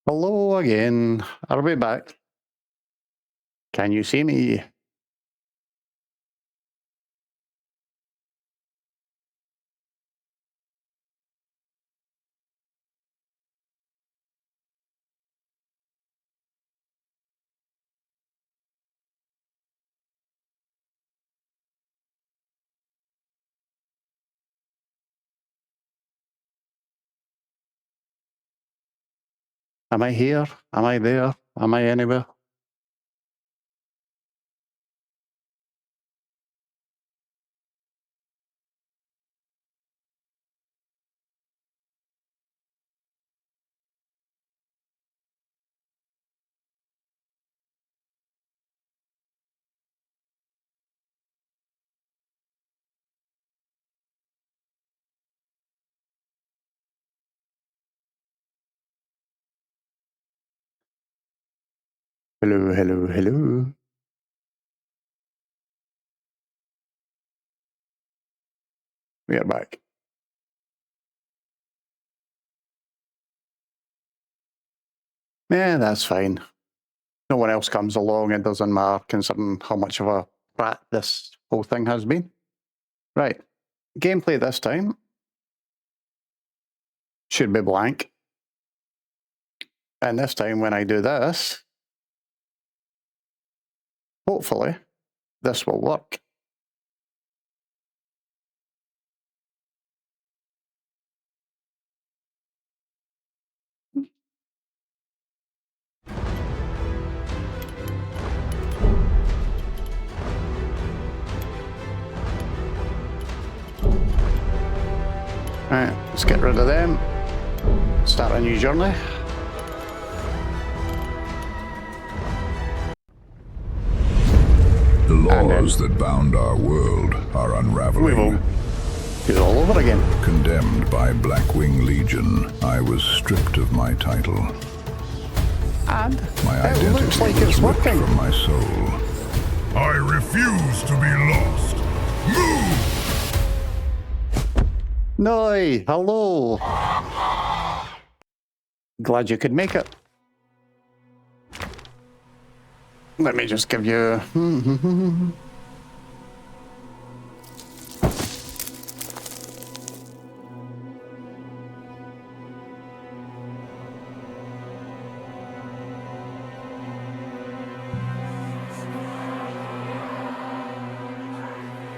Hello again. Are we back? Can you see me? Am I here? Am I there? Am I anywhere? Hello, hello, hello. We are back. Yeah, that's fine. No one else comes along. It doesn't matter considering how much of a brat this whole thing has been. Right. Gameplay this time should be blank. And this time when I do this, hopefully this will work. Right, let's get rid of them. Start a new journey. The laws that bound our world are unraveling. We will do it all over again. Condemned by Blackwing Legion, I was stripped of my title. And My it identity looks like was it's ripped working. from my soul. I refuse to be lost. Move! Noi, hello. Glad you could make it. Let me just give you...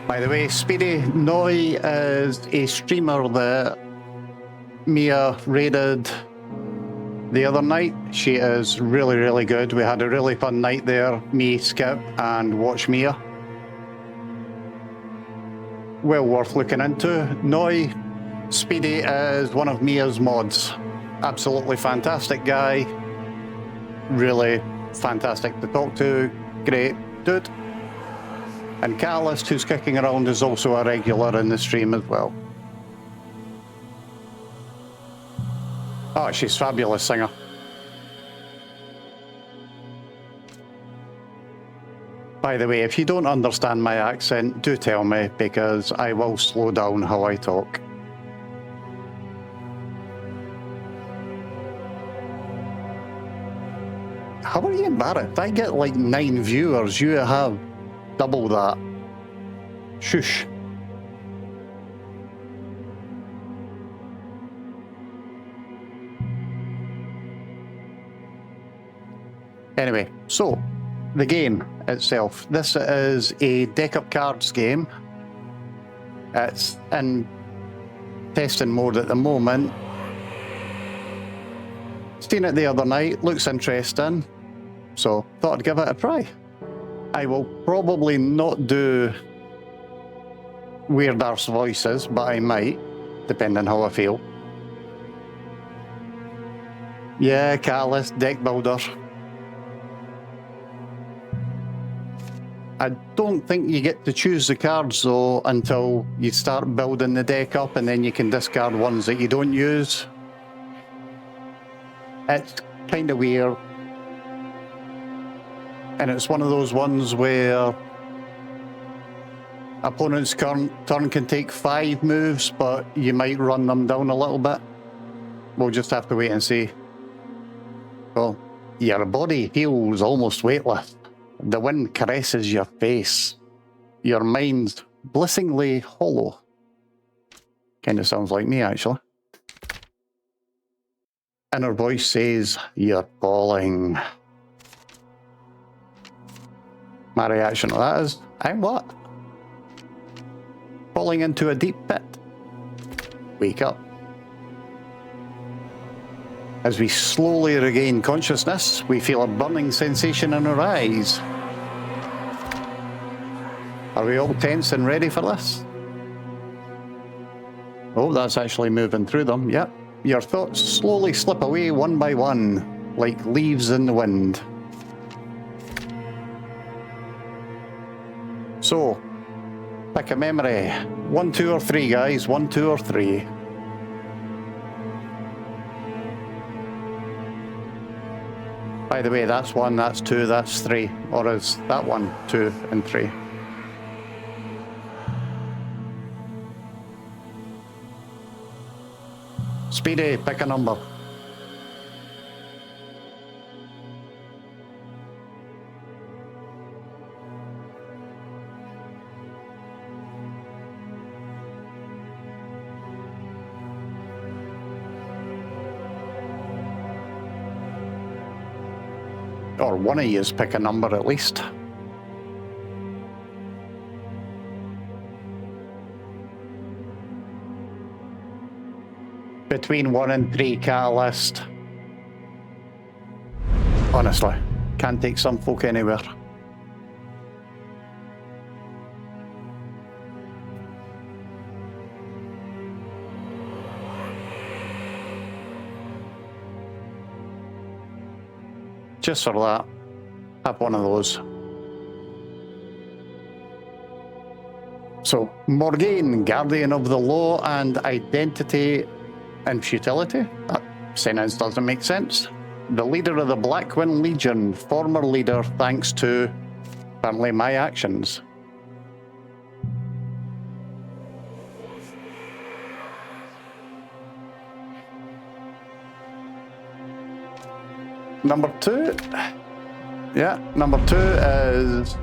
By the way, Speedy Noi is a streamer that Mia raided the other night. She is really, really good. We had a really fun night there, me, Skip, and Watch Mia. Well worth looking into. Noi, Speedy is one of Mia's mods. Absolutely fantastic guy. Really fantastic to talk to. Great dude. And Catalyst, who's kicking around, is also a regular in the stream as well. Oh, she's a fabulous singer. By the way, if you don't understand my accent, do tell me, because I will slow down how I talk. How are you embarrassed? I get like 9 viewers. You have double that. Shush. Anyway, so the game itself. This is a deck of cards game. It's in testing mode at the moment. Seen it the other night, looks interesting, so thought I'd give it a try. I will probably not do Weird Arse voices, but I might, depending how I feel. Yeah, Catalyst, deck builder. I don't think you get to choose the cards though until you start building the deck up, and then you can discard ones that you don't use. It's kind of weird. And it's one of those ones where opponent's turn can take 5 moves, but you might run them down a little bit. We'll just have to wait and see. Well, your body feels almost weightless. The wind caresses your face. Your mind's blissingly hollow. Kind of sounds like me, actually. Inner voice says, you're falling. My reaction to that is, I'm what? Falling into a deep pit. Wake up. As we slowly regain consciousness, we feel a burning sensation in our eyes. Are we all tense and ready for this? Oh, that's actually moving through them, yep. Your thoughts slowly slip away one by one, like leaves in the wind. So, pick a memory. 1, 2, or 3, guys. 1, 2, or 3. By the way, that's 1, that's 2, that's 3. Or is that 1, 2, and 3? Speedy, pick a number. Or one of yous pick a number at least. Between 1 and 3 catalyst. Honestly, can't take some folk anywhere. Just for that, have one of those. So, Morgaine, Guardian of the Law and Identity and Futility? That sentence doesn't make sense. The leader of the Blackwing Legion, former leader thanks to, apparently, my actions. Number 2. Yeah, number 2 is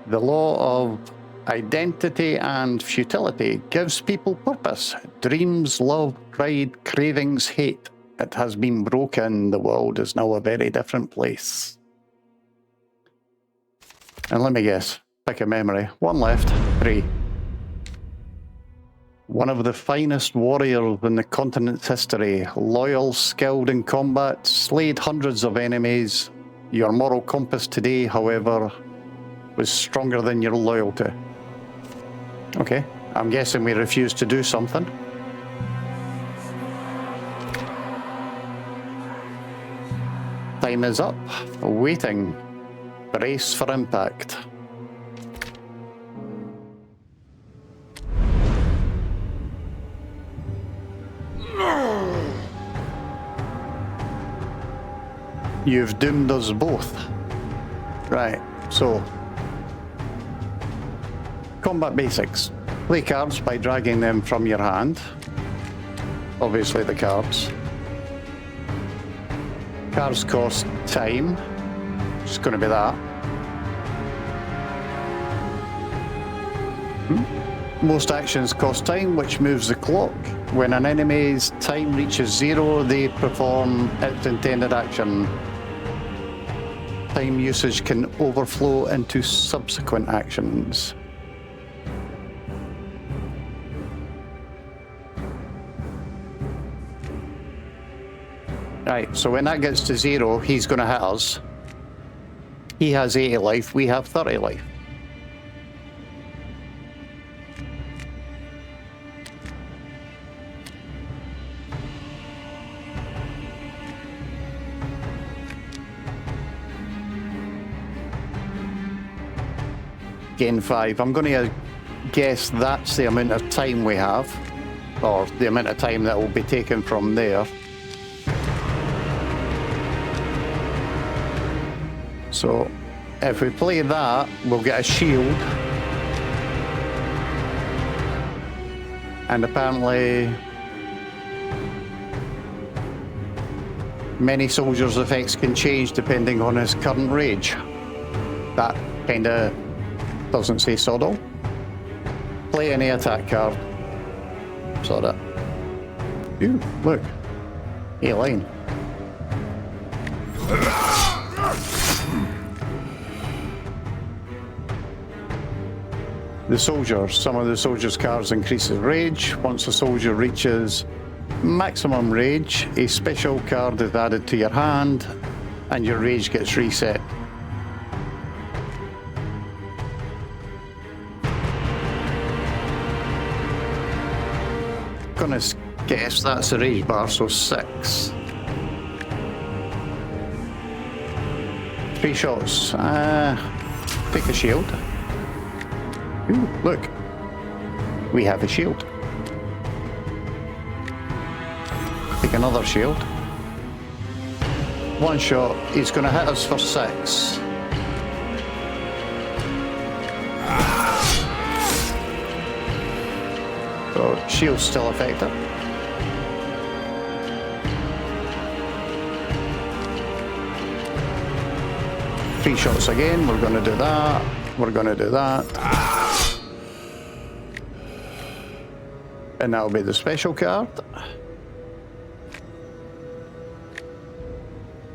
the law of identity and futility gives people purpose. Dreams, love, pride, cravings, hate. It has been broken. The world is now a very different place. And let me guess, pick a memory. 1 left, 3. One of the finest warriors in the continent's history, loyal, skilled in combat, slayed hundreds of enemies. Your moral compass today, however, was stronger than your loyalty. Okay, I'm guessing we refused to do something. Time is up. Waiting. Brace for impact. You've doomed us both. Right, so combat basics. Play cards by dragging them from your hand. Obviously the cards. Cards cost time. It's going to be that. Most actions cost time, which moves the clock. When an enemy's time reaches 0, they perform its intended action. Time usage can overflow into subsequent actions. Right, so when that gets to 0, he's going to hit us. He has 80 life, we have 30 life. Gain 5. I'm going to guess that's the amount of time we have, or the amount of time that will be taken from there. So if we play that, we'll get a shield. And apparently many soldiers' effects can change depending on his current rage. That kinda doesn't say sod all. Play any attack card. Sod it. Ooh, look. Hey, line. The soldiers. Some of the soldiers' cards increases rage. Once a soldier reaches maximum rage, a special card is added to your hand and your rage gets reset. Gonna guess that's a rage bar, so 6. 3 shots. Take a shield. Ooh, look. We have a shield. Take another shield. 1 shot. He's going to hit us for 6. So, shield's still effective. Three shots again. We're going to do that. We're going to do that. And that'll be the special card.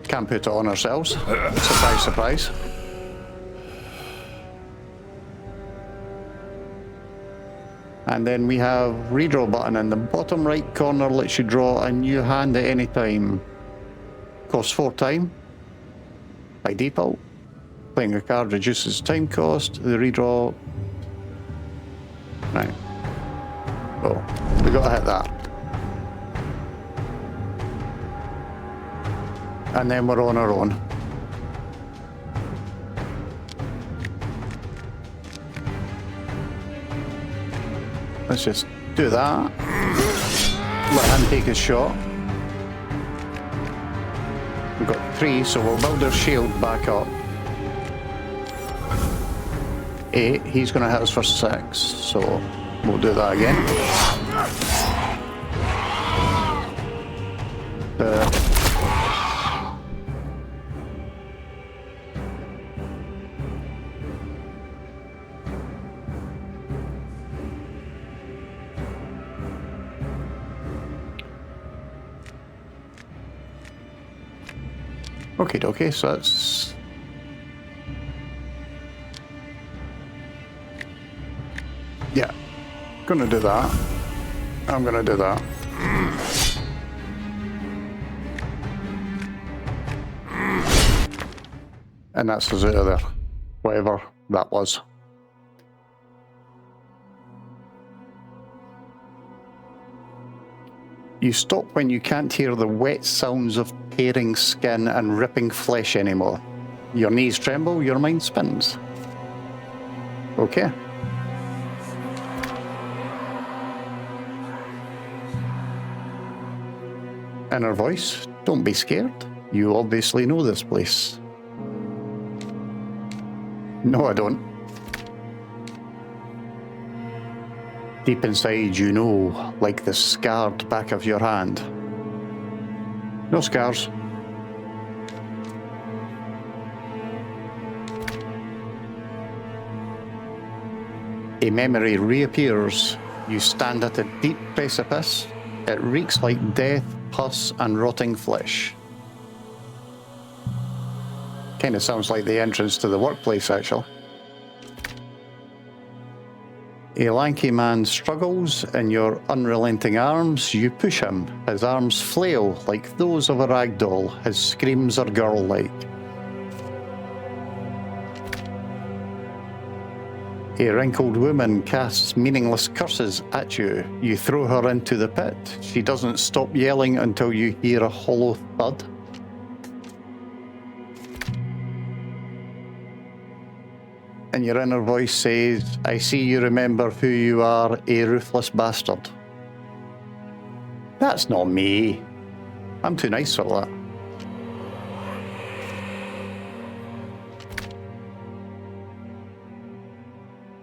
Can't put it on ourselves. Surprise, surprise. And then we have redraw button in the bottom right corner, lets you draw a new hand at any time. Costs 4 time by default. Playing a card reduces time cost. The redraw. Right. Oh, we gotta hit that. And then we're on our own. Let's just do that. Let him take his shot. We've got 3, so we'll build our shield back up. 8, he's gonna hit us for 6, so we'll do that again. Okay, so that's... Yeah, gonna do that. I'm gonna do that. And that's us out of there. Whatever that was. You stop when you can't hear the wet sounds of tearing skin and ripping flesh anymore. Your knees tremble, your mind spins. Okay. Inner voice, don't be scared. You obviously know this place. No, I don't. Deep inside, you know, like the scarred back of your hand. No scars. A memory reappears. You stand at a deep precipice. It reeks like death, pus, and rotting flesh. Kind of sounds like the entrance to the workplace, actually. A lanky man struggles in your unrelenting arms. You push him. His arms flail like those of a rag doll. His screams are girl-like. A wrinkled woman casts meaningless curses at you. You throw her into the pit. She doesn't stop yelling until you hear a hollow thud. And your inner voice says, I see you remember who you are, a ruthless bastard. That's not me. I'm too nice for that.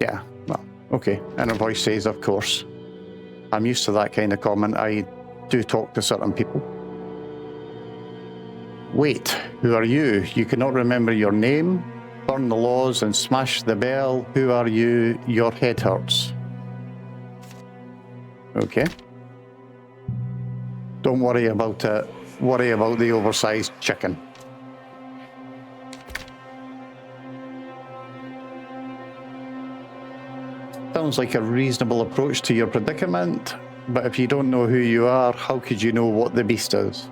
Yeah, well, okay. Inner voice says, of course. I'm used to that kind of comment. I do talk to certain people. Wait, who are you? You cannot remember your name? Burn the laws and smash the bell. Who are you? Your head hurts. Okay. Don't worry about it. Worry about the oversized chicken. Sounds like a reasonable approach to your predicament, but if you don't know who you are, how could you know what the beast is?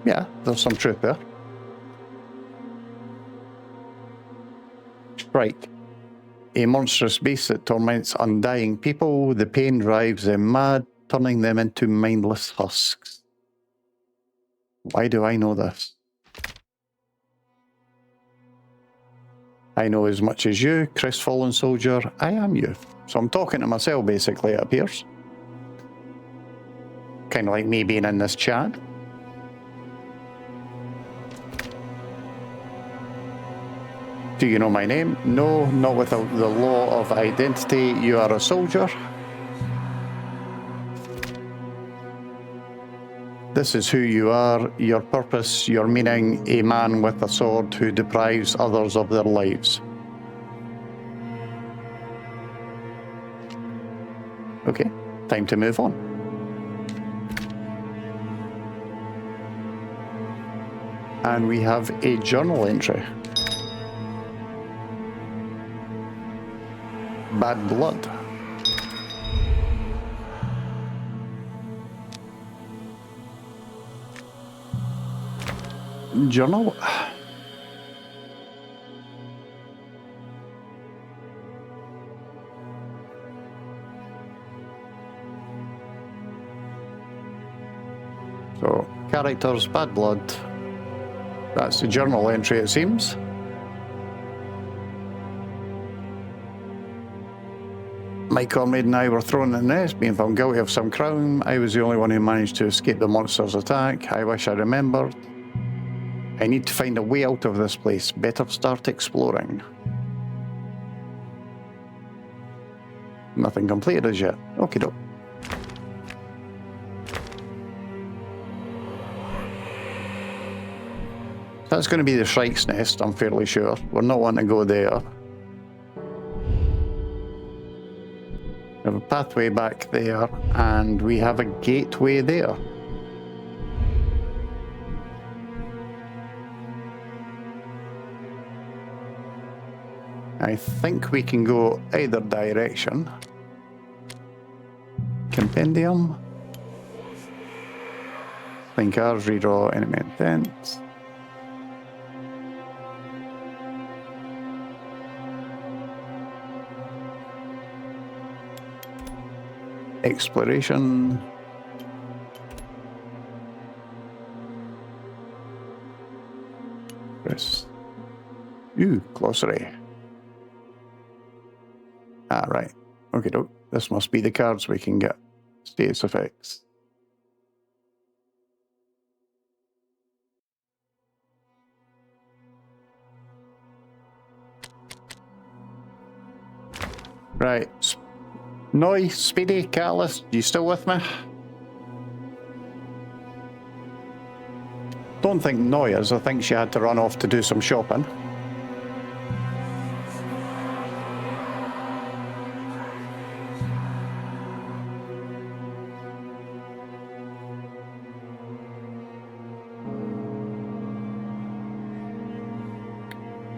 Yeah, there's some truth there. Strike. A monstrous beast that torments undying people. The pain drives them mad, turning them into mindless husks. Why do I know this? I know as much as you, crestfallen soldier. I am you. So I'm talking to myself, basically, it appears. Kind of like me being in this chat. Do you know my name? No, not without the law of identity. You are a soldier. This is who you are, your purpose, your meaning, a man with a sword who deprives others of their lives. Okay, time to move on. And we have a journal entry. Bad blood. Journal. So, characters, bad blood. That's the journal entry, it seems. My comrade and I were thrown in the nest, being found guilty of some crime. I was the only one who managed to escape the monster's attack. I wish I remembered. I need to find a way out of this place. Better start exploring. Nothing completed as yet. Okie doke. That's going to be the Shrike's Nest, I'm fairly sure. We're not wanting to go there. We have a pathway back there, and we have a gateway there. I think we can go either direction. Compendium. Link cards, redraw enemy intents. Exploration. Press. Glossary. Ah, right. Okay, doke. This must be the cards we can get. Status effects. Right. Noi, Speedy, Catalyst, you still with me? Don't think Noi is. I think she had to run off to do some shopping.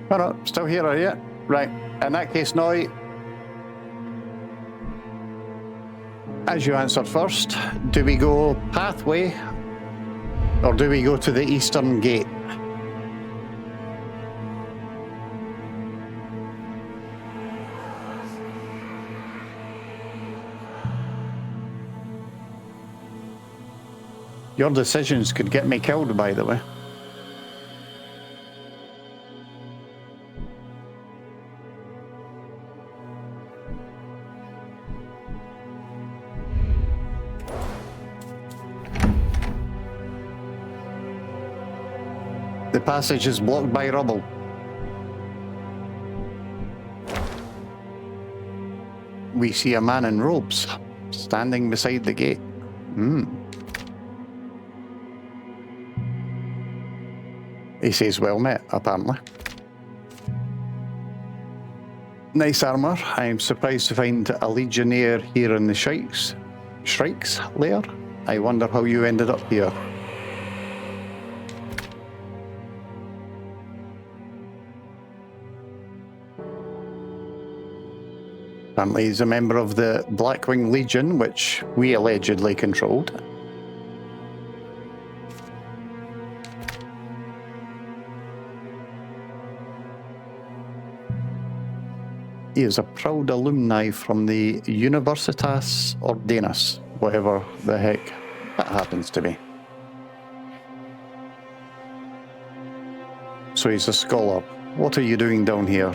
Oh no, still here, are you? Right. In that case, Noi, as you answered first, do we go pathway or do we go to the eastern gate? Your decisions could get me killed, by the way. The passage is blocked by rubble. We see a man in robes standing beside the gate. He says, well met, apparently. Nice armour. I'm surprised to find a legionnaire here in the Shrike's lair. I wonder how you ended up here. Apparently he's a member of the Blackwing Legion, which we allegedly controlled. He is a proud alumni from the Universitas Ordenus, whatever the heck that happens to be. So he's a scholar. What are you doing down here?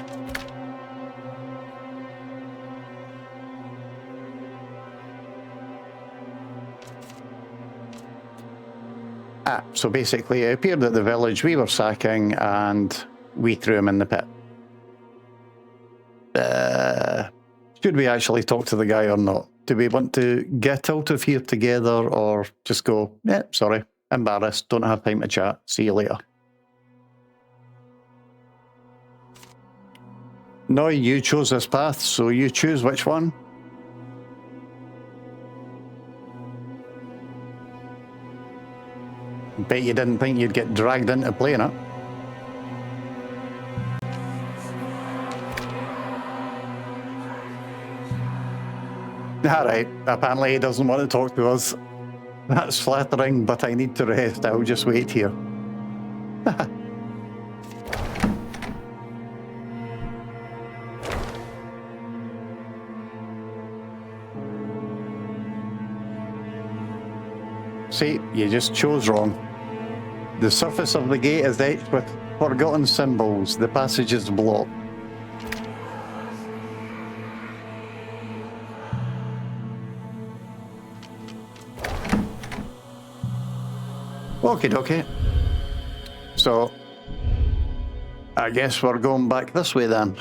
So basically it appeared at the village we were sacking and we threw him in the pit. Should we actually talk to the guy or not? Do we want to get out of here together or just go, yeah, sorry, embarrassed, don't have time to chat, see you later? No, you chose this path, so you choose which one. Bet you didn't think you'd get dragged into playing it. Alright, apparently he doesn't want to talk to us. That's flattering, but I need to rest. I'll just wait here. See, you just chose wrong. The surface of the gate is etched with forgotten symbols. The passage is blocked. Okie dokie. So, I guess we're going back this way then.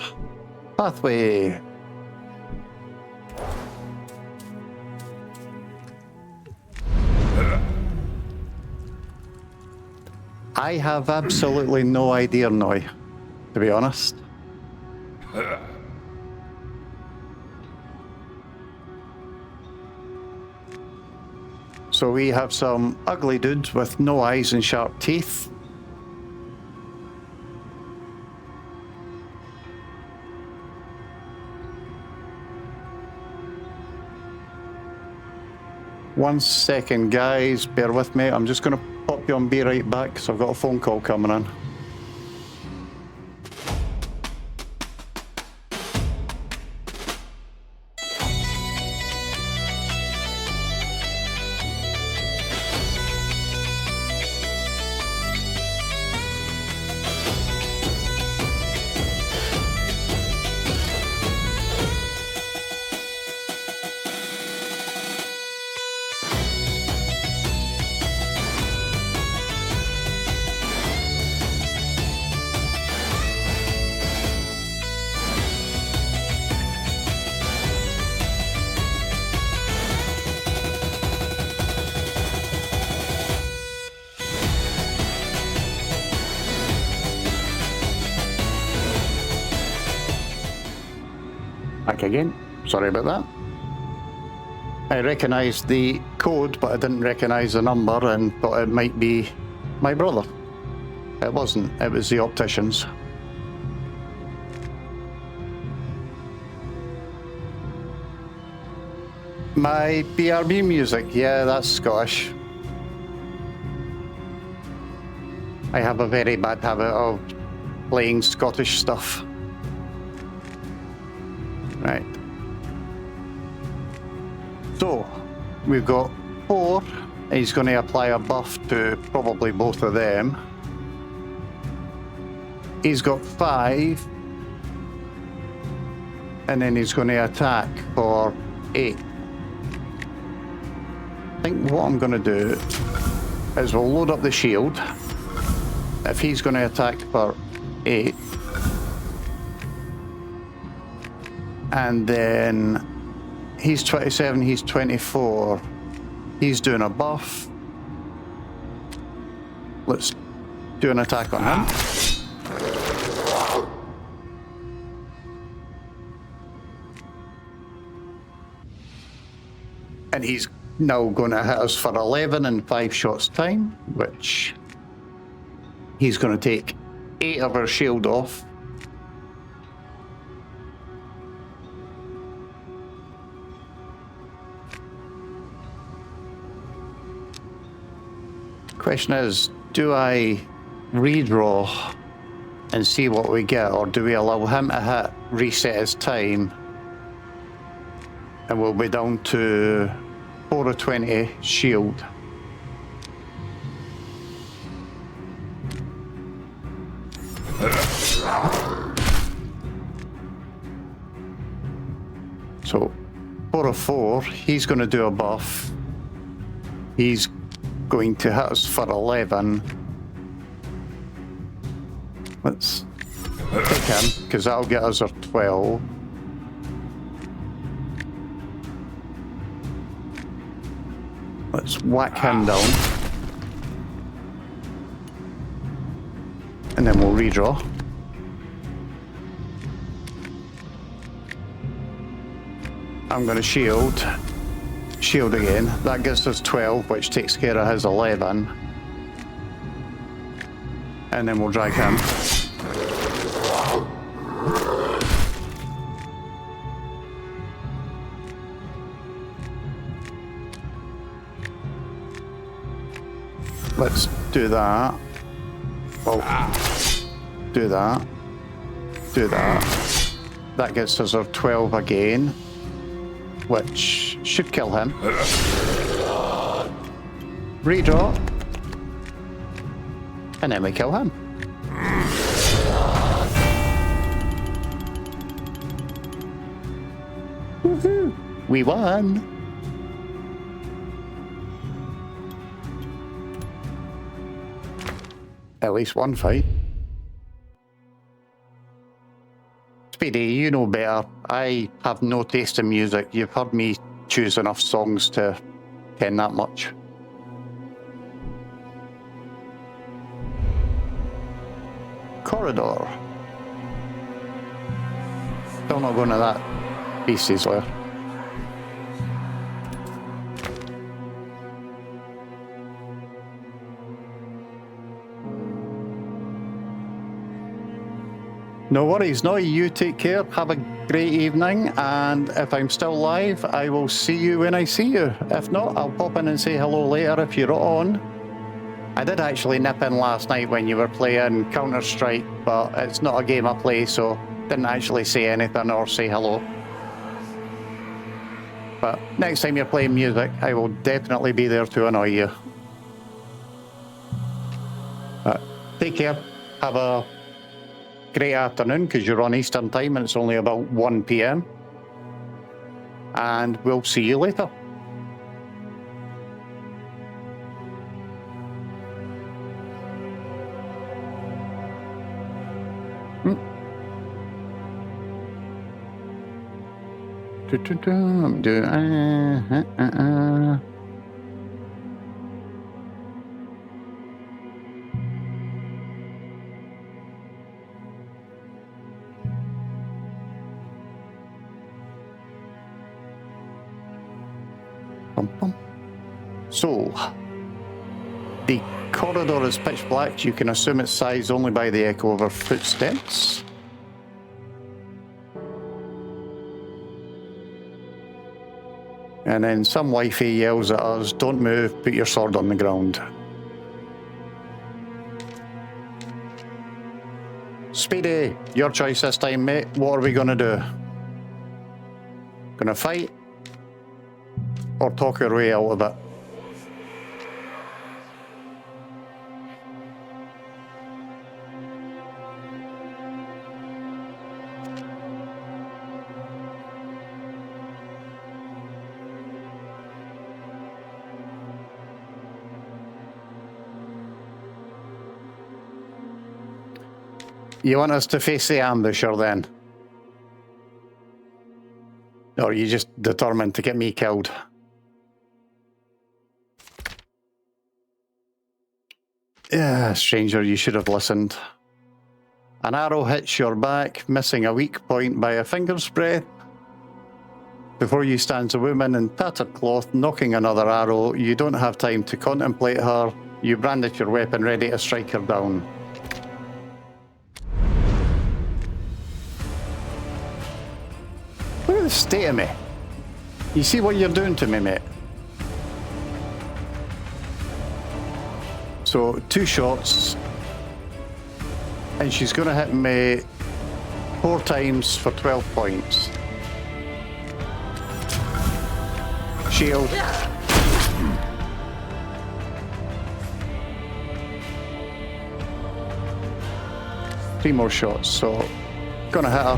Pathway. I have absolutely no idea, Noi, to be honest. So we have some ugly dudes with no eyes and sharp teeth. One second, guys, bear with me. I'm just going to pop you on, be right back, because I've got a phone call coming in. Back again. Sorry about that. I recognised the code, but I didn't recognise the number and thought it might be my brother. It wasn't. It was the opticians. My BRB music. Yeah, that's Scottish. I have a very bad habit of playing Scottish stuff. Right. So, we've got 4. He's going to apply a buff to probably both of them. He's got 5. And then he's going to attack for 8. I think what I'm going to do is we'll load up the shield. If he's going to attack for 8. And then He's 27, he's 24. He's doing a buff. Let's do an attack on him. And he's now going to hit us for 11 in 5 shots time, which he's going to take 8 of our shield off. Question is, do I redraw and see what we get, or do we allow him to hit, reset his time, and we'll be down to 4 of 20 shield? So 4 of 4, he's going to do a buff. He's going to hit us for 11. Let's take him, because that'll get us our 12. Let's whack him down. And then we'll redraw. I'm going to shield. Shield again. That gives us 12, which takes care of his 11. And then we'll drag him. Let's do that. Oh, do that. Do that. That gets us our 12 again, which should kill him. Redraw. And then we kill him. Woohoo! We won! At least one fight. Speedy, you know better. I have no taste in music. You've heard me choose enough songs to ken that much. Corridor. Still not going to that beastie's lair. No worries, no, you take care, have a great evening, and if I'm still live, I will see you when I see you. If not, I'll pop in and say hello later if you're on. I did actually nip in last night when you were playing Counter-Strike, but it's not a game I play, so didn't actually say anything or say hello. But next time you're playing music, I will definitely be there to annoy you. But take care, have a great afternoon, because you're on Eastern time and it's only about 1 PM. And we'll see you later. I'm doing So, the corridor is pitch black. You can assume its size only by the echo of our footsteps. And then some wifey yells at us, "Don't move, put your sword on the ground." Speedy, your choice this time, mate. What are we gonna do? Gonna fight? Or talk our way out of it? You want us to face the ambusher then? Or are you just determined to get me killed? Yeah, stranger, you should have listened. An arrow hits your back, missing a weak point by a finger's breadth. Before you stands a woman in tattered cloth, knocking another arrow. You don't have time to contemplate her. You brandish your weapon, ready to strike her down. Look at the state of me. You see what you're doing to me, mate? So, 2 shots. And she's going to hit me 4 times for 12 points. Shield. Three more shots, so gonna hit her.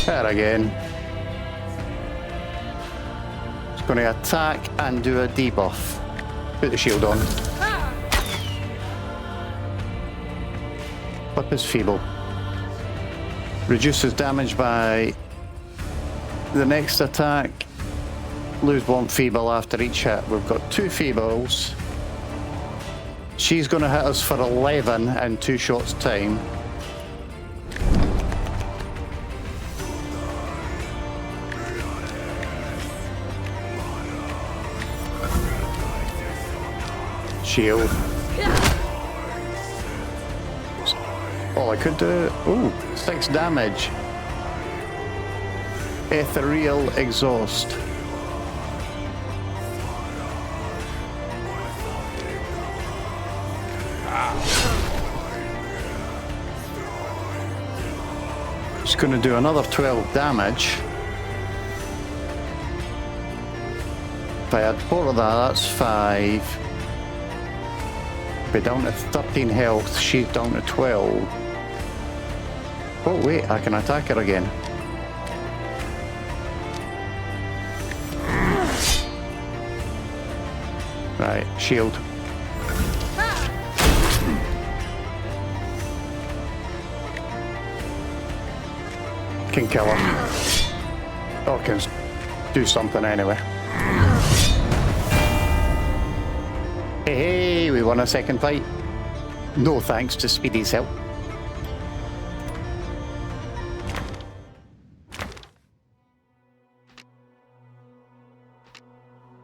Hit her again. Just gonna attack and do a debuff. Put the shield on. Flip is feeble. Reduces damage by the next attack. Lose 1 feeble after each hit. We've got 2 feebles. She's going to hit us for 11 in 2 shots time. Shield. All I could do, ooh, 6 damage. Ethereal exhaust. Just going to do another 12 damage. If I add 4 of that, that's 5. Be down to 13 health, she's down to 12. Oh wait, I can attack her again. Right, shield. Can kill her. Oh, can do something anyway. Hey, we won a second fight. No thanks to Speedy's help.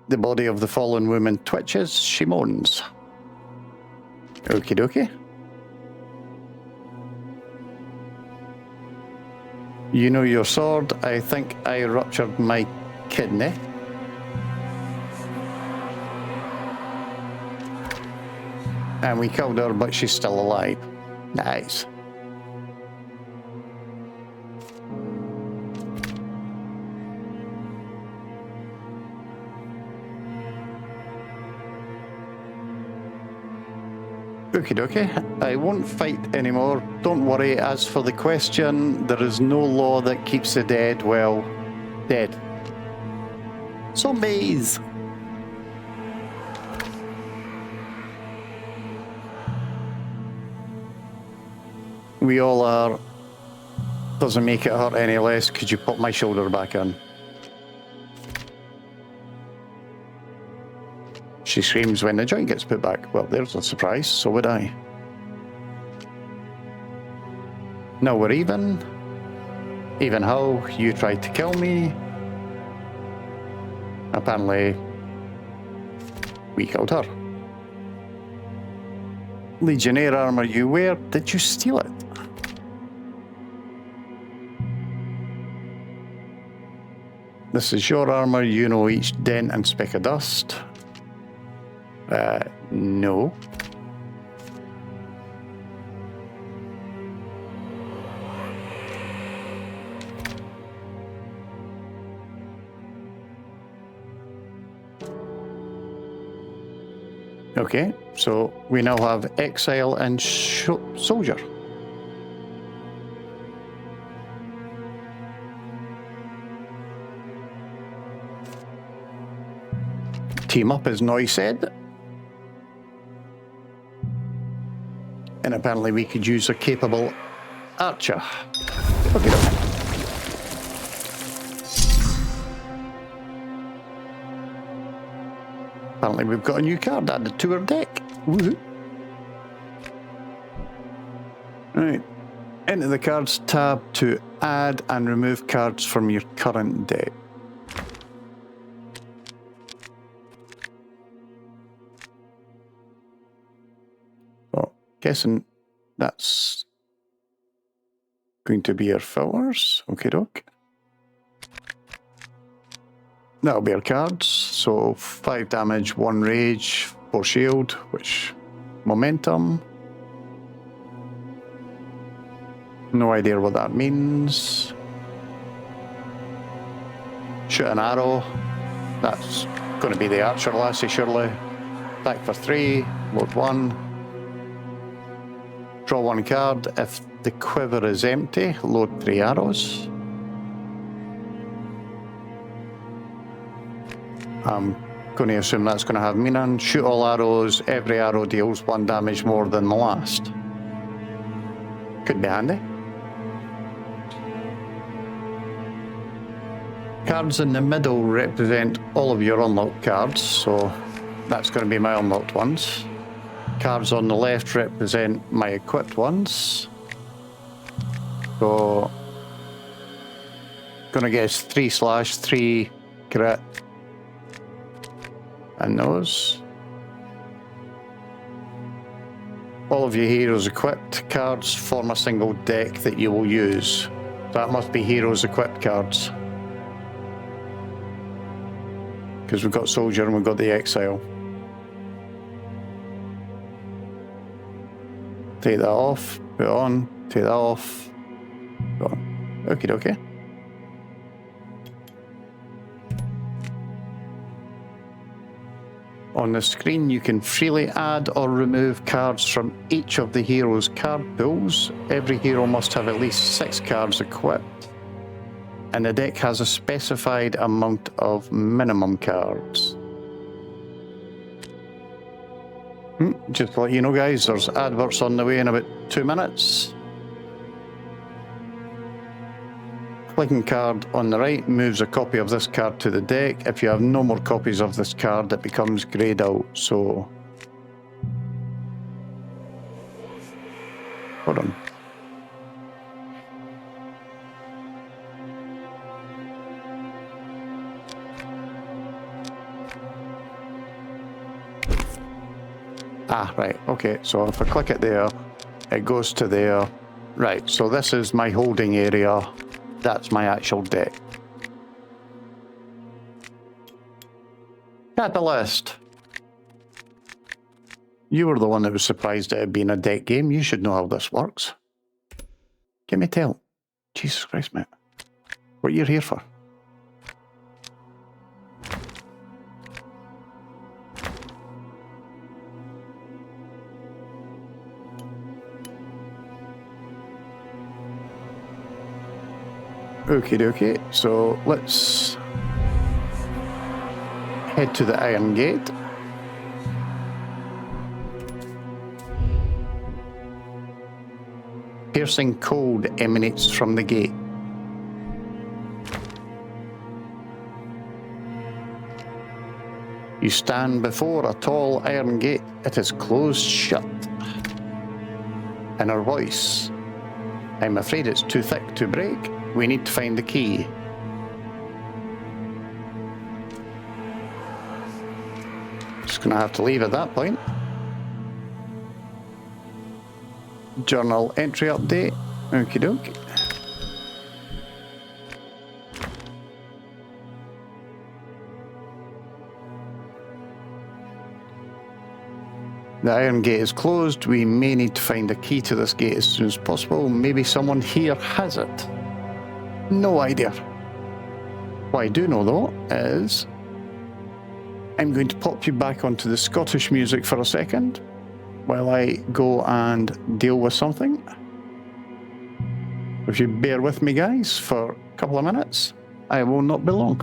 The body of the fallen woman twitches, she moans. Okie dokie. You know your sword. I think I ruptured my kidney. And we killed her, but she's still alive. Nice. Okie dokie, I won't fight anymore. Don't worry, as for the question, there is no law that keeps the dead, well, dead. Zombies! We all are. Doesn't make it hurt any less. Could you put my shoulder back on? She screams when the joint gets put back. Well, there's a surprise. So would I. Now we're even. Even how? You tried to kill me. Apparently, we killed her. Legionnaire armor you wear. Did you steal it? This is your armor. You know each dent and speck of dust. No. Okay, so we now have Exile and Soldier. Team up, as Noy said. And apparently we could use a capable archer. Okay, okay. Apparently we've got a new card added to our deck. Woohoo. Right. Enter the cards tab to add and remove cards from your current deck. So, guessing that's going to be our fillers. Okay, doke. That'll be our cards. So 5 damage, 1 rage, 4 shield, which momentum. No idea what that means. Shoot an arrow. That's going to be the archer lassie, surely. Attack for 3, load 1. Draw 1 card. If the quiver is empty, load 3 arrows. I'm going to assume that's going to have meaning. Shoot all arrows. Every arrow deals 1 damage more than the last. Could be handy. Cards in the middle represent all of your unlocked cards, so that's going to be my unlocked ones. Cards on the left represent my equipped ones. So, going to guess 3/3 crit. And those. All of your heroes equipped cards form a single deck that you will use. That must be heroes equipped cards. Because we've got soldier and we've got the exile. Take that off, put it on, take that off, put it on. Okie dokie. On the screen, you can freely add or remove cards from each of the hero's card pools. Every hero must have at least 6 cards equipped, and the deck has a specified amount of minimum cards. Just to let you know, guys, there's adverts on the way in about 2 minutes. Clicking card on the right moves a copy of this card to the deck. If you have no more copies of this card, it becomes grayed out, so... Hold on. Ah, right, okay, so if I click it there, it goes to there. Right, so this is my holding area. That's my actual deck. Catalyst! You were the one that was surprised at it being a deck game. You should know how this works. Give me a tell. Jesus Christ, mate. What you're here for? Okie dokie, so let's head to the Iron Gate. Piercing cold emanates from the gate. You stand before a tall iron gate. It is closed shut. In her voice, I'm afraid it's too thick to break. We need to find the key. Just gonna have to leave at that point. Journal entry update. Okie doke. The iron gate is closed. We may need to find a key to this gate as soon as possible. Maybe someone here has it. No idea. What I do know, though, is I'm going to pop you back onto the Scottish music for a second while I go and deal with something. If you bear with me, guys, for a couple of minutes, I will not be long.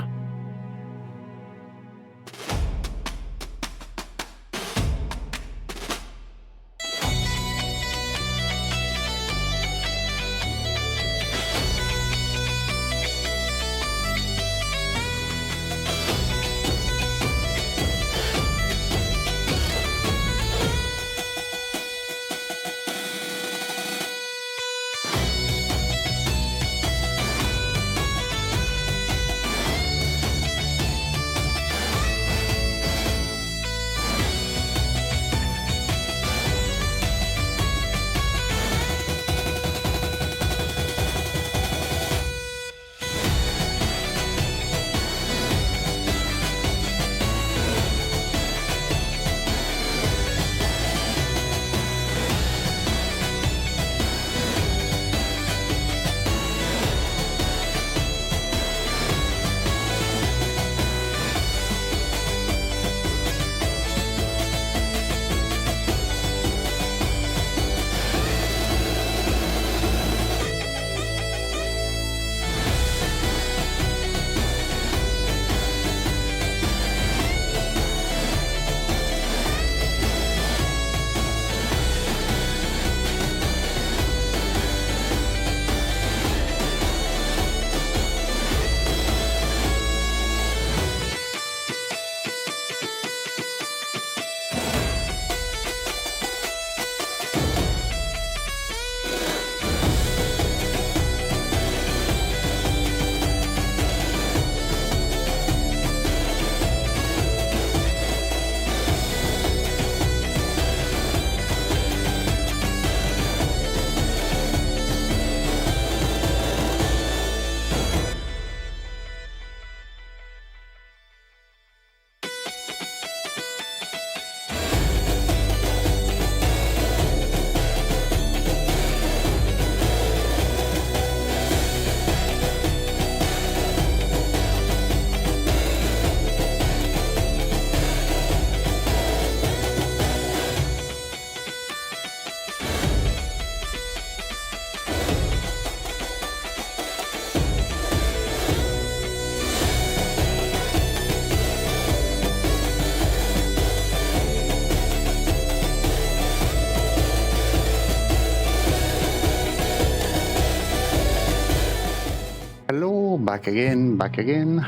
Hello, back again, back again.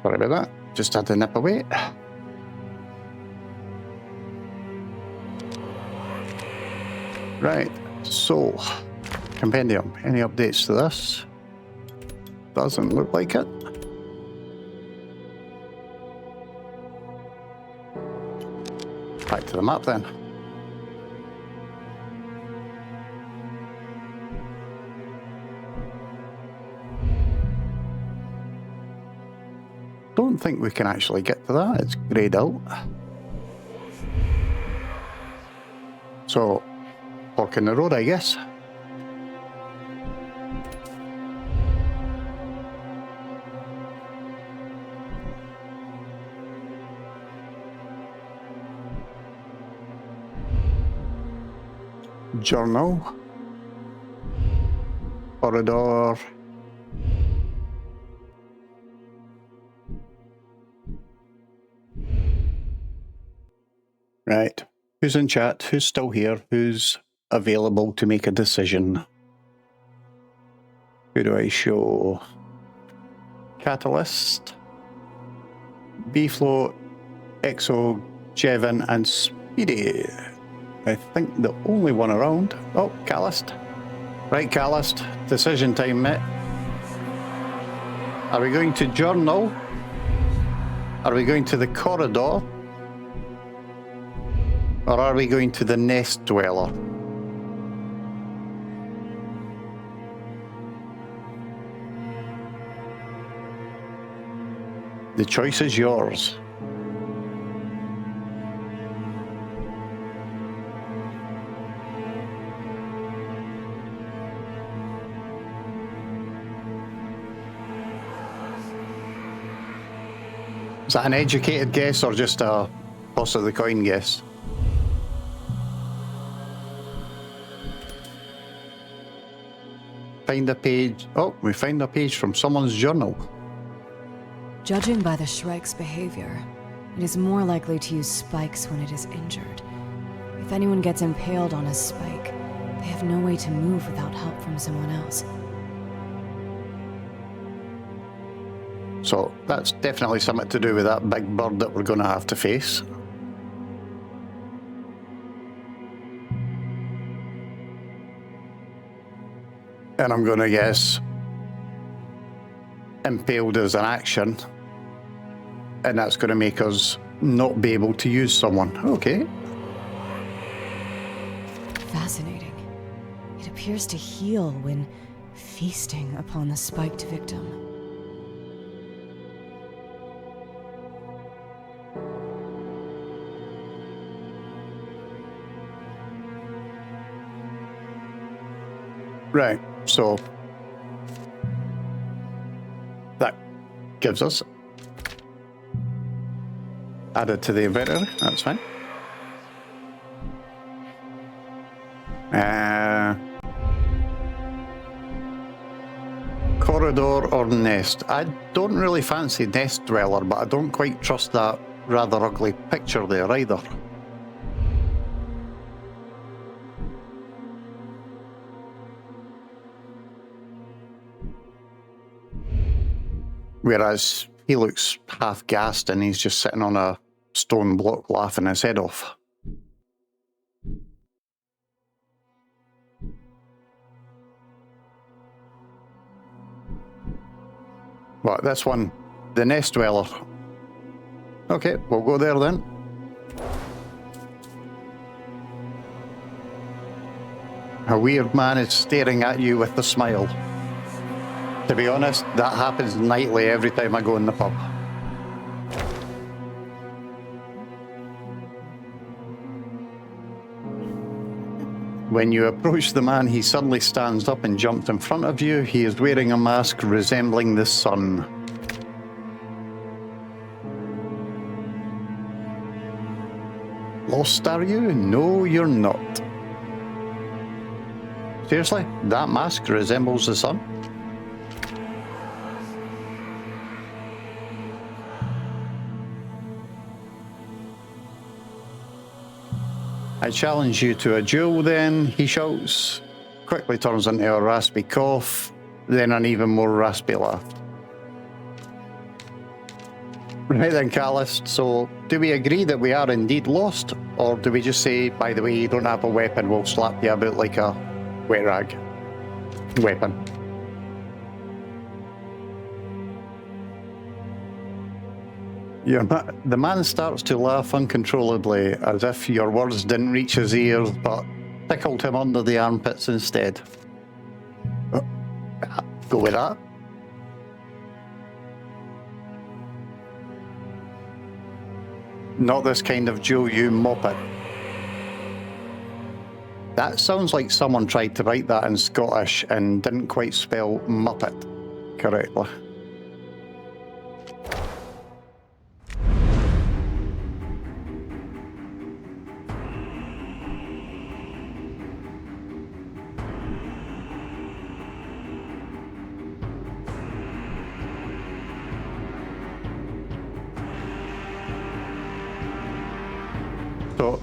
Sorry about that. Just had to nip away. Right, so compendium. Any updates to this? Doesn't look like it. Back to the map then. Don't think we can actually get to that. It's greyed out. So, fork in the road, I guess. Journal. Corridor. Right. Who's in chat? Who's still here? Who's available to make a decision? Who do I show? Catalyst. B-Float, Exo, Jevin, and Speedy. I think the only one around. Oh, Callist. Right, Callist. Decision time, mate. Are we going to Journal? Are we going to the Corridor? Or are we going to the Nest Dweller? The choice is yours. Is that an educated guess or just a toss of the coin guess? Find a page. Oh, we find a page from someone's journal. Judging by the Shrike's behavior, it is more likely to use spikes when it is injured. If anyone gets impaled on a spike, they have no way to move without help from someone else. So that's definitely something to do with that big bird that we're going to have to face. And I'm going to guess impaled as an action, and that's going to make us not be able to use someone. Okay. Fascinating. It appears to heal when feasting upon the spiked victim. Right, so that gives us added to the inventory. That's fine. Corridor or Nest? I don't really fancy Nest Dweller, but I don't quite trust that rather ugly picture there either. Whereas he looks half gassed and he's just sitting on a stone block laughing his head off. Well, this one, the Nest Dweller. Okay, we'll go there then. A weird man is staring at you with a smile. To be honest, that happens nightly every time I go in the pub. When you approach the man, he suddenly stands up and jumps in front of you. He is wearing a mask resembling the sun. Lost, are you? No, you're not. Seriously? That mask resembles the sun? I challenge you to a duel then, he shouts. Quickly turns into a raspy cough. then an even more raspy laugh. Right then, Callus, so do we agree that we are indeed lost, or do we just say, by the way, you don't have a weapon, we'll slap you about like a wet rag weapon? The man starts to laugh uncontrollably, as if your words didn't reach his ears, but tickled him under the armpits instead. Go with that. Not this kind of Joe, you moppet. That sounds like someone tried to write that in Scottish and didn't quite spell Muppet correctly. So,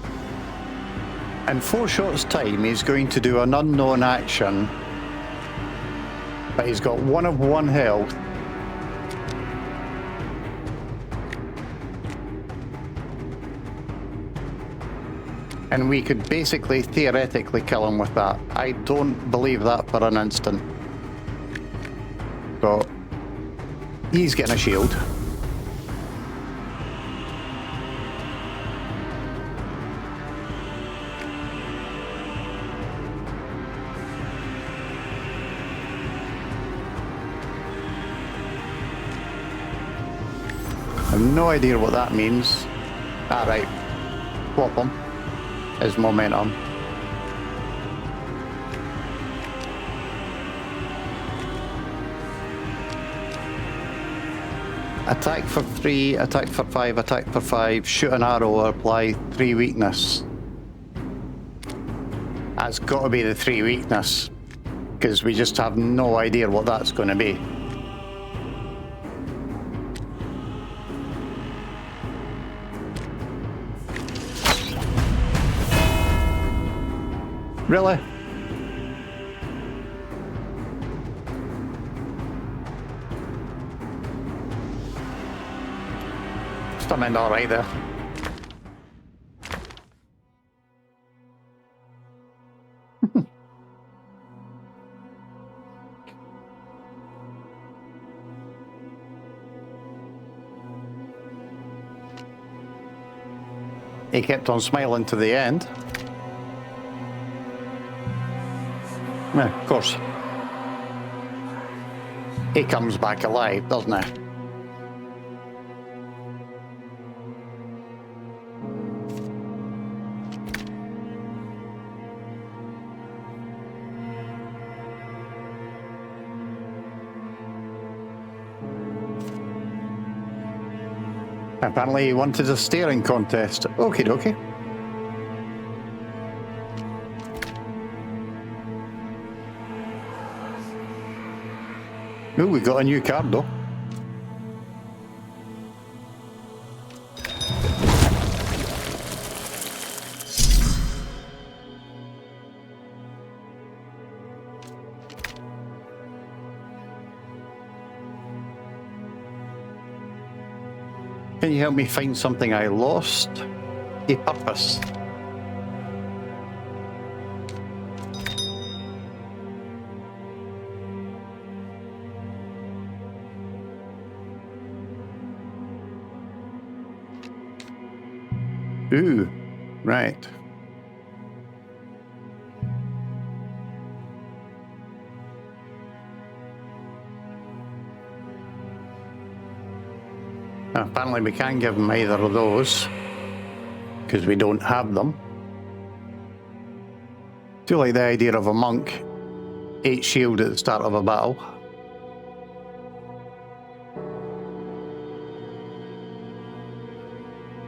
in 4 shots' time, he's going to do an unknown action, but he's got 1 of 1 health. And we could basically, theoretically, kill him with that. I don't believe that for an instant. So, he's getting a shield. I have no idea what that means. Alright, swap him. His momentum. Attack for 3, attack for 5, attack for 5, shoot an arrow or apply 3 weakness. That's got to be the 3 weakness, because we just have no idea what that's going to be. Really? Stomach all right there. He kept on smiling to the end. Yeah, of course. He comes back alive, doesn't he? Apparently he wanted a staring contest. Okie dokie. Oh, we got a new card though. Can you help me find something I lost? A purpose. Ooh, right. Apparently we can't give him either of those because we don't have them. Do like the idea of a monk, 8 shield at the start of a battle.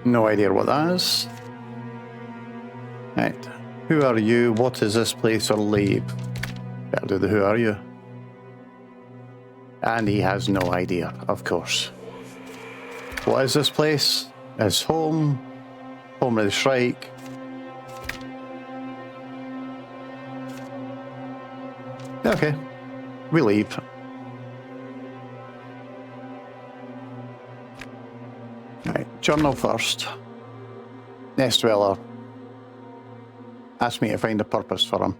No idea what that is. Right. Who are you? What is this place or leave? Better do the who are you. And he has no idea, of course. What is this place? His home. Home of the Shrike. Okay. we leave. Right, journal first. Nest Dweller. Ask me to find a purpose for him.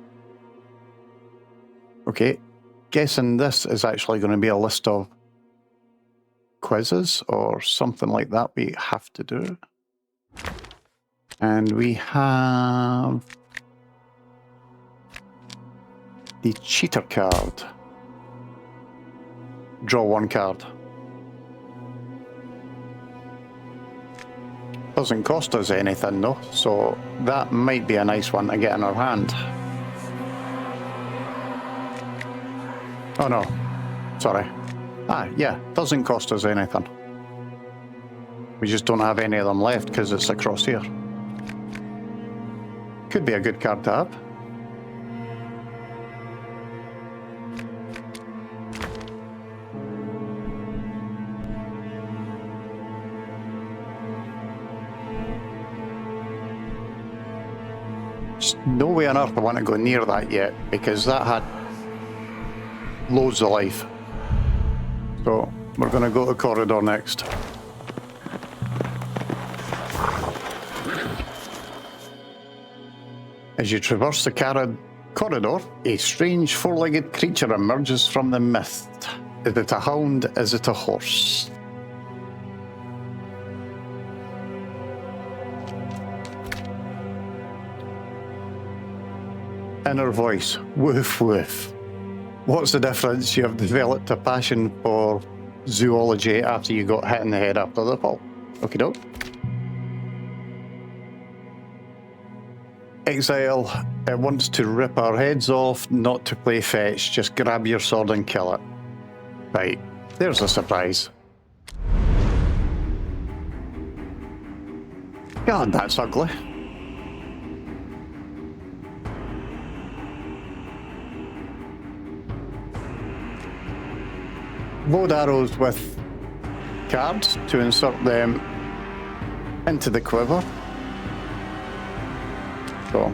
Okay, guessing this is actually going to be a list of quizzes or something like that we have to do. And we have the cheater card. Draw one card. Doesn't cost us anything though, so that might be a nice one to get in our hand. Oh no, sorry. Ah, yeah, doesn't cost us anything. We just don't have any of them left because it's across here. Could be a good card to have. Just no way on earth I want to go near that yet because that had loads of life. So we're going to go to corridor next. As you traverse the corridor, a strange four-legged creature emerges from the mist. Is it a hound? Is it a horse? Inner voice. Woof woof. What's the difference? You have developed a passion for zoology after you got hit in the head after the fall. Okie doke. Exile. It wants to rip our heads off, not to play fetch. Just grab your sword and kill it. Right. There's a surprise. God, that's ugly. Load arrows with cards to insert them into the quiver. So,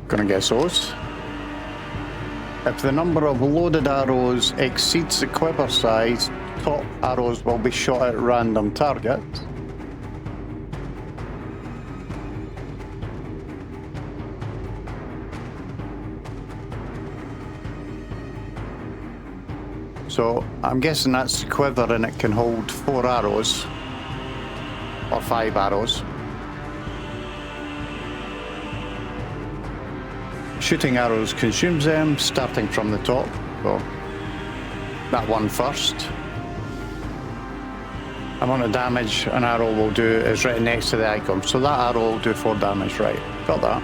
gonna guess those. If the number of loaded arrows exceeds the quiver size, top arrows will be shot at random targets. So I'm guessing that's the quiver and it can hold 4 arrows or 5 arrows. Shooting arrows consumes them, starting from the top. So that one first. Amount of damage an arrow will do is right next to the icon. So that arrow will do 4 damage, right? Got that.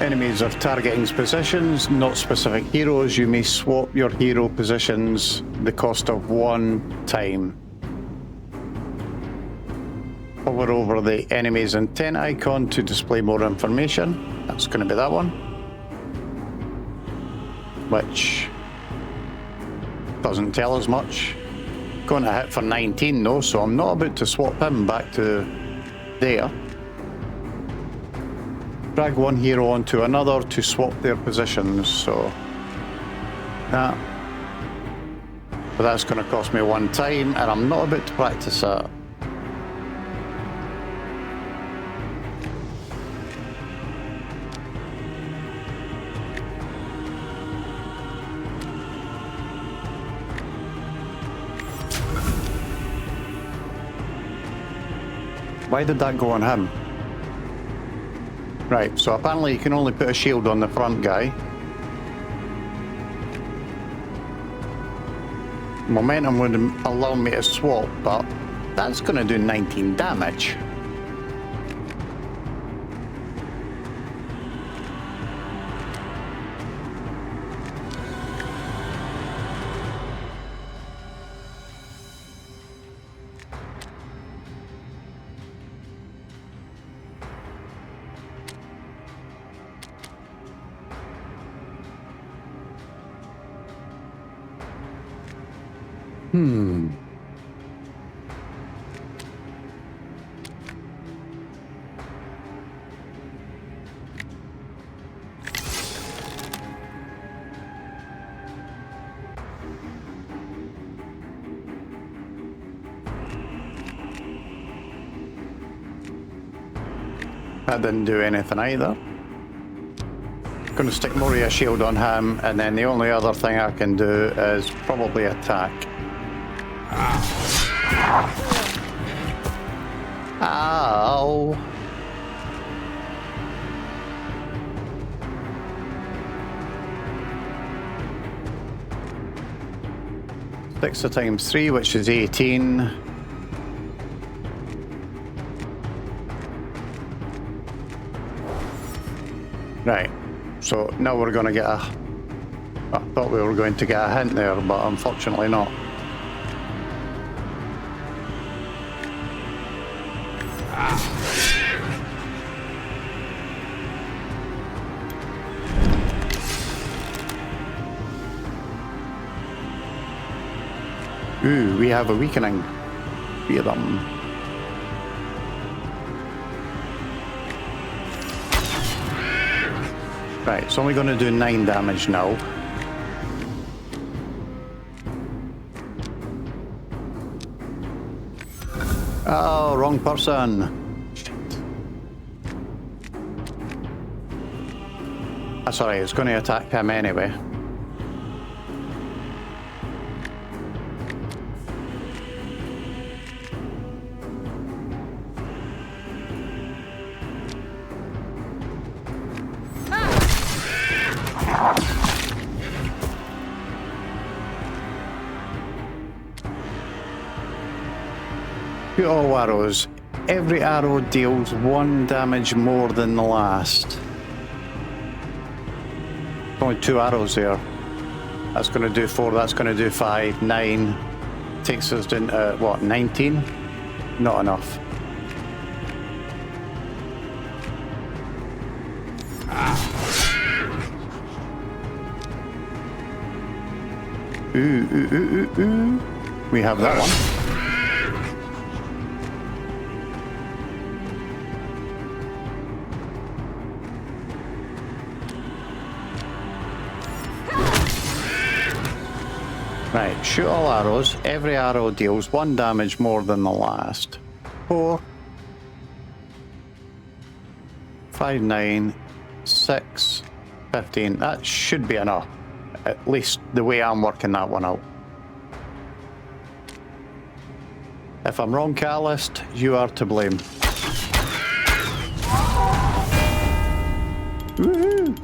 Enemies are targeting positions, not specific heroes. You may swap your hero positions the cost of 1 time. Hover over the enemy's intent icon to display more information. That's going to be that one. Which doesn't tell us much. Going to hit for 19 though, so I'm not about to swap him back to there. Drag one hero onto another to swap their positions, so that. But that's going to cost me 1 time, and I'm not about to practice that. Why did that go on him? Right, so apparently you can only put a shield on the front guy. Momentum would allow me to swap, but that's going to do 19 damage. That didn't do anything either. Going to stick Moria shield on him, and then the only other thing I can do is probably attack. Ow! 6 times 3, which is 18. Right, so now we're going to get a... I thought we were going to get a hint there, but unfortunately not. Ooh, we have a weakening. 3 of them. Right, it's only going to do 9 damage now. Oh, wrong person. That's alright, it's going to attack him anyway. Shoot all arrows. Every arrow deals 1 damage more than the last. Only 2 arrows there. That's going to do 4, that's going to do 5, 9. Takes us down to, what, 19? Not enough. Ooh. We have that one. Right, shoot all arrows. Every arrow deals 1 damage more than the last. 4, 5, 9, 6, 15. That should be enough. At least the way I'm working that one out. If I'm wrong, Calist, you are to blame. Woohoo!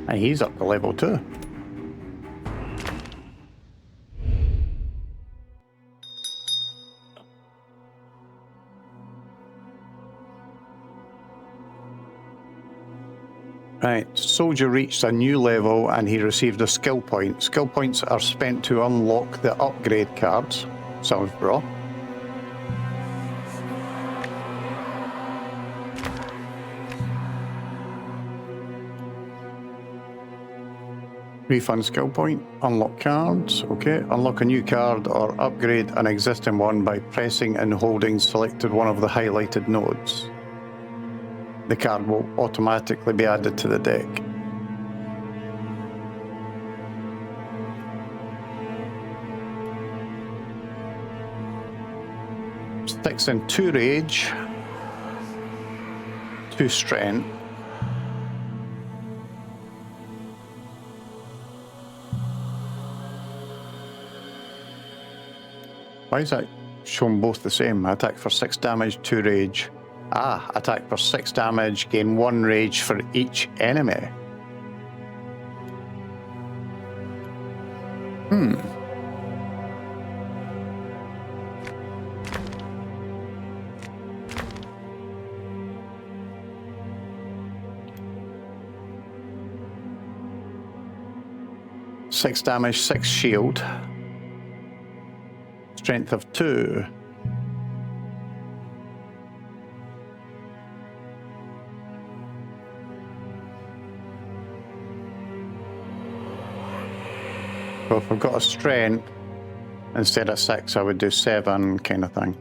And he's up to level 2. Right, soldier reached a new level and he received a skill point. Skill points are spent to unlock the upgrade cards. Sounds bra. Refund skill point, unlock cards, okay. Unlock a new card or upgrade an existing one by pressing and holding selected one of the highlighted nodes. The card will automatically be added to the deck. Sticks in 2 rage, 2 strength. Why is that shown both the same? Attack for 6 damage, 2 rage. Ah, attack for 6 damage, gain 1 rage for each enemy. Six damage, 6 shield. Strength of 2. So if I've got a strength, instead of 6, I would do 7 kind of thing.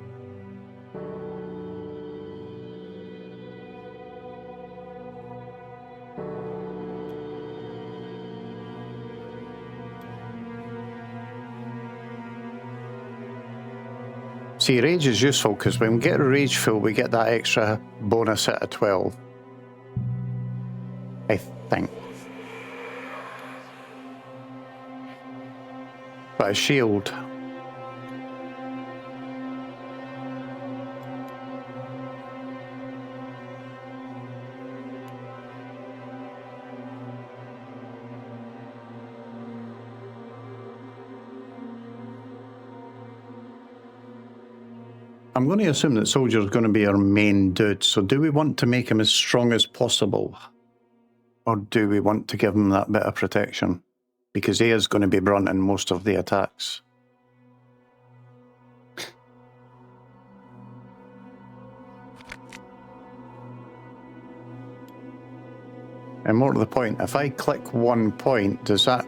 See, rage is useful because when we get rage full, we get that extra bonus hit of 12. I think. But a shield. I'm going to assume that Soldier's going to be our main dude, so do we want to make him as strong as possible? Or do we want to give him that bit of protection? Because he is going to be brunting most of the attacks. And more to the point, if I click 1 point, does that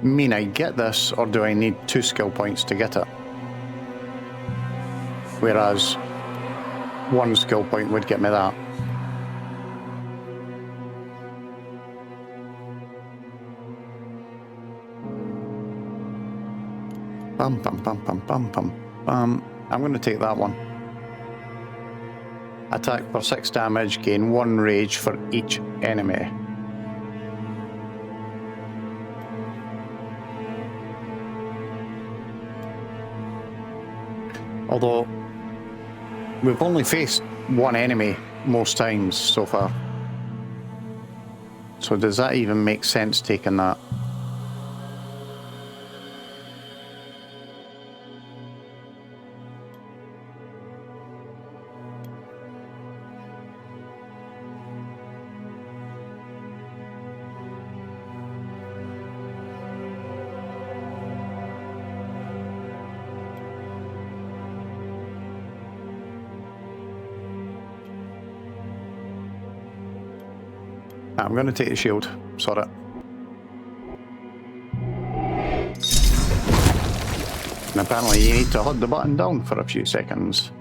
mean I get this, or do I need 2 skill points to get it? Whereas 1 skill point would get me that. Bum, bum, bum, bum, bum, bum, bum. I'm going to take that one. Attack for 6 damage, gain 1 rage for each enemy. Although, we've only faced 1 enemy most times so far. So does that even make sense taking that? I'm going to take the shield. Sort it. And apparently you need to hold the button down for a few seconds.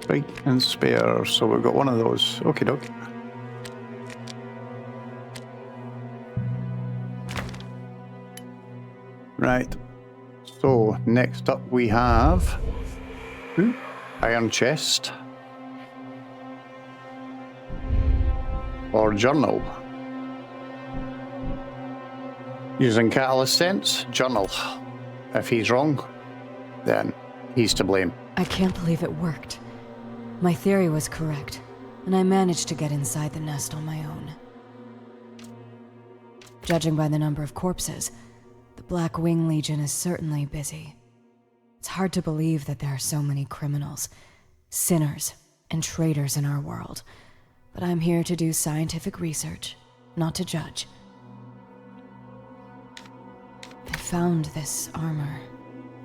Right, and spare, so we've got one of those. Okie doke. Right, so next up we have Iron Chest or Journal. Using Catalyst Sense, Journal. If he's wrong, then he's to blame. I can't believe it worked. My theory was correct, and I managed to get inside the nest on my own. Judging by the number of corpses, the Black Wing Legion is certainly busy. It's hard to believe that there are so many criminals, sinners, and traitors in our world, but I'm here to do scientific research, not to judge. I found this armor.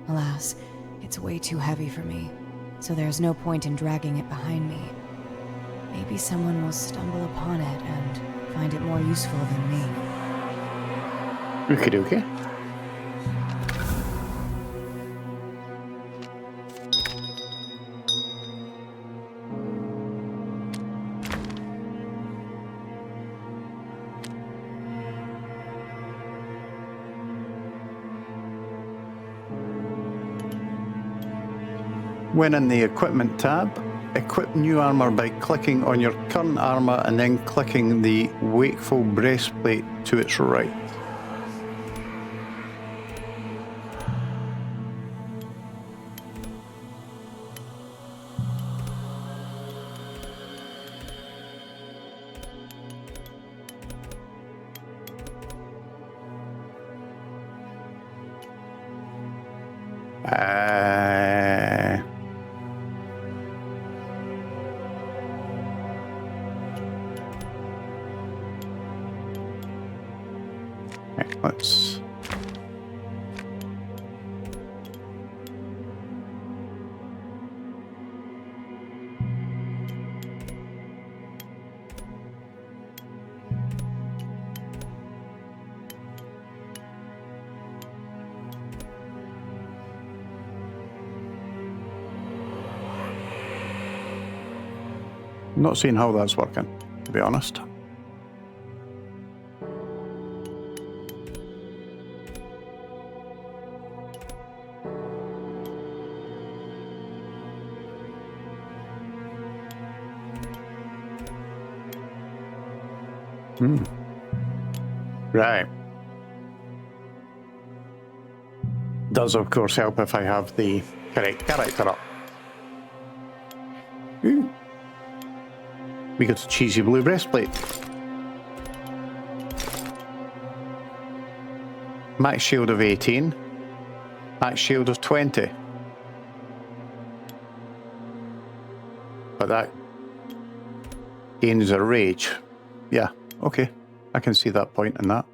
Alas, it's way too heavy for me, so there's no point in dragging it behind me. Maybe someone will stumble upon it and find it more useful than me. Okie dokie. When in the Equipment tab, equip new armor by clicking on your current armor and then clicking the Wakeful Breastplate to its right. Let's... not seeing how that's working, to be honest. Right. Does of course help if I have the correct character up. Ooh. We got a cheesy blue breastplate. Max shield of 18. Max shield of 20. But that gains a rage. Yeah, okay. I can see that point in that.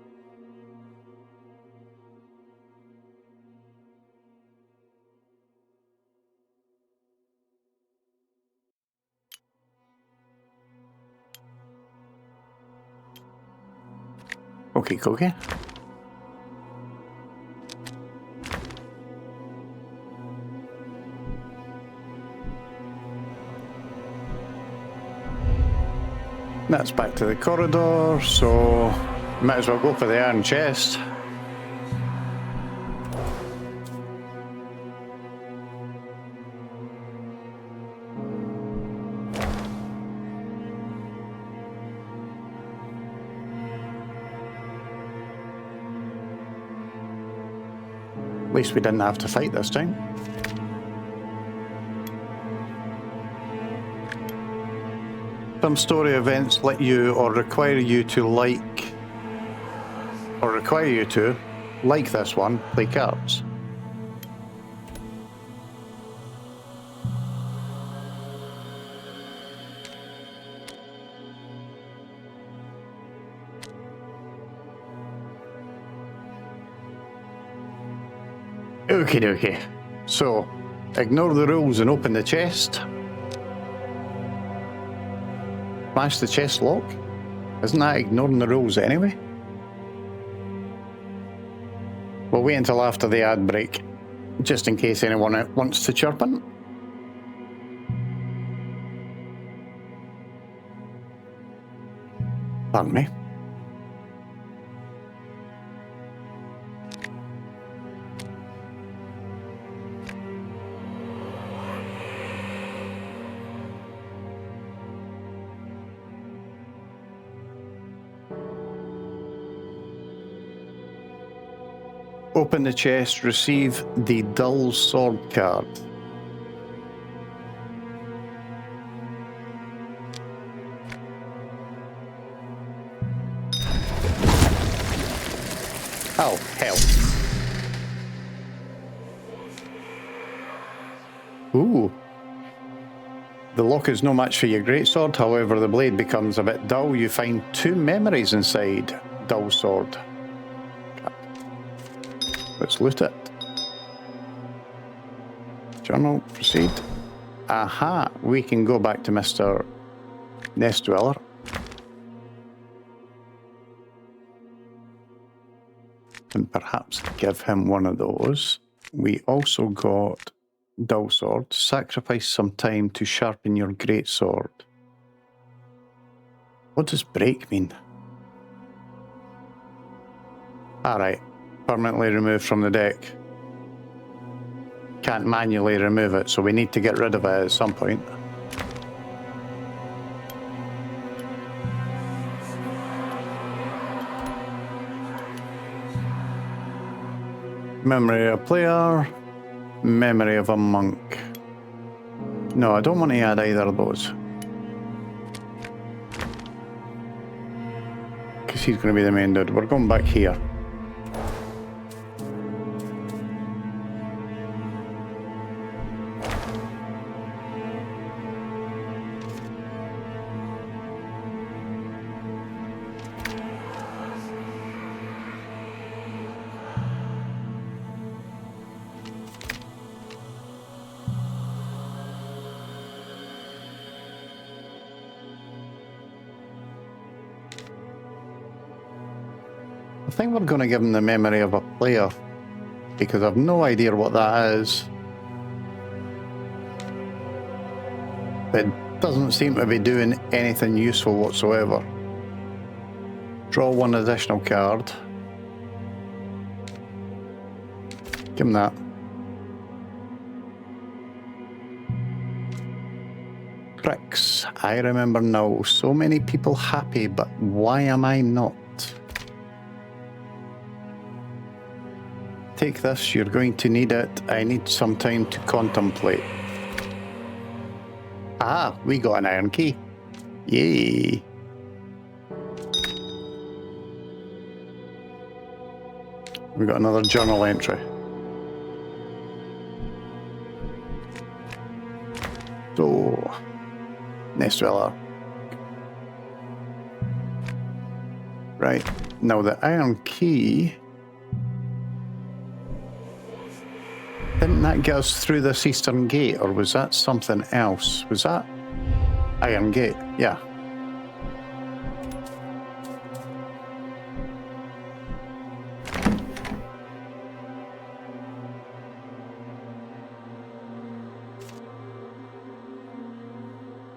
Okay, cookie. That's back to the corridor, so might as well go for the iron chest. At least we didn't have to fight this time. Some story events let you or require you to like this one, play cards. Okie dokie. So, ignore the rules and open the chest. Smash the chest lock? Isn't that ignoring the rules anyway? We'll wait until after the ad break, just in case anyone wants to chirp in. Pardon me. Open the chest, receive the dull sword card. Oh, hell. Ooh. The lock is no match for your greatsword, however the blade becomes a bit dull. You find 2 memories inside dull sword. Let's loot it. Journal, proceed. Aha, we can go back to Mr. Nest Dweller. And perhaps give him one of those. We also got dull sword. Sacrifice some time to sharpen your great sword. What does break mean? Alright. Permanently removed from the deck. Can't manually remove it, so we need to get rid of it at some point. Memory of a player. Memory of a monk. No, I don't want to add either of those. Because he's going to be the main dude. We're going back here. I think we're going to give him the memory of a player, because I've no idea what that is. But Doesn't seem to be doing anything useful whatsoever. Draw one additional card. Give him that. Pricks. I remember now. So many people happy, but why am I not? Take this, you're going to need it. I need some time to contemplate. Ah, we got an iron key. Yay. We got another journal entry. So, Nest Dweller. Right, now the iron key. Didn't that get us through this eastern gate, or was that something else? Was that iron gate? Yeah.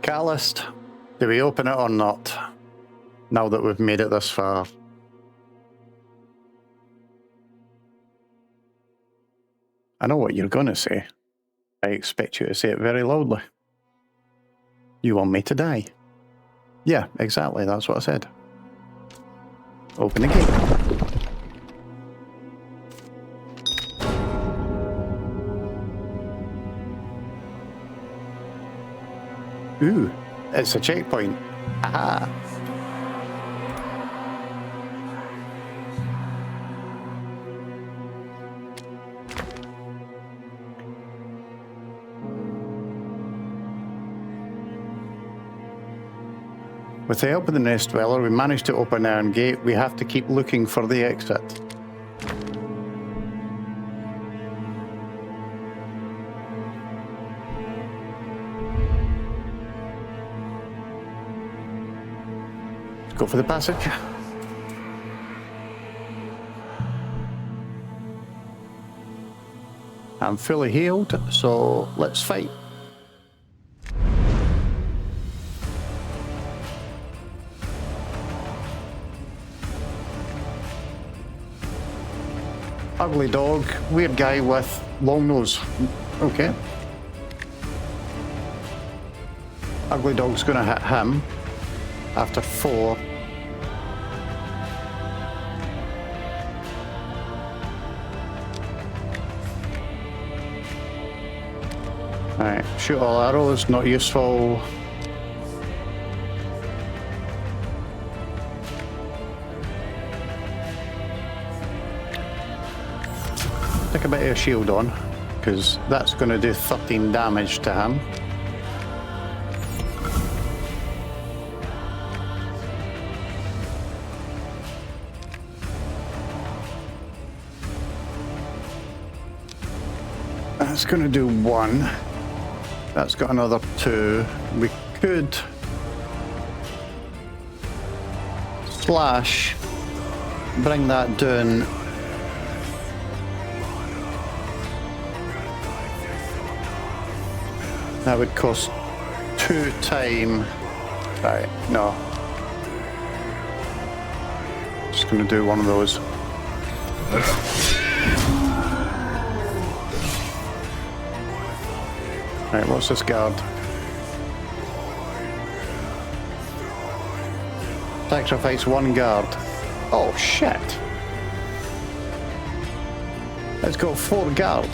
Catalyst. Do we open it or not? Now that we've made it this far. I know what you're going to say. I expect you to say it very loudly. You want me to die? Yeah, exactly. That's what I said. Open the gate. Ooh, it's a checkpoint. Aha! With the help of the Nest Dweller, we managed to open an iron gate. We have to keep looking for the exit. Let's go for the passage. I'm fully healed, so let's fight. Ugly dog, weird guy with long nose. Okay. Ugly dog's gonna hit him after 4. Alright, shoot all arrows, not useful. Stick a bit of a shield on, because that's going to do 13 damage to him. That's going to do 1. That's got another 2. We could slash, bring that down. That would cost 2 time. Right, no. Just gonna do one of those. Right, what's this guard? Sacrifice 1 guard. Oh shit! Let's go 4 guard.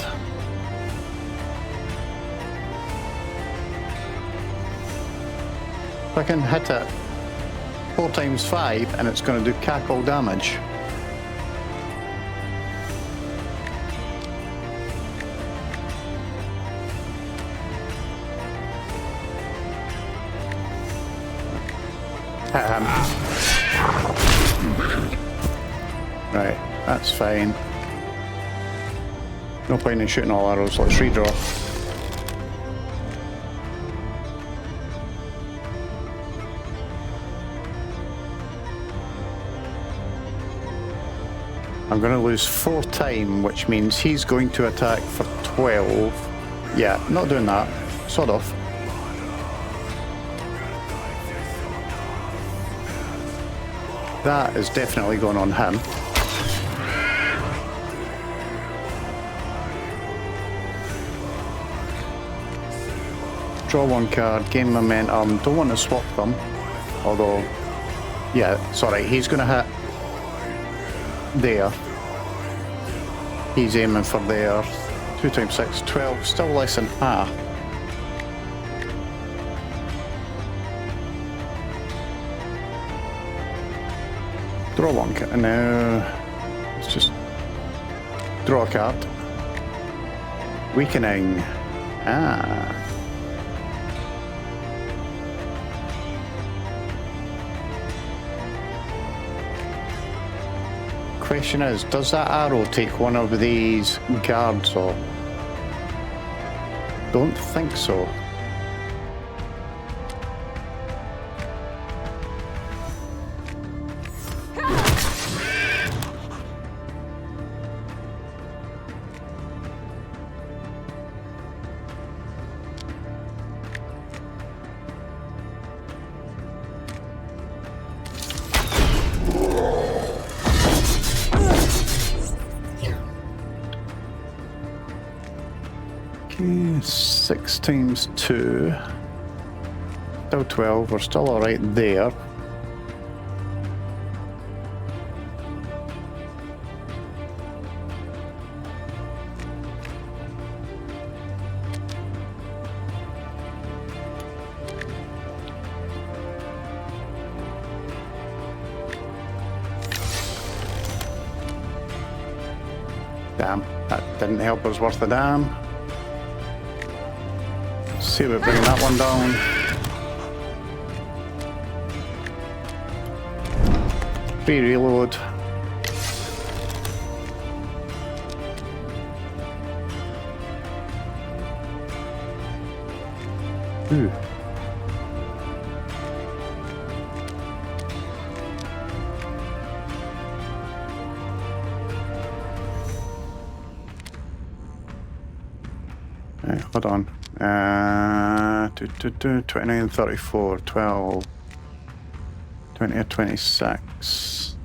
I can hit it 4 times 5 and it's going to do cackle damage. Hit him. Right, that's fine. No point in shooting all arrows, let's redraw. I'm going to lose 4 time, which means he's going to attack for 12. Yeah, not doing that. Sod off. That is definitely going on him. Draw one card, gain momentum. Don't want to swap them. Although, yeah, sorry, he's going to hit there. He's aiming for there. 2 times 6, 12, still less than half. Draw one card. No, let's just draw a card. Weakening. Ah. Question is, does that arrow take one of these guards off? Don't think so. Okay, 6 times 2. Still 12, we're still alright there. Damn, that didn't help us worth the damn. See if we bring that one down. Free reload. Ooh. Right, hold on. 29, 34, 12, 20 or 26.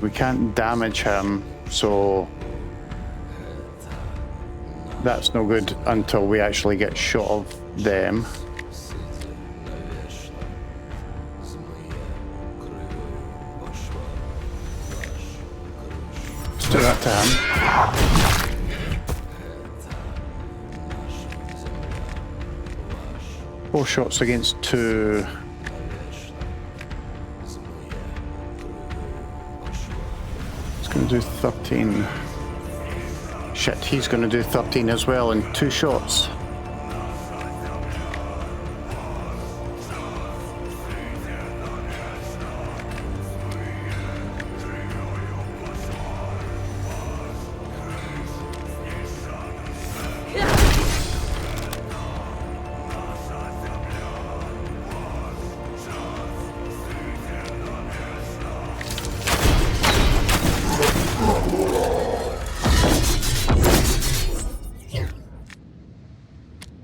We can't damage him, so that's no good until we actually get shot of them. Let's do that to him. 4 shots against 2. It's going to do 13. Shit, he's going to do 13 as well in 2 shots.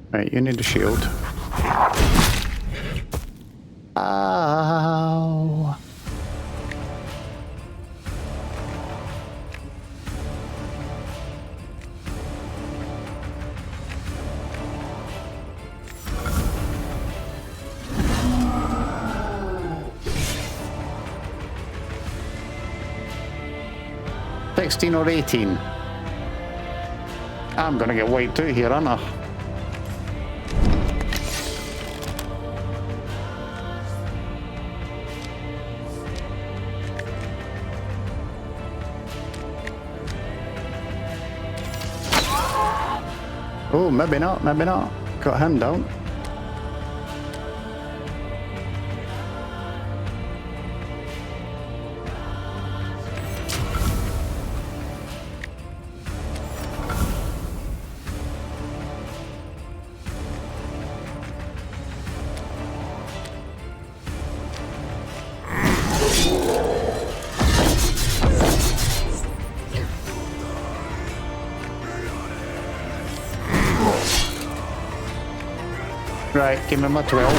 Right, you need a shield. Ow. $16 or 18. I'm gonna get wiped out here, aren't I? Oh, maybe not, maybe not. Got him down. Right, give me my 12.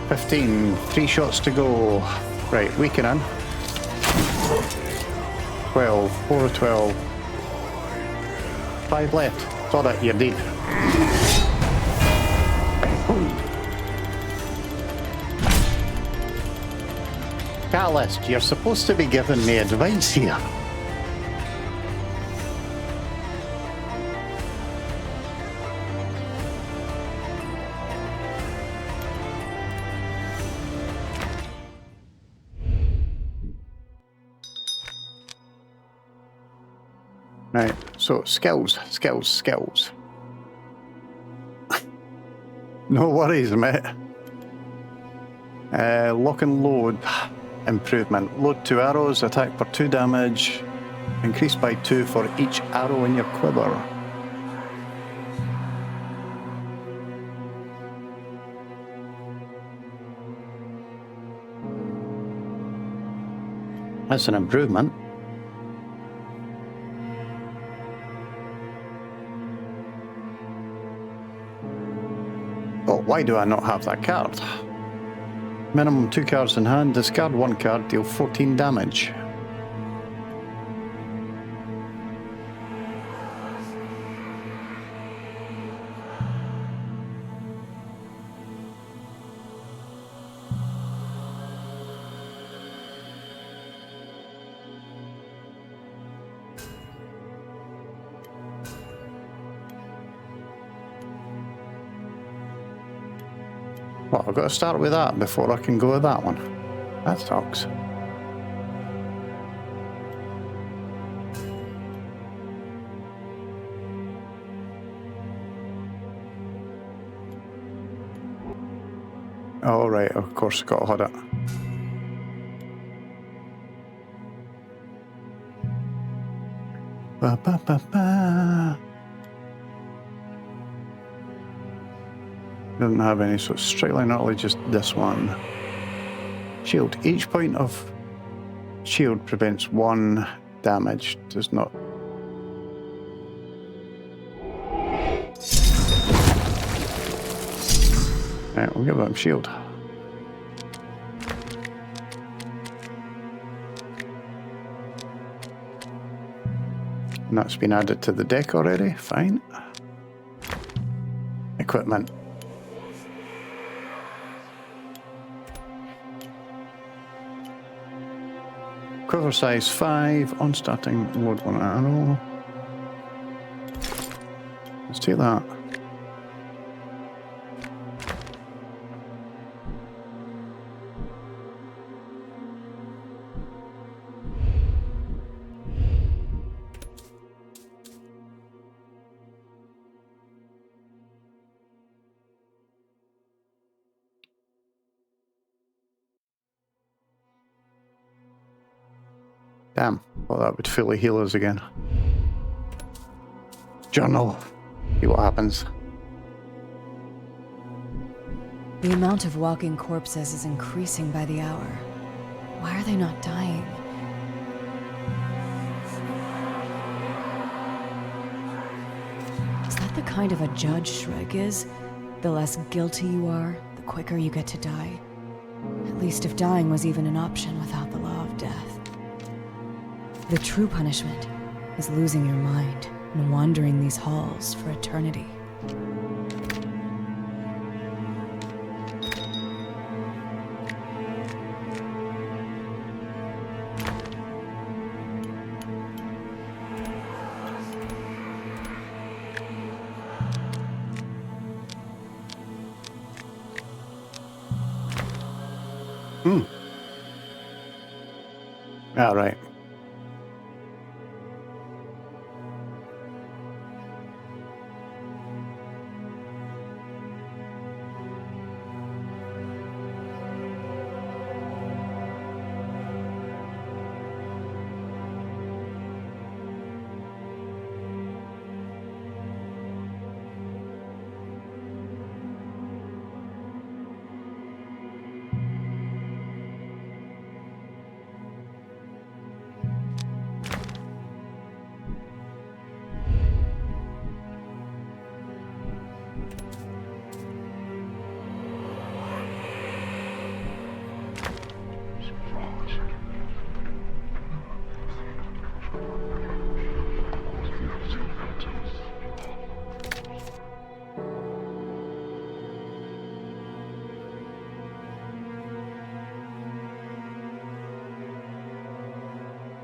$15, 3 shots to go. Right, weakening. 12, 4 of 12. 5 left. Saw that, you're dead. Catalyst, you're supposed to be giving me advice here. Right, so skills. No worries, mate. Lock and load. Improvement. Load 2 arrows, attack for 2 damage. Increased by 2 for each arrow in your quiver. That's an improvement. Oh, why do I not have that card? Minimum 2 cards in hand, discard 1 card, deal 14 damage. Well, I've got to start with that before I can go with that one. That sucks. Oh, right, of course, got to hold it. Ba, ba, ba, ba. Doesn't have any, so it's strictly not only just this one. Shield. Each point of shield prevents 1 damage. Does not. Right, we'll give him shield. And that's been added to the deck already. Fine. Equipment. Quiver size 5, on starting, load 1 arrow. Let's take that. Damn, well that would fully heal us again. Journal. See what happens. The amount of walking corpses is increasing by the hour. Why are they not dying? Is that the kind of a judge Shrek is? The less guilty you are, the quicker you get to die. At least if dying was even an option without the law of death. The true punishment is losing your mind and wandering these halls for eternity. All right.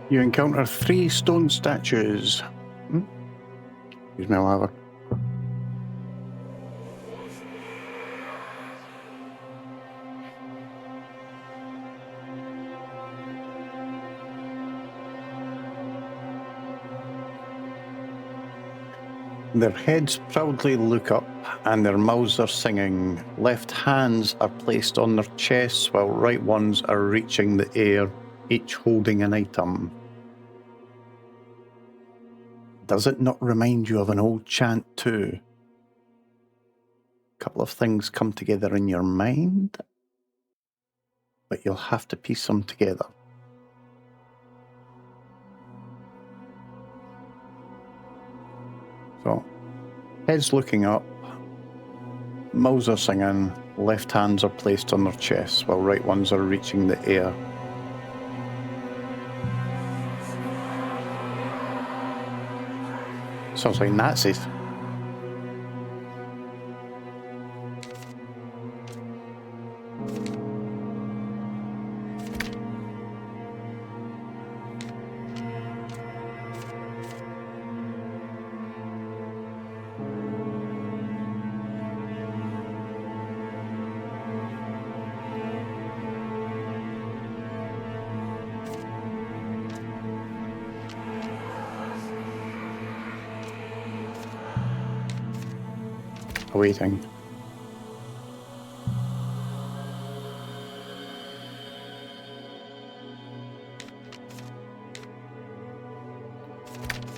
You encounter 3 stone statues. Excuse me, lava. Their heads proudly look up and their mouths are singing. Left hands are placed on their chests while right ones are reaching the air, each holding an item. Does it not remind you of an old chant too? A couple of things come together in your mind, but you'll have to piece them together. So, heads looking up, mouths are singing, left hands are placed on their chests while right ones are reaching the air. Sounds like Nazis. Waiting.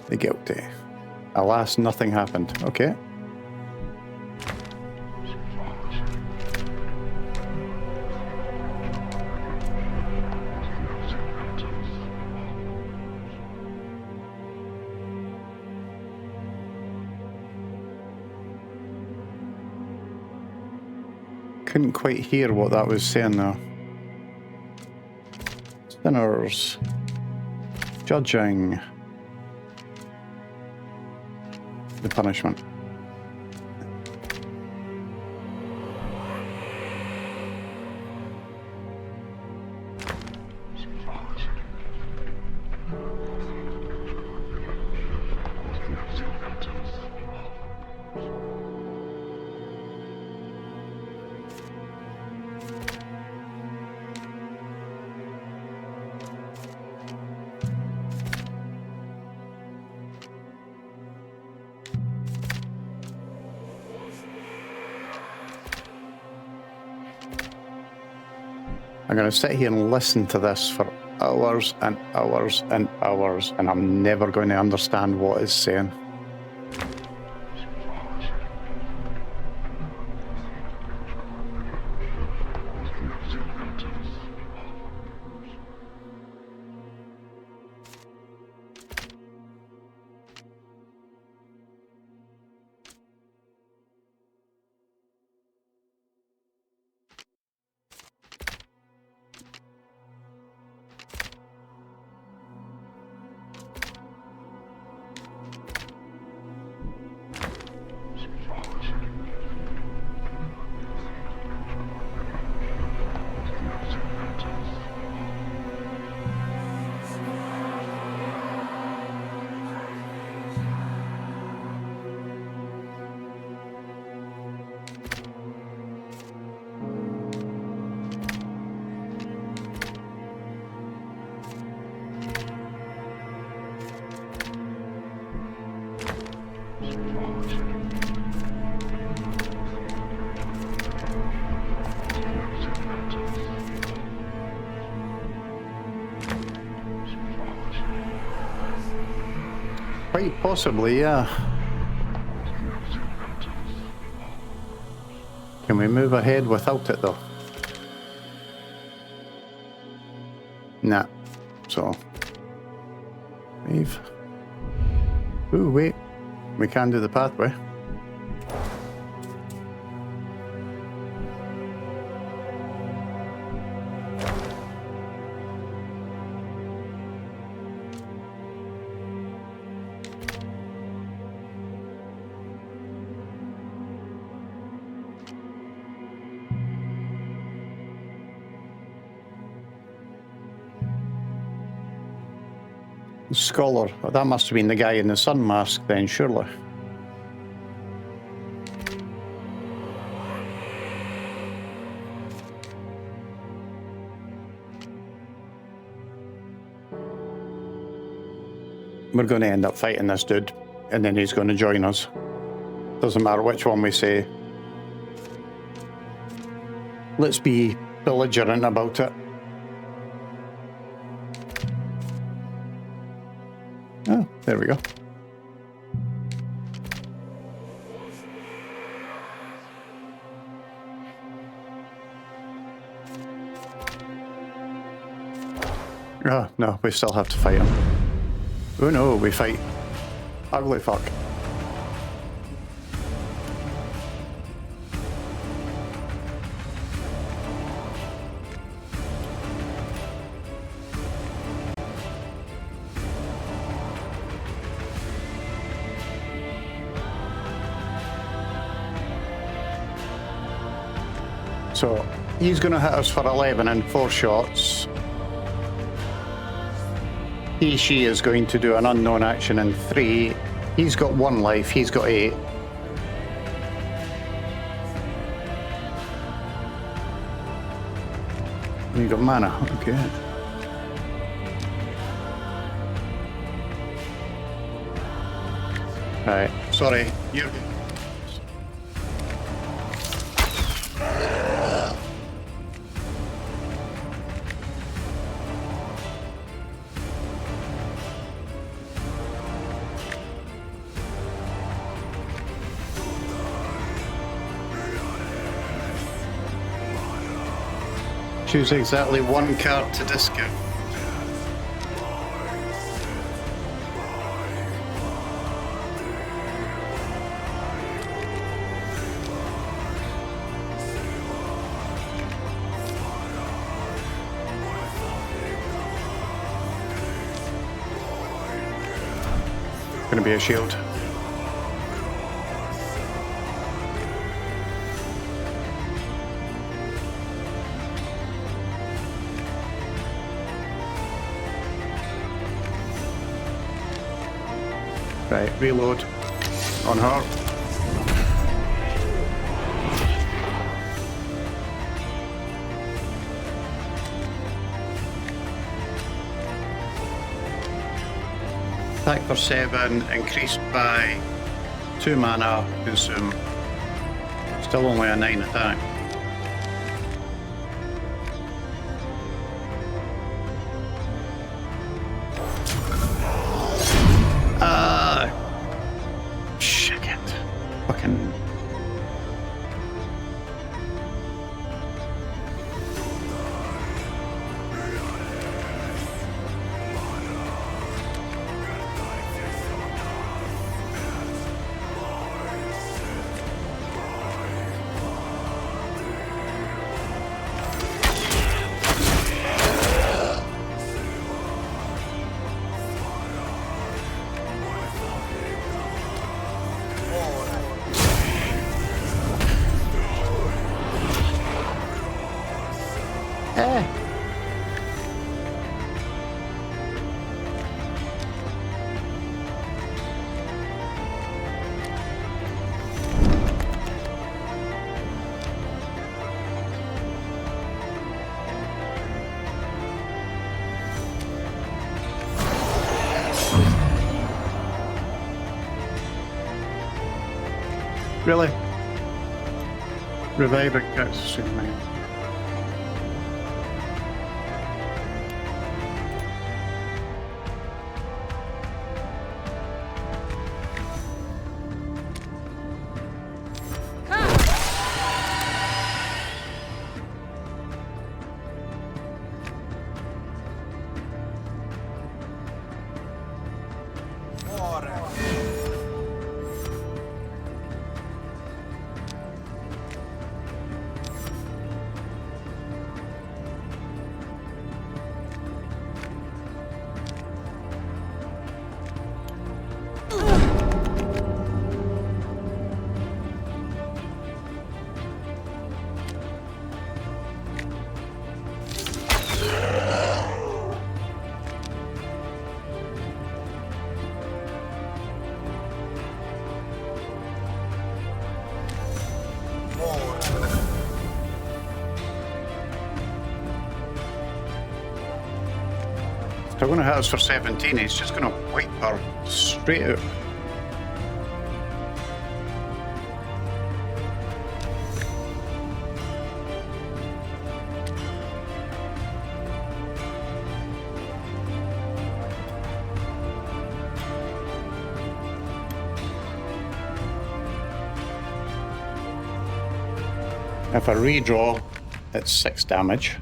The guilty. Alas, nothing happened. Okay. Couldn't quite hear what that was saying though. Sinners. Judging. The punishment. I'm going to sit here and listen to this for hours and hours and hours, and I'm never going to understand what it's saying. Quite possibly, yeah. Can we move ahead without it though? Nah. So. Leave. Ooh, wait. We can do the pathway. Scholar. Oh, that must have been the guy in the sun mask then, surely. We're going to end up fighting this dude, and then he's going to join us. Doesn't matter which one we say. Let's be belligerent about it. Oh, there we go. Oh, no, we still have to fight him. Oh no, we fight ugly fuck. So he's going to hit us for 11 in 4 shots. She is going to do an unknown action in 3. He's got 1 life, he's got 8. And you got mana, okay. Right, sorry, you're... Choose exactly 1 card to discount. Gonna be a shield. Right, reload on her. Attack for 7, increased by 2 mana, consume. Still only a 9 attack. Really? Revive it, that's mine. they're going to hit us for 17, he's just going to wipe her straight out. If I redraw, it's 6 damage.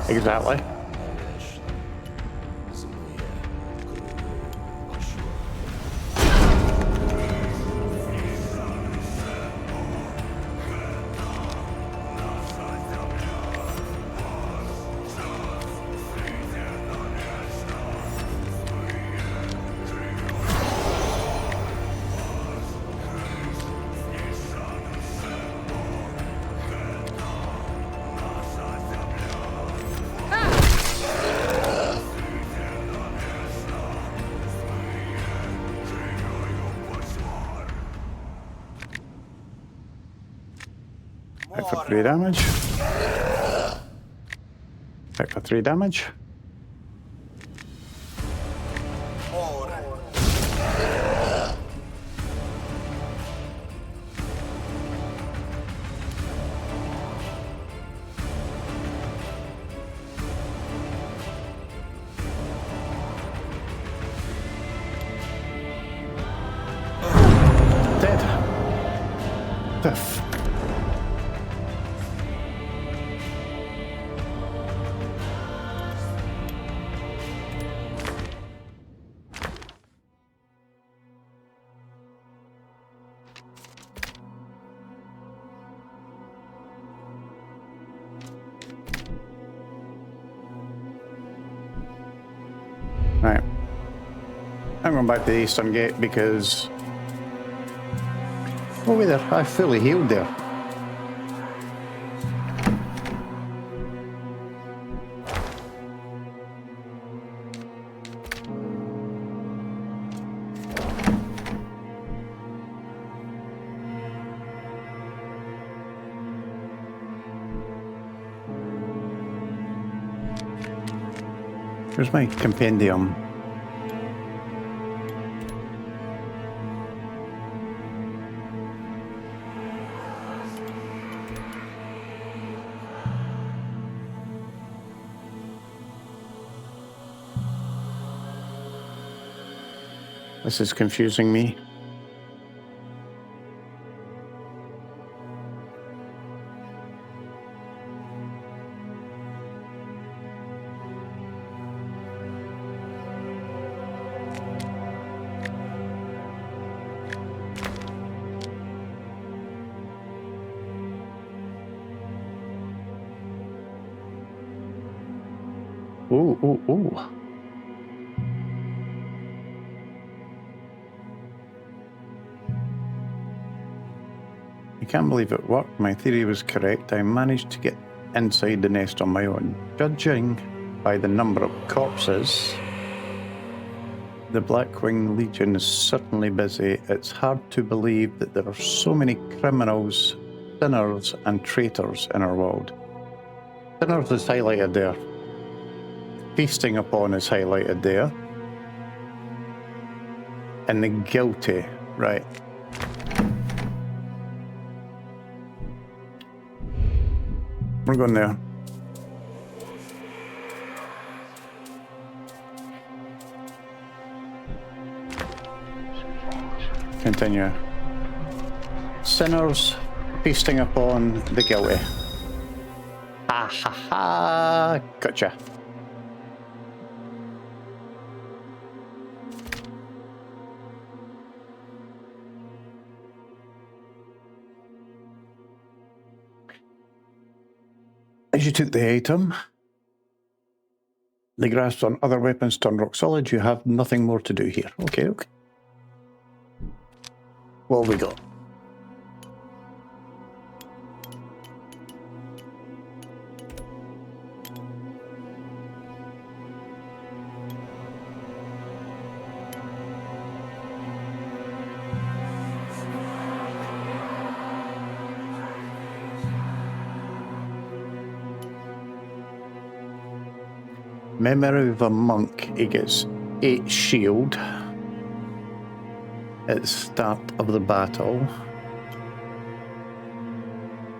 Exactly. Hit for 3 damage. Hit for 3 damage. Dead. Death. Right. I'm going back to the eastern gate because... Oh, wait there. I fully healed there. Here's my compendium. This is confusing me. Ooh, ooh, ooh. I can't believe it worked. My theory was correct. I managed to get inside the nest on my own. Judging by the number of corpses, the Blackwing Legion is certainly busy. It's hard to believe that there are so many criminals, sinners, and traitors in our world. Sinners is highlighted there. Feasting upon is highlighted there. And the guilty, right. We're going there. Continue. Sinners feasting upon the guilty. Ha ha ha! Gotcha. took the item. The grasp on other weapons turn rock solid. You have nothing more to do here. Okay, okay. What have we got? Memory of a monk. He gets 8 shield at the start of the battle.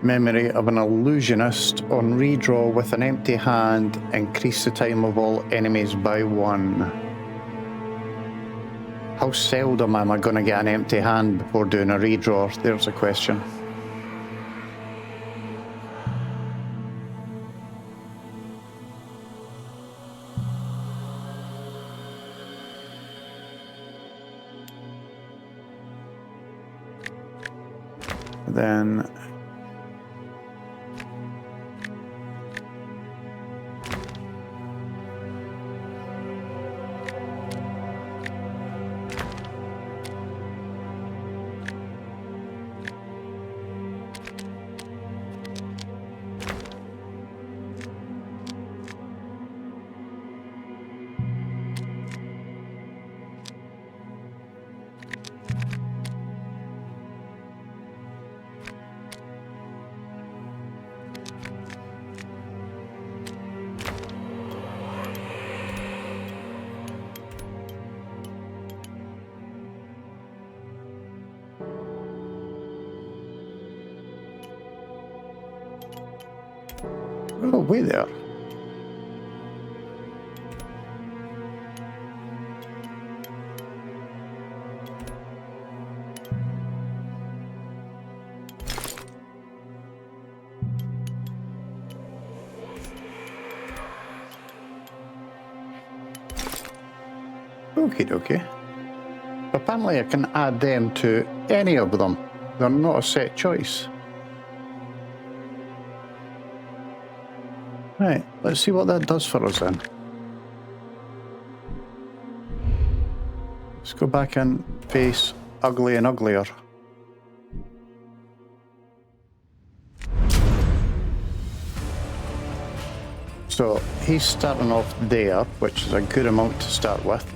Memory of an illusionist. On redraw with an empty hand, increase the time of all enemies by 1. How seldom am I going to get an empty hand before doing a redraw? There's a question. Then oh, wait there. Okie dokie. Apparently I can add them to any of them. They're not a set choice. Right, let's see what that does for us then. Let's go back and face ugly and uglier. So he's starting off there, which is a good amount to start with.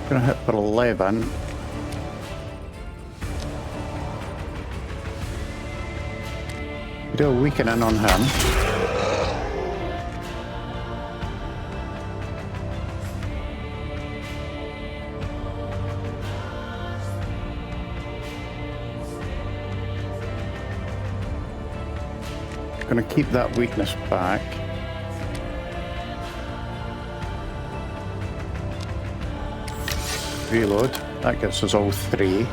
Gonna hit for 11. Do a weakening on him. Gonna keep that weakness back. Reload. That gives us all 3.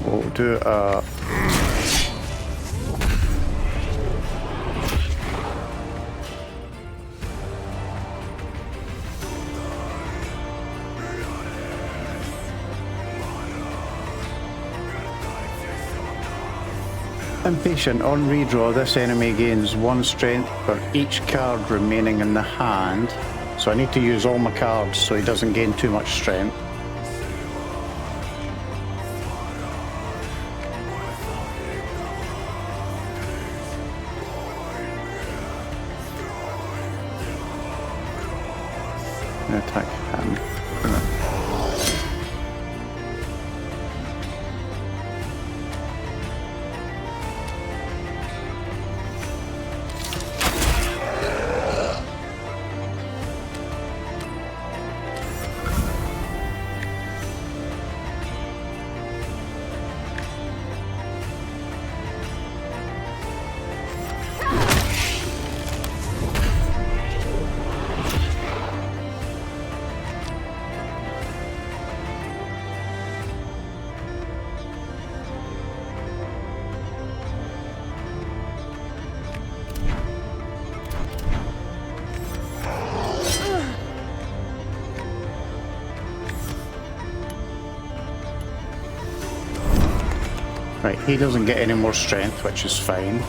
We'll do a Impatient. On redraw, this enemy gains 1 strength for each card remaining in the hand. So I need to use all my cards so he doesn't gain too much strength. Attack him. Right, he doesn't get any more strength, which is fine.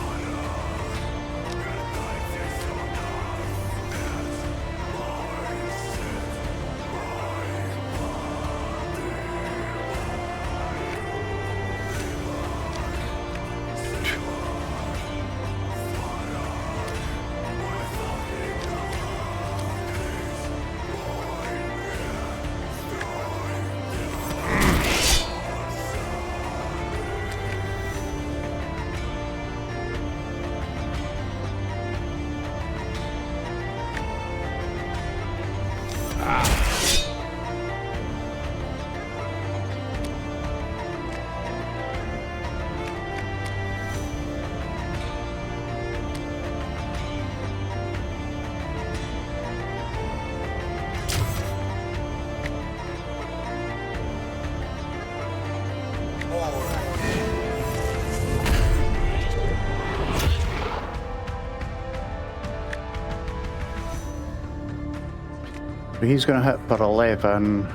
He's going to hit for 11.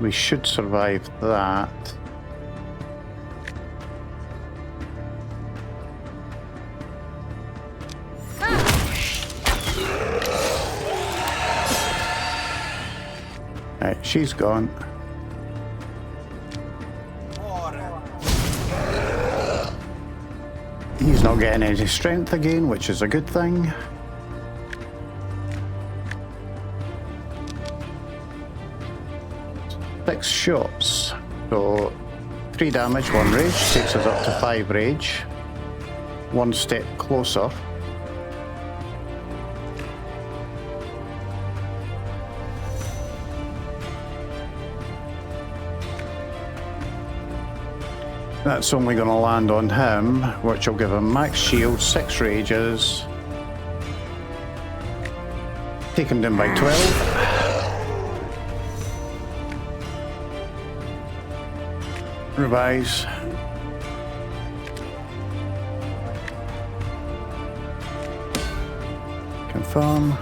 We should survive that. Right, she's gone. He's not getting any strength again, which is a good thing. Six shots, so 3 damage, 1 rage, takes us up to 5 rage. 1 step closer. That's only going to land on him, which will give him max shield, 6 rages. Take him down by 12. Revise. Confirm.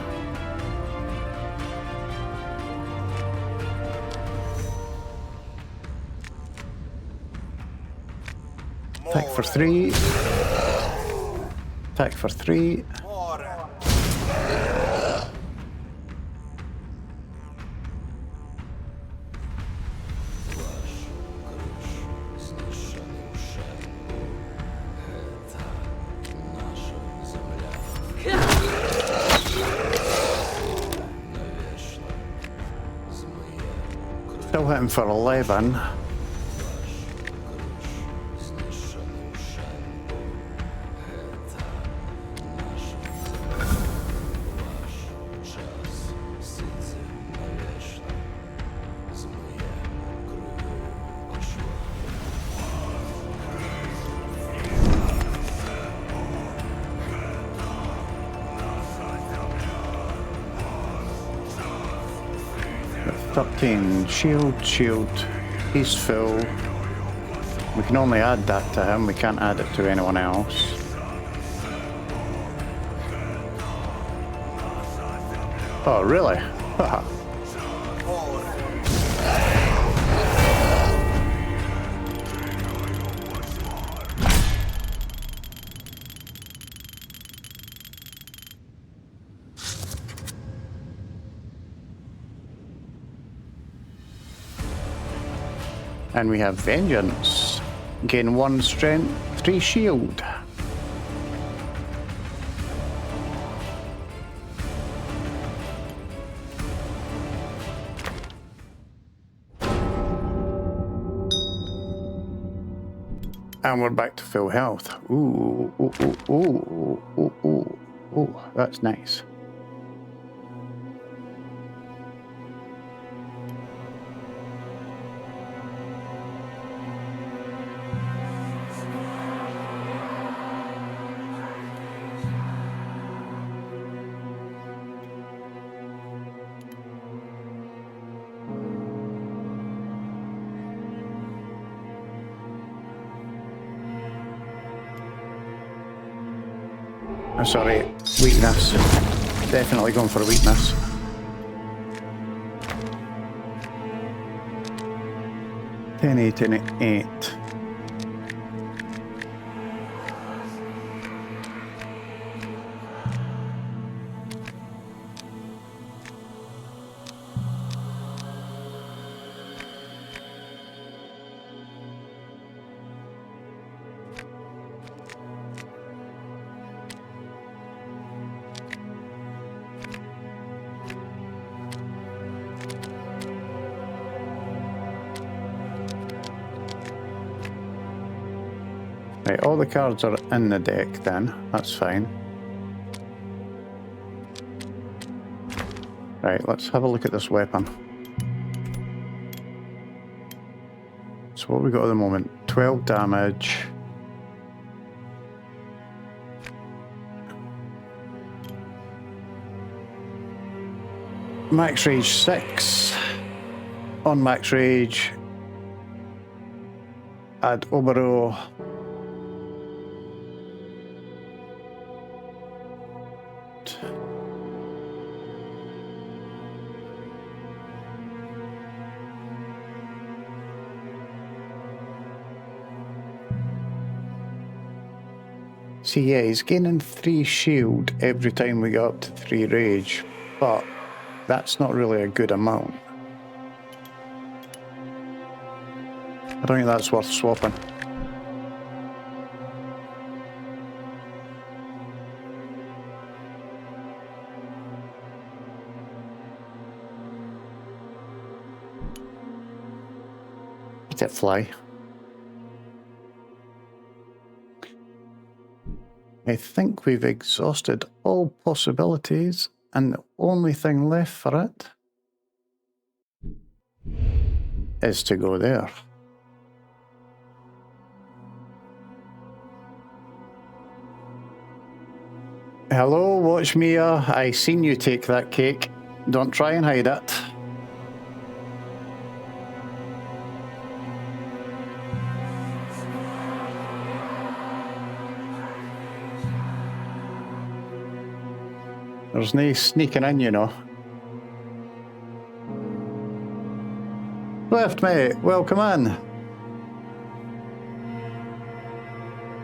Attack for 3. Attack for 3. Still hitting for 11. Shield, he's full. We can only add that to him, we can't add it to anyone else. Oh, really? Haha. And we have Vengeance. Gain 1 strength, 3 shield. And we're back to full health. Ooh, ooh, ooh, ooh, ooh, ooh, ooh, that's nice. I'm sorry, weakness. Definitely going for a weakness. Ten, 8, and 8. Right, all the cards are in the deck then. That's fine. Right, let's have a look at this weapon. So what we got at the moment? 12 damage. Max rage 6. On max rage. Add Obero. See, yeah, he's gaining 3 shield every time we go up to 3 rage, but that's not really a good amount. I don't think that's worth swapping. Let it fly. I think we've exhausted all possibilities, and the only thing left for it is to go there. Hello, Watch Mia. I seen you take that cake. Don't try and hide it. There's no sneaking in, you know. Left, mate. Welcome in.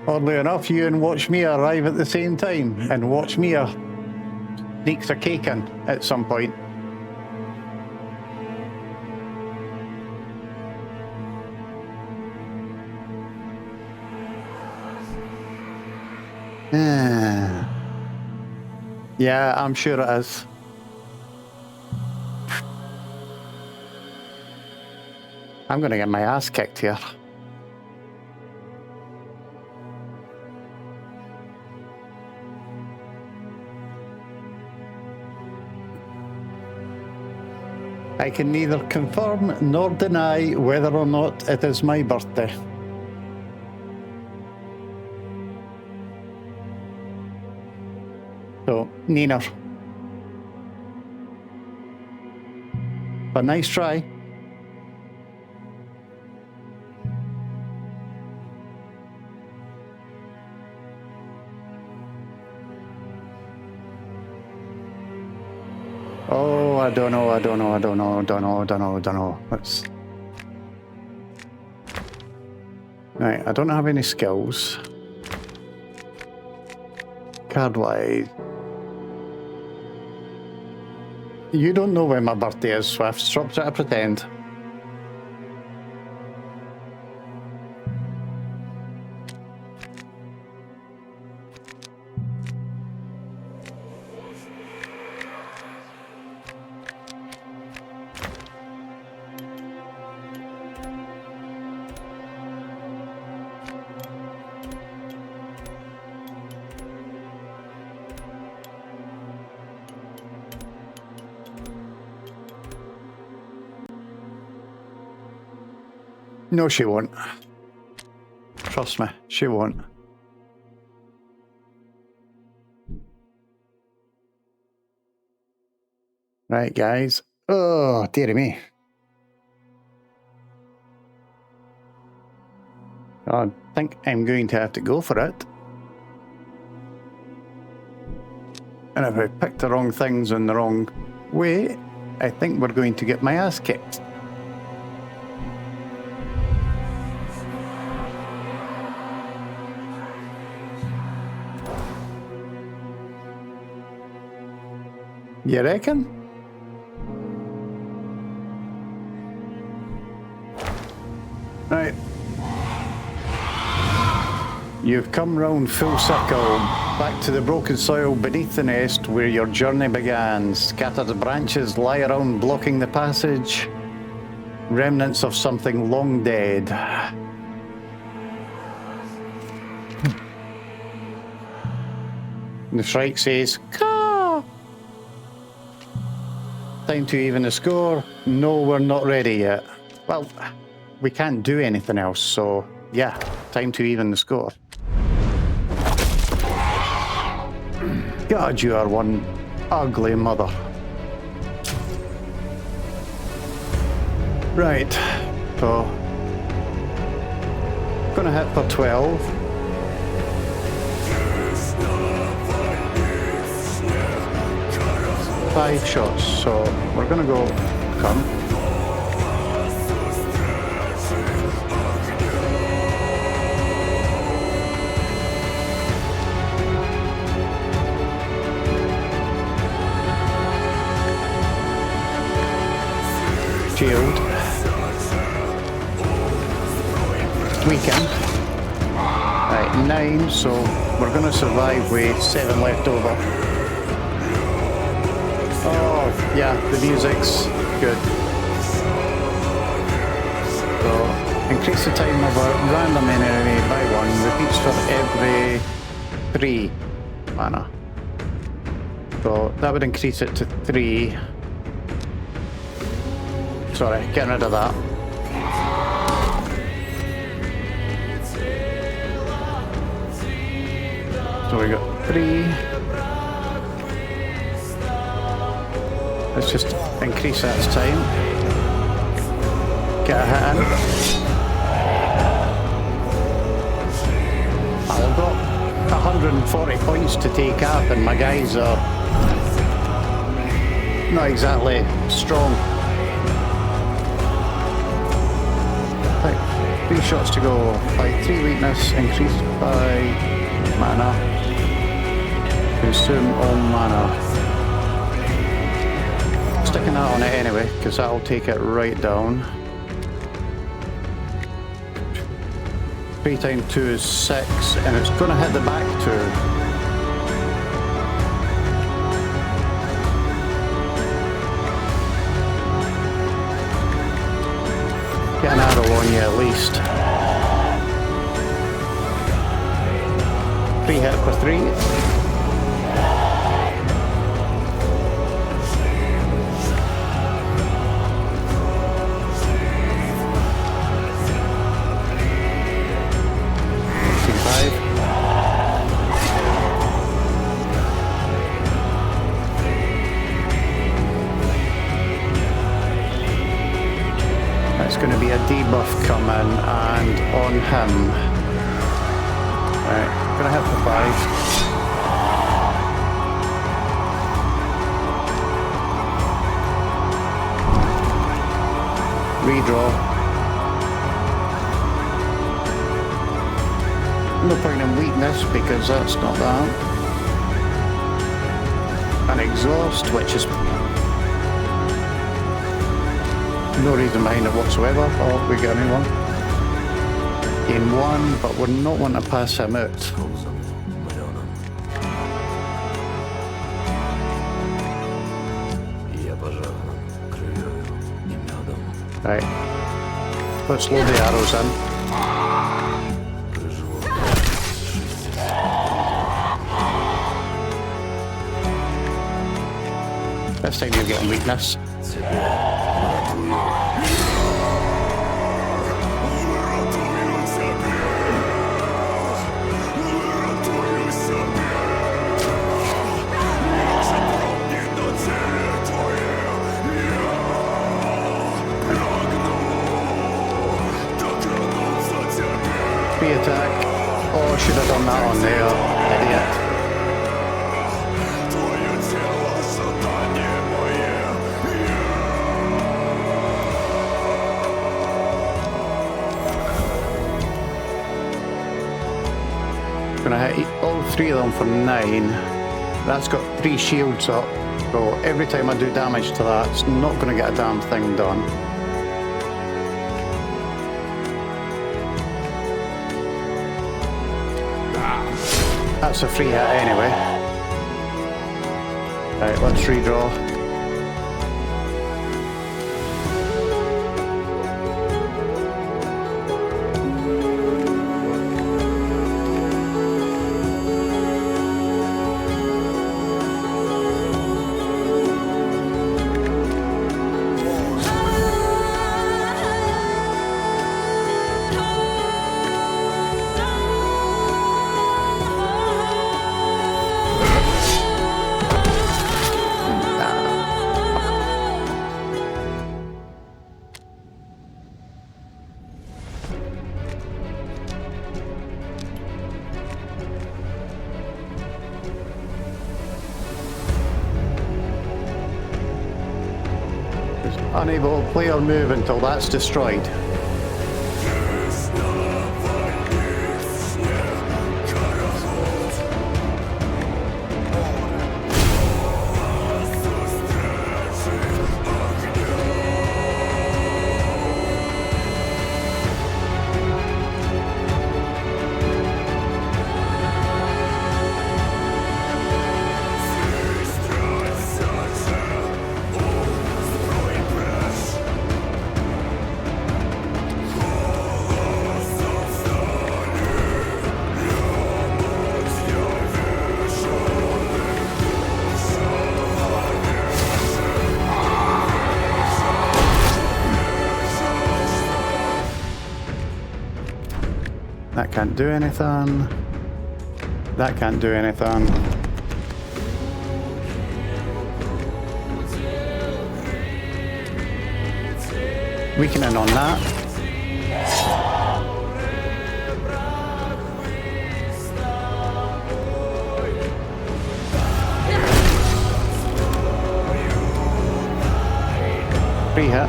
Oddly enough, you and Watch Mia arrive at the same time, and Watch Mia sneaks a cake in at some point. Yeah, I'm sure it is. I'm going to get my ass kicked here. I can neither confirm nor deny whether or not it is my birthday. So, Nina. But nice try. Oh, I don't know. Let's... Right, I don't have any skills. Card-wise. You don't know when my birthday is, Swift. Stop trying to pretend. No, she won't. Trust me, she won't. Right, guys. Oh, dearie me. I think I'm going to have to go for it. And if I pick the wrong things in the wrong way, I think we're going to get my ass kicked. You reckon? Right. You've come round full circle, back to the broken soil beneath the nest where your journey began. Scattered branches lie around blocking the passage, remnants of something long dead. And the Shrike says, "Caw!" Time to even the score. No, we're not ready yet. Well, we can't do anything else, so yeah, time to even the score. God, you are one ugly mother. Right, so gonna hit for 12. Five shots, so we're gonna go come. Shield. Weaken. Right, 9, so we're gonna survive with 7 left over. Oh, yeah, the music's good. So, increase the time of a random enemy by 1, repeats for every 3 mana. So, that would increase it to 3. Sorry, getting rid of that. So we got 3. Let's just increase that time. Get a hit in. I've got 140 points to take up and my guys are not exactly strong. Right, 3 shots to go. By 3 weakness, increased by mana. Consume all mana. Sticking that on it anyway, because that'll take it right down. 3 times 2 is 6, and it's going to hit the back 2. Get an arrow on you at least. 3 hit for 3. It's going to be a debuff coming and on him. Right, gonna hit for 5. Redraw. No point in weakness because that's not that. An exhaust, which is no reason behind it whatsoever. Oh, we got a new one. In 1, but we're not wanting to pass him out. Right. Let's load the arrows in. This time you're getting weakness. Attack. Oh, should have done that on there, idiot. Gonna hit all 3 of them for 9. That's got 3 shields up, so every time I do damage to that, it's not gonna get a damn thing done. That's a free hit anyway. Right, let's redraw. Unable to play or move until that's destroyed. That can't do anything. That can't do anything. Weakening on that. Free hit.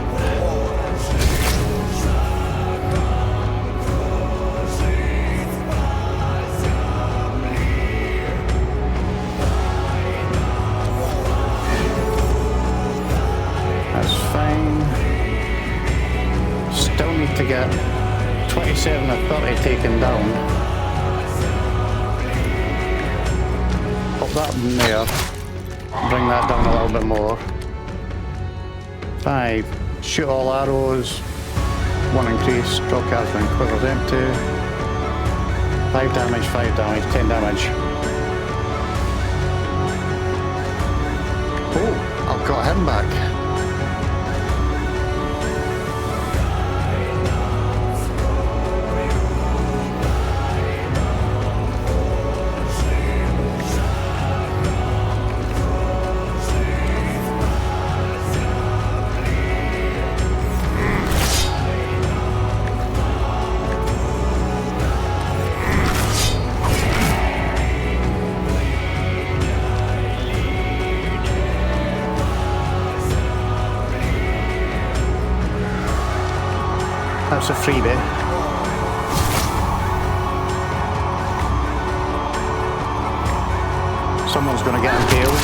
To get 27 or 30 taken down. Pop that in there. Bring that down a little bit more. 5. Shoot all arrows. 1 increase. Draw cards when quivers empty. 5 damage, 5 damage, 10 damage. Oh, I've got him back. That's a freebie. Someone's going to get impaled.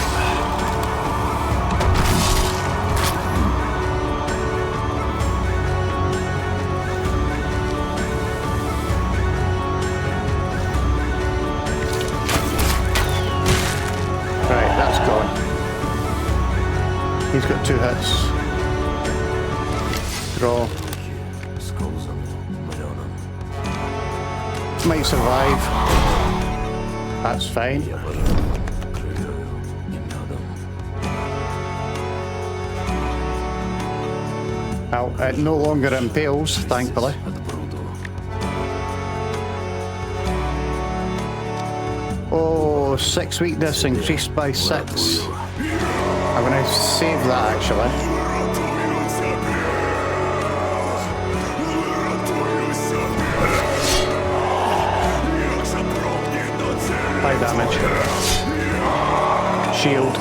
Right, that's gone. He's got 2 hits. Draw. Might survive. That's fine. Now, it no longer impales, thankfully. Oh, 6 weakness increased by 6. I'm going to save that actually. 5 damage. Shield.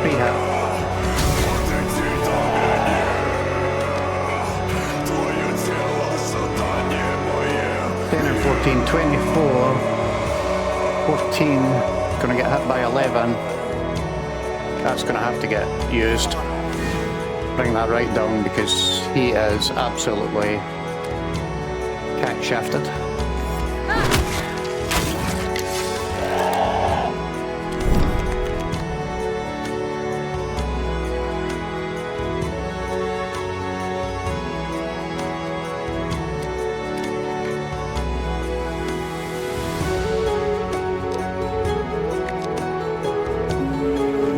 Free hit. 10 and 14, 24. 14, gonna get hit by 11. That's gonna have to get used. Bring that right down because he is absolutely cat shafted.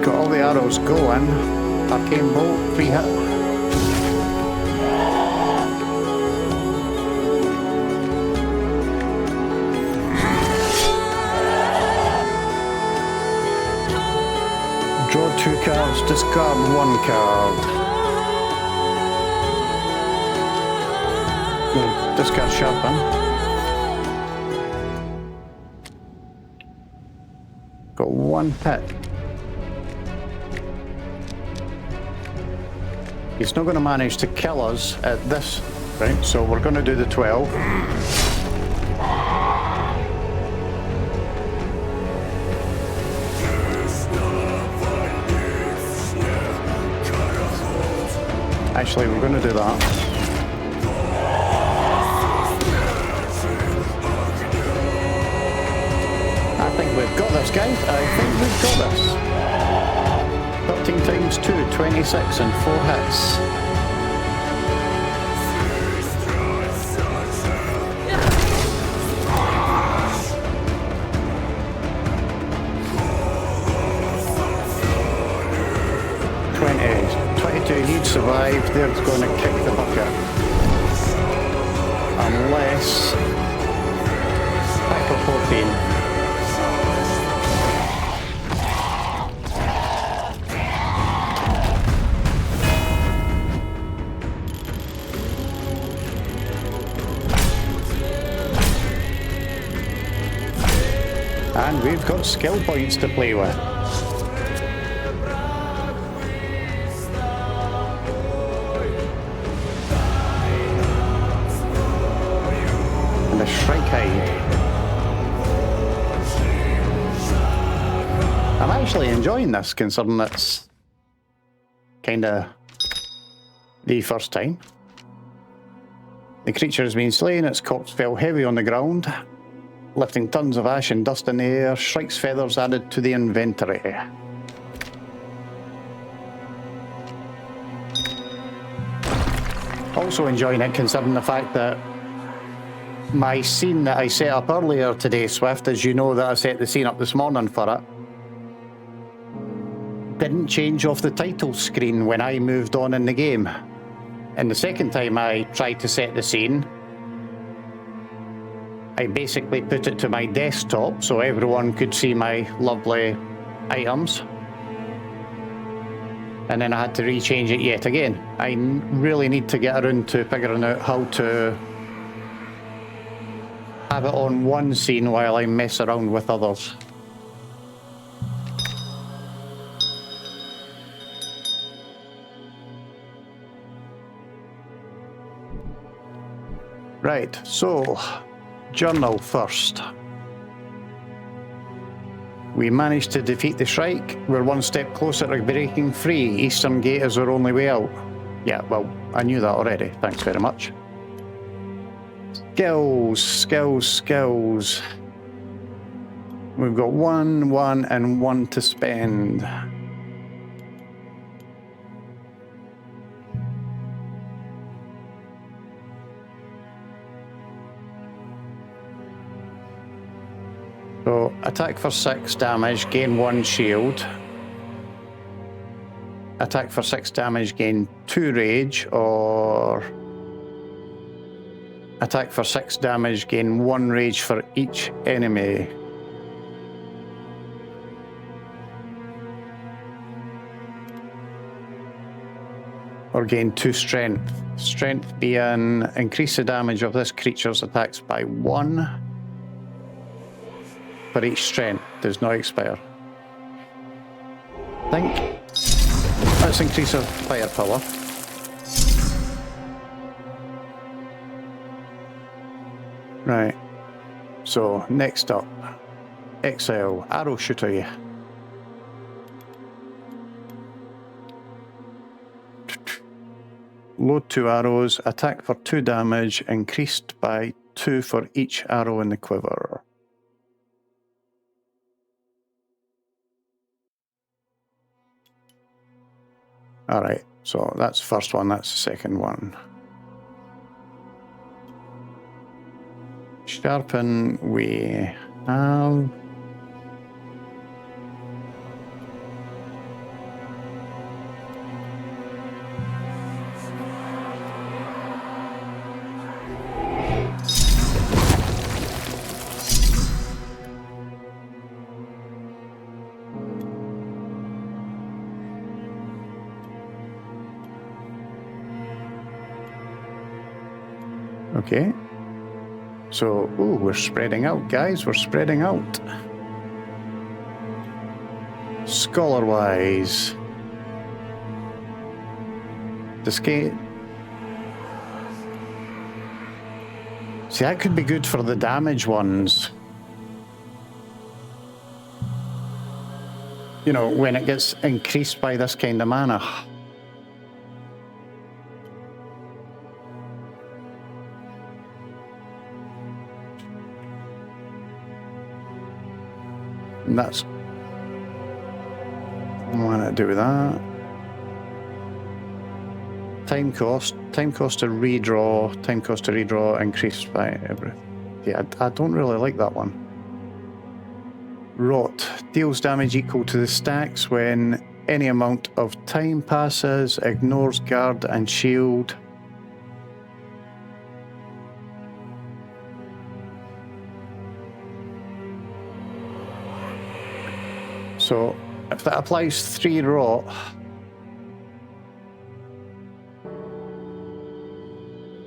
Got all the arrows going. Arcane bolt, free hit. Draw 2 cards, discard 1 card. No, discard sharpen. Got 1 hit. He's not going to manage to kill us at this, right? So we're going to do the 12. Actually, we're going to do that. I think we've got this, guys. I think we've got this. 13 times 2, 26 and 4 hits. He'd survive, they're going to kick the bucket. Unless... back for 14. And we've got skill points to play with. I'm actually enjoying this, considering it's kind of the first time. The creature has been slain, its corpse fell heavy on the ground, lifting tons of ash and dust in the air, Shrike's feathers added to the inventory. Also enjoying it, considering the fact that my scene that I set up earlier today, Swift, as you know that I set the scene up this morning for it, didn't change off the title screen when I moved on in the game. And the second time I tried to set the scene, I basically put it to my desktop so everyone could see my lovely items. And then I had to rechange it yet again. I really need to get around to figuring out how to have it on one scene while I mess around with others. Right, so journal first. We managed to defeat the Shrike. We're one step closer to breaking free. Eastern Gate is our only way out. Yeah, well, I knew that already. Thanks very much. Skills, skills, skills. We've got 1, 1, and 1 to spend. So, attack for 6 damage, gain 1 shield. Attack for 6 damage, gain 2 rage, or... attack for 6 damage, gain 1 rage for each enemy. Or gain 2 strength. Strength being increase the damage of this creature's attacks by 1. For each strength, does not expire. I think let's increase our firepower. Right. So next up, XL arrow shooter. Load 2 arrows, attack for 2 damage, increased by 2 for each arrow in the quiver. Alright, so that's the first one, that's the second one. Sharpen, we have... Okay. So, ooh, we're spreading out, guys. We're spreading out. Scholar-wise. Escape. See, that could be good for the damage ones. You know, when it gets increased by this kind of mana. And that's... I want to do that. Time cost to redraw, increased by every... Yeah, I don't really like that one. Rot. Deals damage equal to the stacks when any amount of time passes, ignores guard and shield. So, if that applies 3 rot,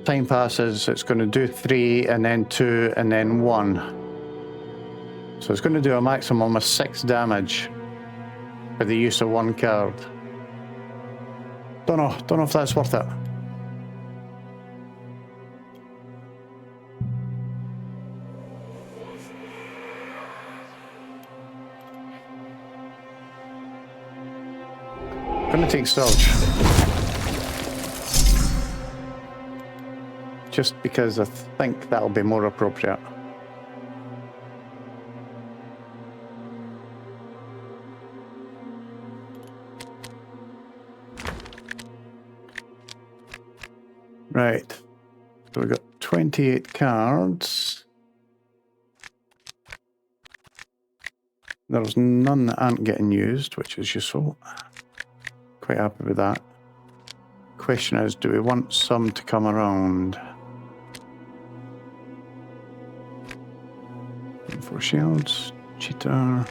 time passes, it's going to do 3 and then 2 and then 1. So it's going to do a maximum of 6 damage with the use of 1 card. Don't know if that's worth it. Gonna take Surge. Just because I think that'll be more appropriate. Right. So we've got 28 cards. There's none that aren't getting used, which is useful. Quite happy with that. Question is, do we want some to come around? 4 shields, cheater.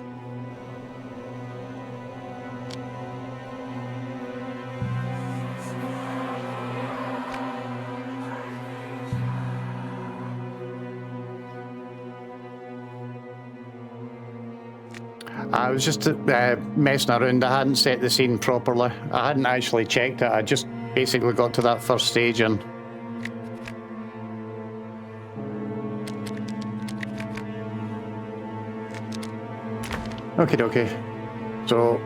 I was just messing around. I hadn't set the scene properly. I hadn't actually checked it. I just basically got to that first stage and... Okie dokie. So...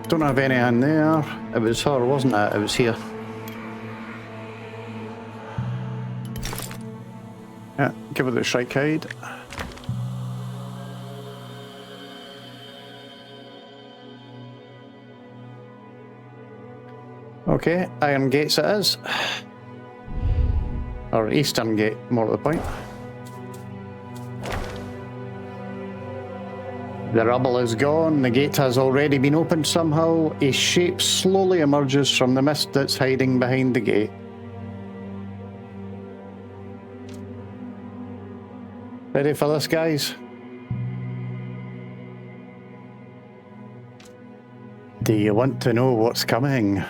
Don't have any in there. It was her, wasn't it? It was here. Yeah, give her the strike hide. Okay, Iron Gates it is. Or Eastern Gate, more to the point. The rubble is gone, the gate has already been opened somehow. A shape slowly emerges from the mist that's hiding behind the gate. Ready for this, guys? Do you want to know what's coming?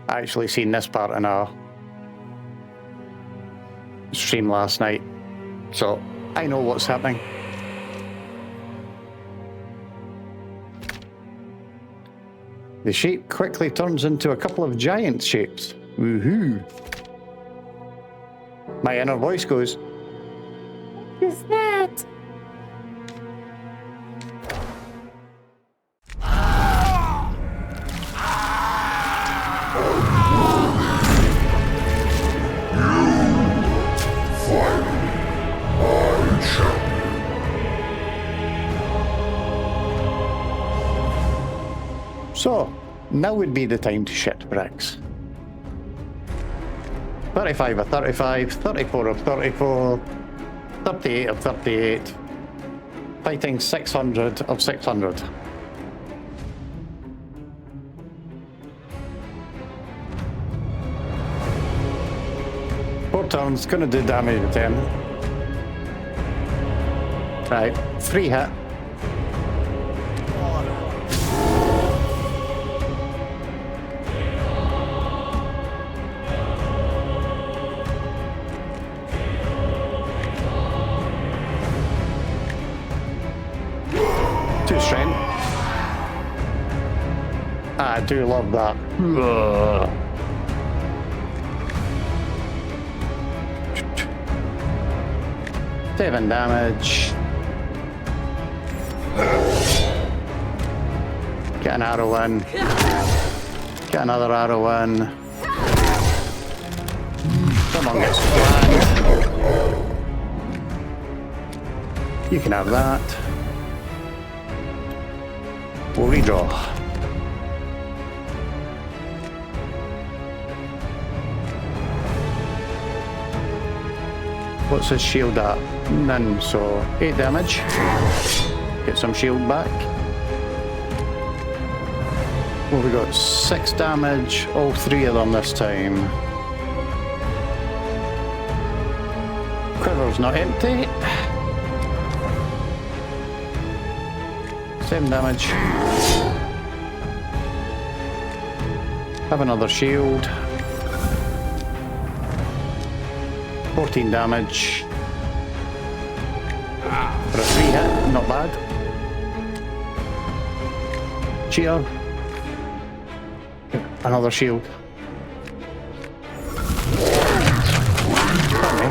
I actually seen this part in a stream last night, so I know what's happening. The shape quickly turns into a couple of giant shapes. Woohoo! My inner voice goes, "What's that?" So, now would be the time to shit bricks. 35 of 35, 34 of 34, 38 of 38, fighting 600 of 600. Four turns, gonna do damage with 10. Right, 3 hit. I do love that. Ugh. 7 damage. Get an arrow in. Get another arrow in. Someone gets flagged. You can have that. We'll redraw. What's his shield at? None, so 8 damage. Get some shield back. Well, we got 6 damage, all 3 of them this time. Quiver's not empty. 7 damage. Have another shield. 14 damage. For a 3 hit, not bad. Cheer. Another shield. Funny.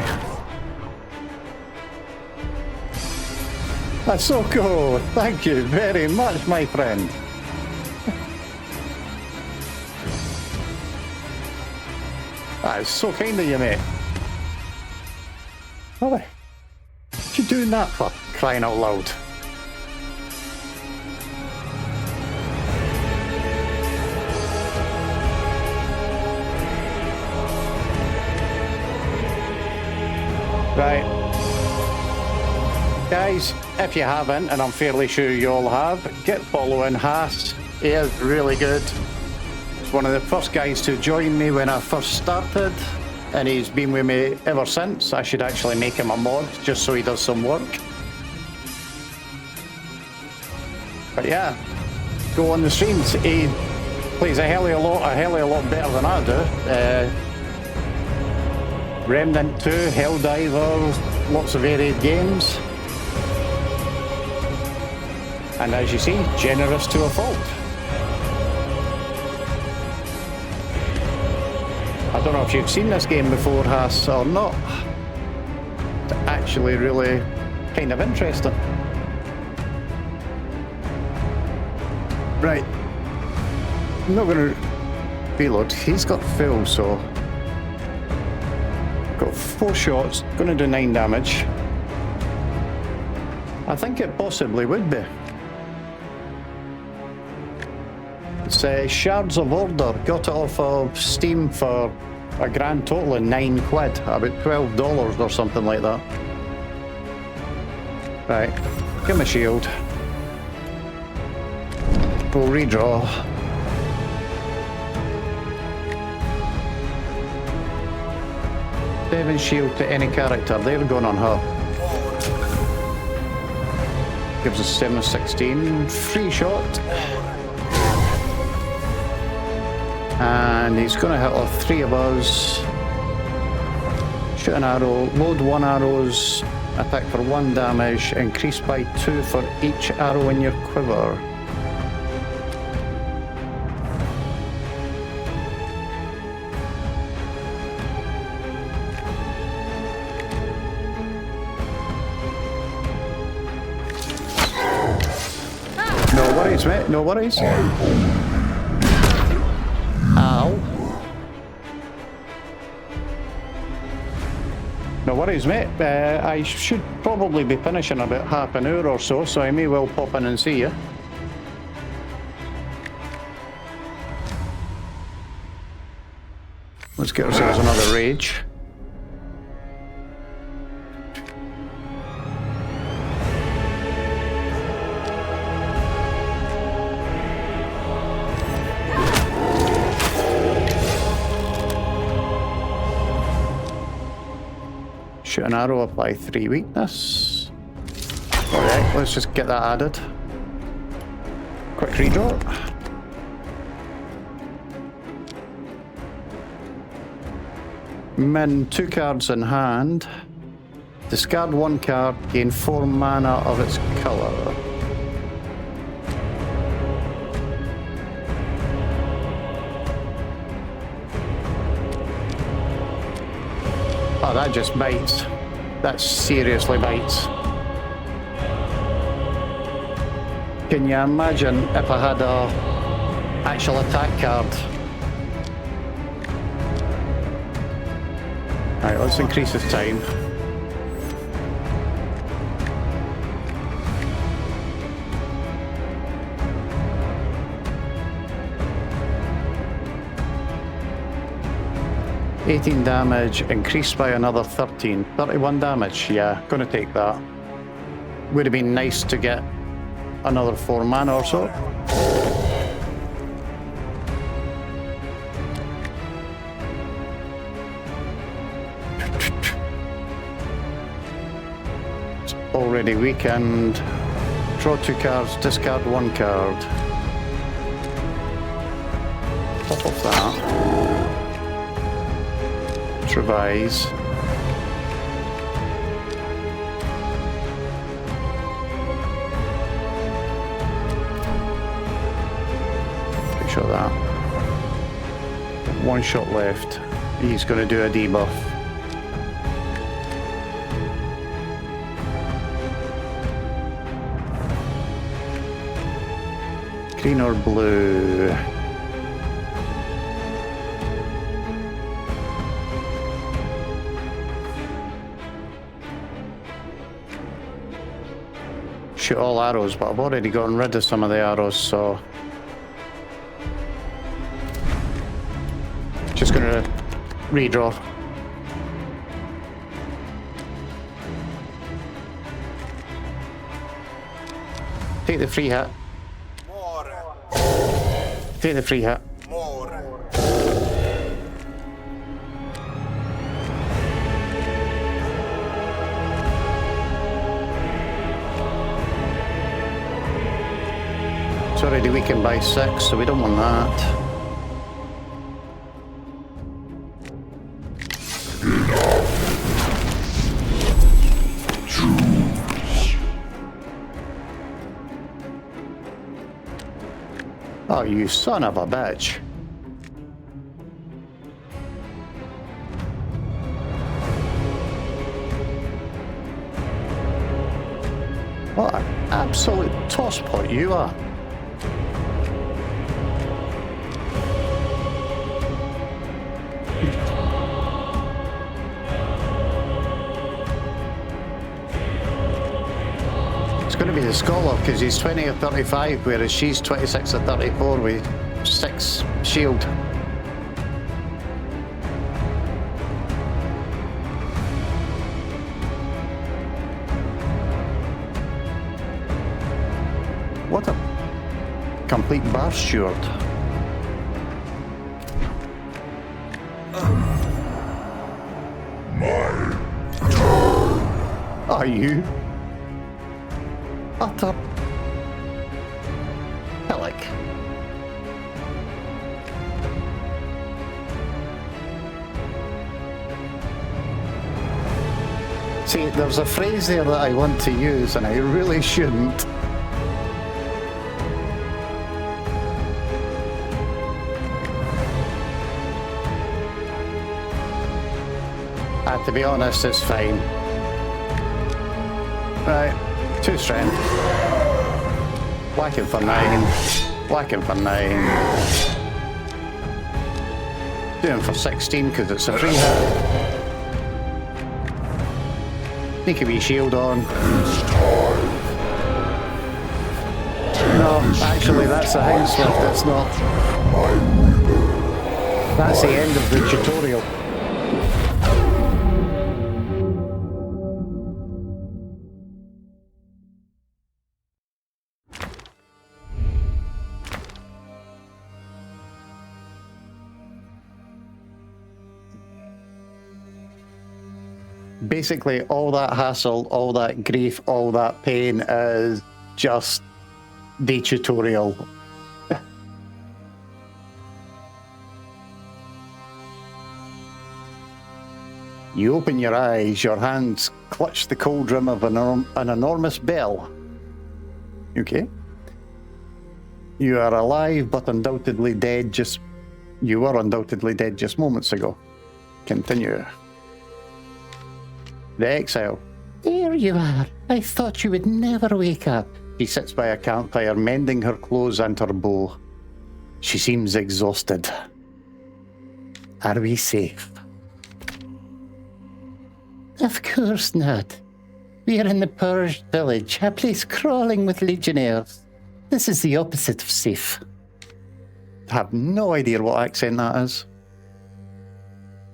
That's so cool. Thank you very much, my friend. That is so kind of you, mate. What you doing that for? Crying out loud. Right. Guys, if you haven't, and I'm fairly sure you all have, get following Haas. He is really good. He's one of the first guys to join me when I first started, and he's been with me ever since. I should actually make him a mod just so he does some work. But yeah, go on the streams. He plays a hell of a lot better than I do. Remnant 2, Helldiver, lots of varied games. And as you see, generous to a fault. I don't know if you've seen this game before, Haas, or not. It's actually really kind of interesting. Right. I'm not going to reload. He's got full, so... Got 4 shots, going to do 9 damage. I think it possibly would be. It's Shards of Order. Got it off of Steam for a grand total of 9 quid, about $12 or something like that. Right, give him a shield. We'll redraw. Seven shield to any character. They're going on her. Gives us 7 of 16. Free shot. And he's going to hit all 3 of us. Shoot an arrow. Load 1 arrows. Attack for 1 damage. Increase by 2 for each arrow in your quiver. No worries, mate. No worries. Ow. No worries, mate. I should probably be finishing about half an hour or so, so I may well pop in and see you. Let's get ourselves another rage. Shoot an arrow, apply 3 weakness. Alright, let's just get that added. Quick redraw. Min 2 cards in hand. Discard 1 card, gain 4 mana of its colour. Oh, that just bites. That seriously bites. Can you imagine if I had a actual attack card? Right, let's increase his time. $18 damage, increased by another 13. 31 damage, yeah, gonna take that. Would have been nice to get another 4 mana or so. It's already weakened. Draw 2 cards, discard 1 card. Top of that. Revise. Pretty sure that. 1 shot left. He's going to do a debuff. Green or blue? Shoot all arrows, but I've already gotten rid of some of the arrows, so just gonna redraw. Take the free hit. Take the free hit. It's already weakened by 6, so we don't want that. Oh, you son of a bitch. What an absolute tosspot you are. Going to be the scholar because he's 20 or 35, whereas she's 26 or 34 with 6 shield. What a complete bar steward. Are you? Utter Pelic. See, there's a phrase there that I want to use and I really shouldn't. To be honest, it's fine. Right. 2 strength. Whacking for 9. Whacking for 9. Doing for 16 because it's a free hit. Sneak a wee shield on. No, actually that's a hound swift, it's not. That's the end of the tutorial. Basically, all that hassle, all that grief, all that pain is just the tutorial. You open your eyes, your hands clutch the cold rim of an enormous bell. Okay. You are alive, but undoubtedly dead you were undoubtedly dead just moments ago. Continue. The exile. There you are. I thought you would never wake up. She sits by a campfire, mending her clothes and her bow. She seems exhausted. Are we safe? Of course not. We are in the purged village, a place crawling with legionnaires. This is the opposite of safe. I have no idea what accent that is.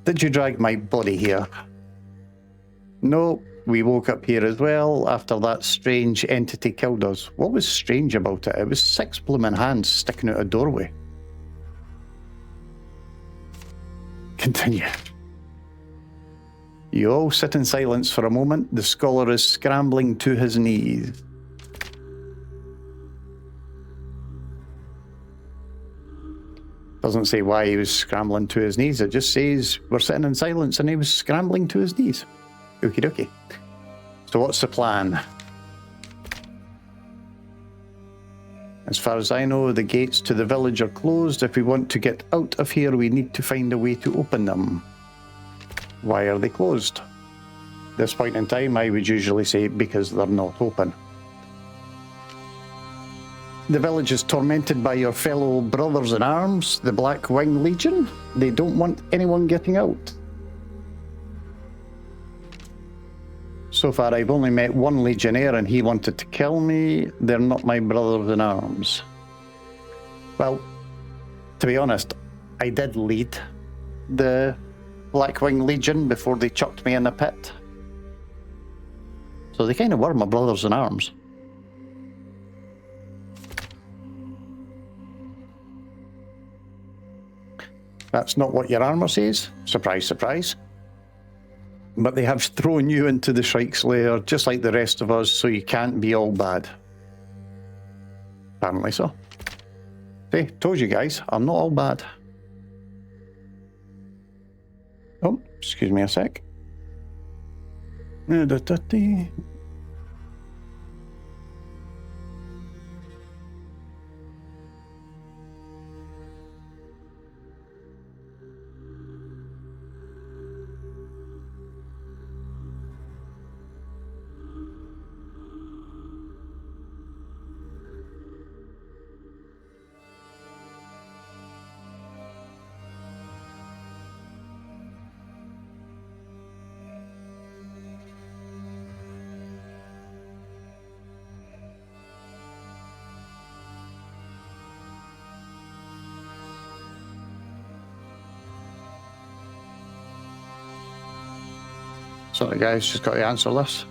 Did you drag my body here? No, we woke up here as well after that strange entity killed us. What was strange about it? It was 6 blooming hands sticking out a doorway. Continue. You all sit in silence for a moment. The scholar is scrambling to his knees. Doesn't say why he was scrambling to his knees. It just says we're sitting in silence and he was scrambling to his knees. Okie dokie. So what's the plan? As far as I know, the gates to the village are closed. If we want to get out of here, we need to find a way to open them. Why are they closed? At this point in time, I would usually say because they're not open. The village is tormented by your fellow brothers in arms, the Black Wing Legion. They don't want anyone getting out. So far, I've only met one legionnaire and he wanted to kill me. They're not my brothers in arms. Well, to be honest, I did lead the Black Wing Legion before they chucked me in the pit. So they kind of were my brothers in arms. That's not what your armor says. Surprise, surprise. But they have thrown you into the Shrike's lair, just like the rest of us, so you can't be all bad. Apparently so. See, told you guys, I'm not all bad. Oh, excuse me a sec. Sorry guys, just got to answer this.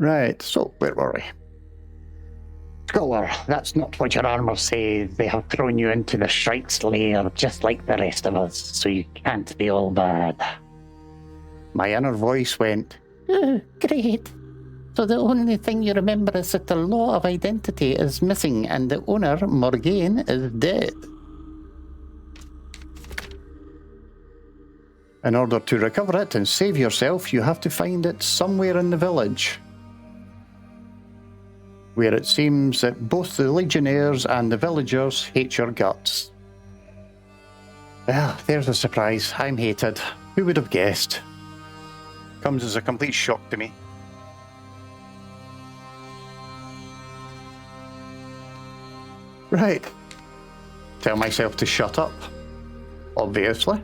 Right, so where were we? Scholar, that's not what your armor says. They have thrown you into the Shrike's lair, just like the rest of us, so you can't be all bad. My inner voice went, oh, great. So the only thing you remember is that the law of identity is missing and the owner, Morgaine, is dead. In order to recover it and save yourself, you have to find it somewhere in the village, where it seems that both the legionnaires and the villagers hate your guts. Well, there's a surprise. I'm hated. Who would have guessed? Comes as a complete shock to me. Right. Tell myself to shut up, obviously.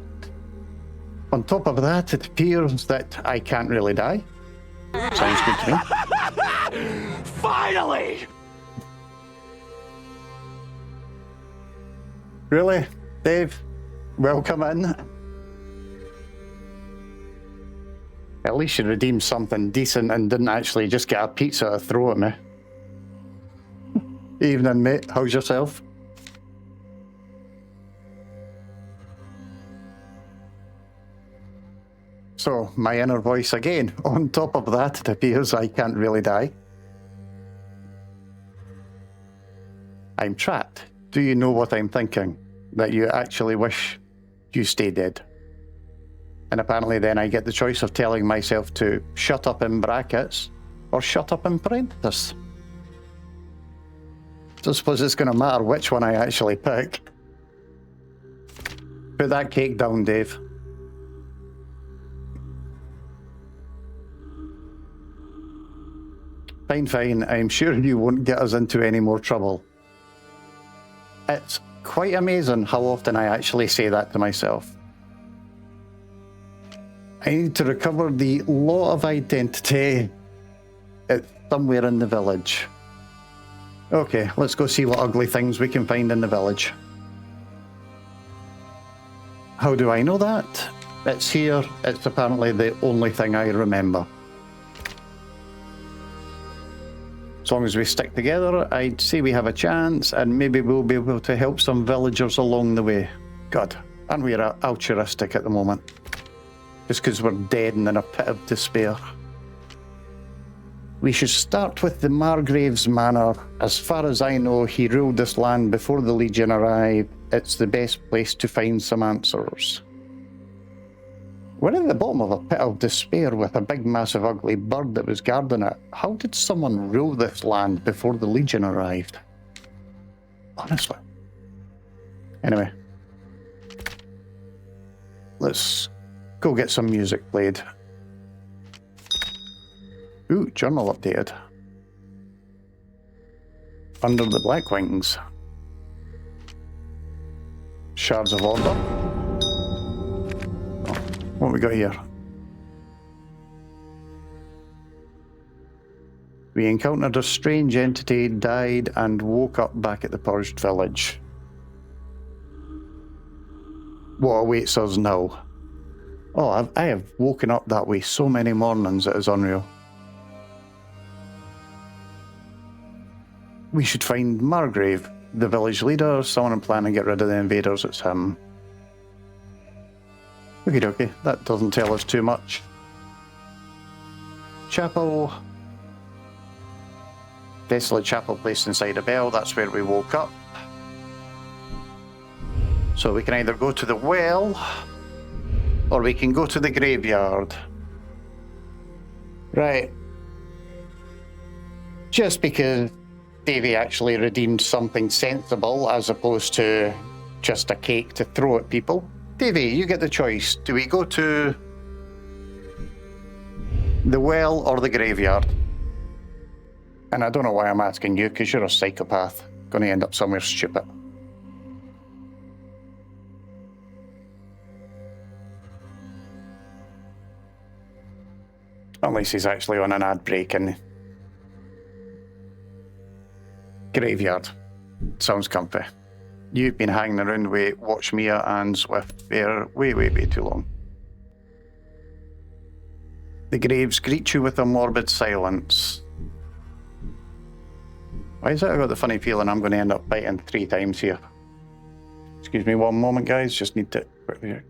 On top of that, it appears that I can't really die. Sounds good to me. Finally! Really? Dave, welcome in. At least you redeemed something decent and didn't actually just get a pizza to throw at me. Evening, mate. How's yourself? So, my inner voice again. On top of that, it appears I can't really die. I'm trapped. Do you know what I'm thinking? That you actually wish you stay dead. And apparently then I get the choice of telling myself to shut up in brackets or shut up in parentheses. So I suppose it's going to matter which one I actually pick. Put that cake down, Dave. Fine, fine. I'm sure you won't get us into any more trouble. It's quite amazing how often I actually say that to myself. I need to recover the law of identity. It's somewhere in the village. Okay, let's go see what ugly things we can find in the village. How do I know that? It's here. It's apparently the only thing I remember. As long as we stick together, I'd say we have a chance, and maybe we'll be able to help some villagers along the way. God, aren't we altruistic at the moment? Just because we're dead and in a pit of despair. We should start with the Margrave's manor. As far as I know, he ruled this land before the Legion arrived. It's the best place to find some answers. We're at the bottom of a pit of despair with a big, massive, ugly bird that was guarding it. How did someone rule this land before the Legion arrived? Honestly. Anyway. Let's go get some music played. Ooh, journal updated. Under the Black Wings. Shards of Order. Oh, what we got here? We encountered a strange entity, died, and woke up back at the Purged Village. What awaits us now? Oh, I have woken up that way so many mornings, it is unreal. We should find Margrave, the village leader, someone planning to get rid of the invaders. It's him. Okie dokie, that doesn't tell us too much. Chapel. Desolate chapel placed inside a bell, that's where we woke up. So we can either go to the well, or we can go to the graveyard. Right. Just because Davey actually redeemed something sensible as opposed to just a cake to throw at people. Davey, you get the choice. Do we go to the well or the graveyard? And I don't know why I'm asking you, because you're a psychopath. Going to end up somewhere stupid. Unless he's actually on an ad break and graveyard. Sounds comfy. You've been hanging around with Watch Mia and Swift for way too long. The graves greet you with a morbid silence. Why is it I got the funny feeling I'm going to end up biting 3 times here? Excuse me one moment, guys. Just need to quickly...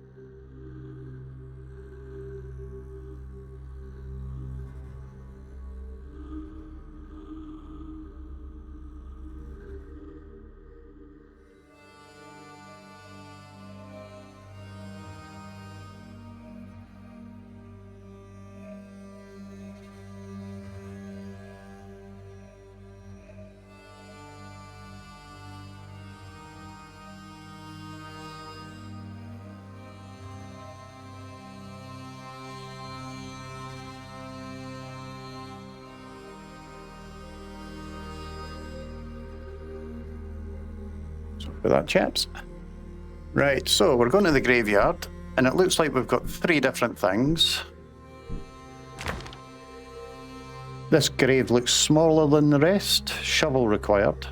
For that, chaps. Right, so we're going to the graveyard, and it looks like we've got 3 different things. This grave looks smaller than the rest. Shovel required.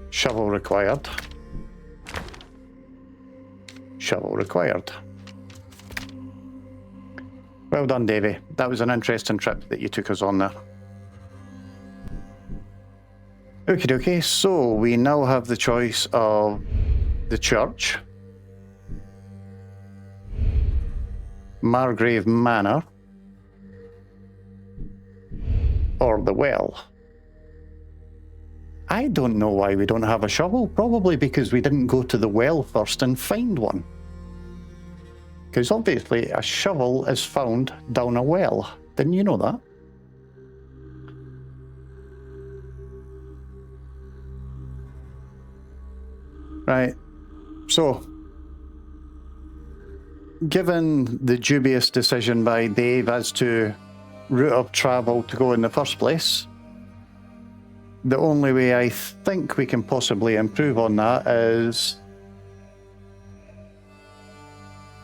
Shovel required. Shovel required. Well done, Davey. That was an interesting trip that you took us on there. Okie dokie, so we now have the choice of the church, Margrave Manor, or the well. I don't know why we don't have a shovel. Probably because we didn't go to the well first and find one. Because obviously a shovel is found down a well. Didn't you know that? Right. So, given the dubious decision by Dave as to route of travel to go in the first place, the only way I think we can possibly improve on that is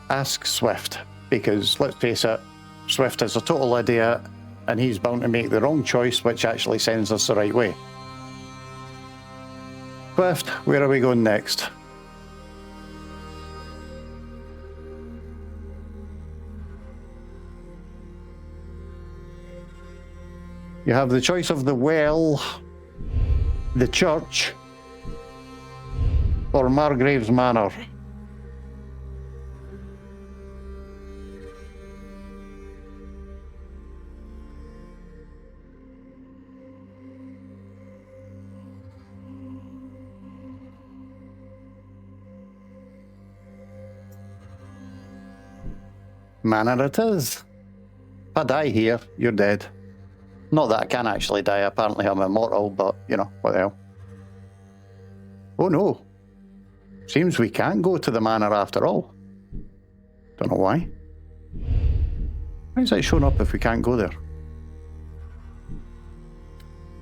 ask Swift, because let's face it, Swift is a total idiot and he's bound to make the wrong choice, which actually sends us the right way. Swift, where are we going next? You have the choice of the well, the church, or Margrave's Manor. Manor it is. If I die here, you're dead. Not that I can actually die, apparently I'm immortal, but, you know, what the hell. Oh no. Seems we can't go to the manor after all. Don't know why. Why is that showing up if we can't go there?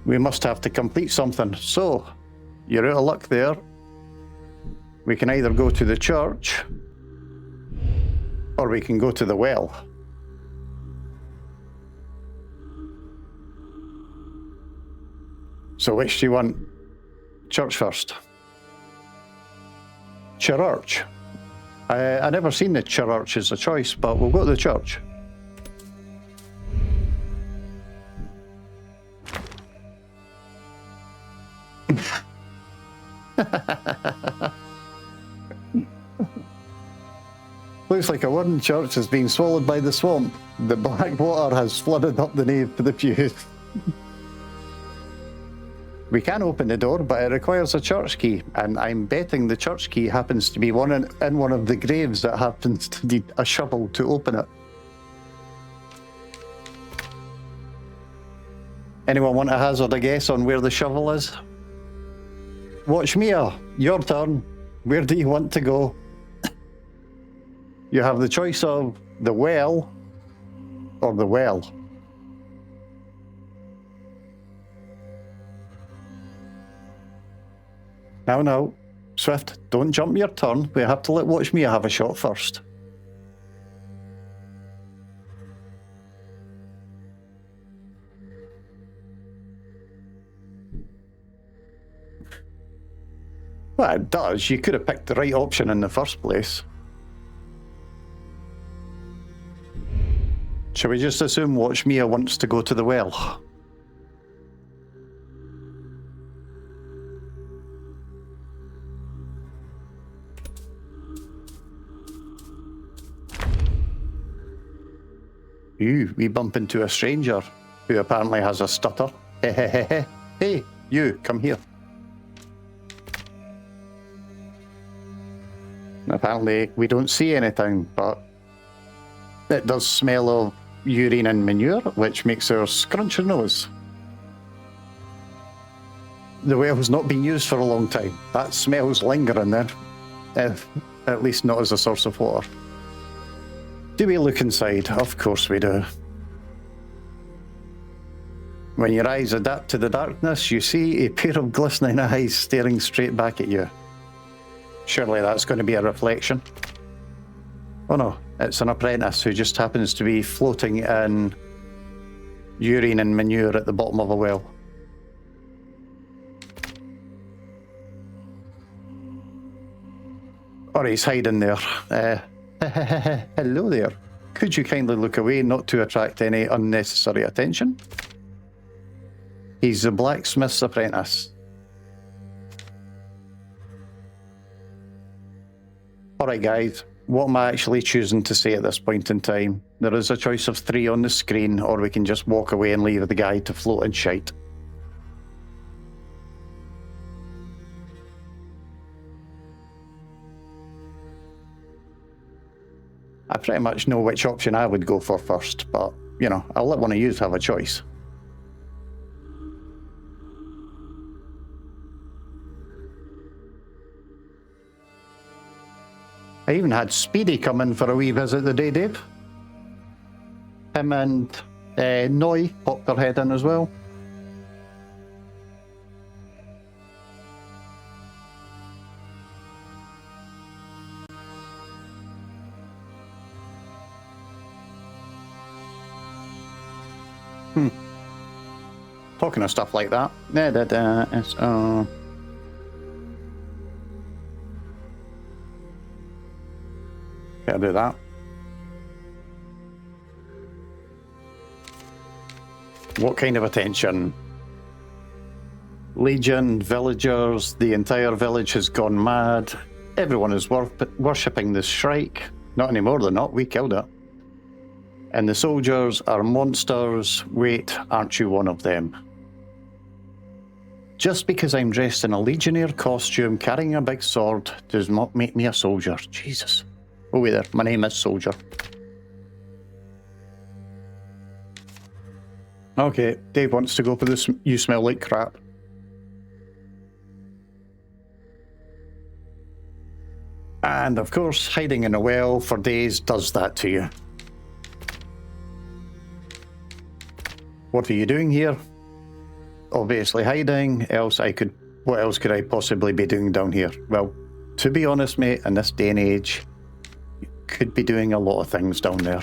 We must have to complete something. So, you're out of luck there. We can either go to the church, or we can go to the well. So which do you want? Church first. Church. I never seen the church as a choice, but we'll go to the church. Looks like a wooden church has been swallowed by the swamp. The black water has flooded up the nave to the pews. We can open the door, but it requires a church key, and I'm betting the church key happens to be one in one of the graves that happens to need a shovel to open it. Anyone want to hazard a guess on where the shovel is? Watch Mia, your turn. Where do you want to go? You have the choice of the well or the well. Now, Swift, don't jump your turn. We have to let Watch Mia have a shot first. Well, it does. You could have picked the right option in the first place. Shall we just assume Watch Mia wants to go to the well? Ooh, we bump into a stranger who apparently has a stutter. Hey, you, come here. Apparently we don't see anything, but it does smell of urine and manure, which makes her scrunch her nose. The well has not been used for a long time. That smell's lingering there, at least not as a source of water. Do we look inside? Of course we do. When your eyes adapt to the darkness, you see a pair of glistening eyes staring straight back at you. Surely that's going to be a reflection. Oh no, it's an apprentice who just happens to be floating in urine and manure at the bottom of a well. Or he's hiding there. Hello there. could you kindly look away not to attract any unnecessary attention? He's the blacksmith's apprentice. Alright guys, what am I actually choosing to say at this point in time? There is a choice of 3 on the screen, or we can just walk away and leave the guy to float in shite. I pretty much know which option I would go for first, but, you know, I'll let one of you have a choice. I even had Speedy come in for a wee visit today, Dave. Him and Noi popped their head in as well. Talking of stuff like that. Can't do that. What kind of attention? Legion, villagers, the entire village has gone mad. Everyone is worshipping the Shrike. Not anymore, they're not. We killed it. And the soldiers are monsters. Wait, aren't you one of them? Just because I'm dressed in a legionnaire costume, carrying a big sword, does not make me a soldier. Jesus. Oh, wait there. My name is Soldier. Okay, Dave wants to go for this. You smell like crap. And of course, hiding in a well for days does that to you. What are you doing here? Obviously hiding. What else could I possibly be doing down here? Well, to be honest, mate, in this day and age, you could be doing a lot of things down there.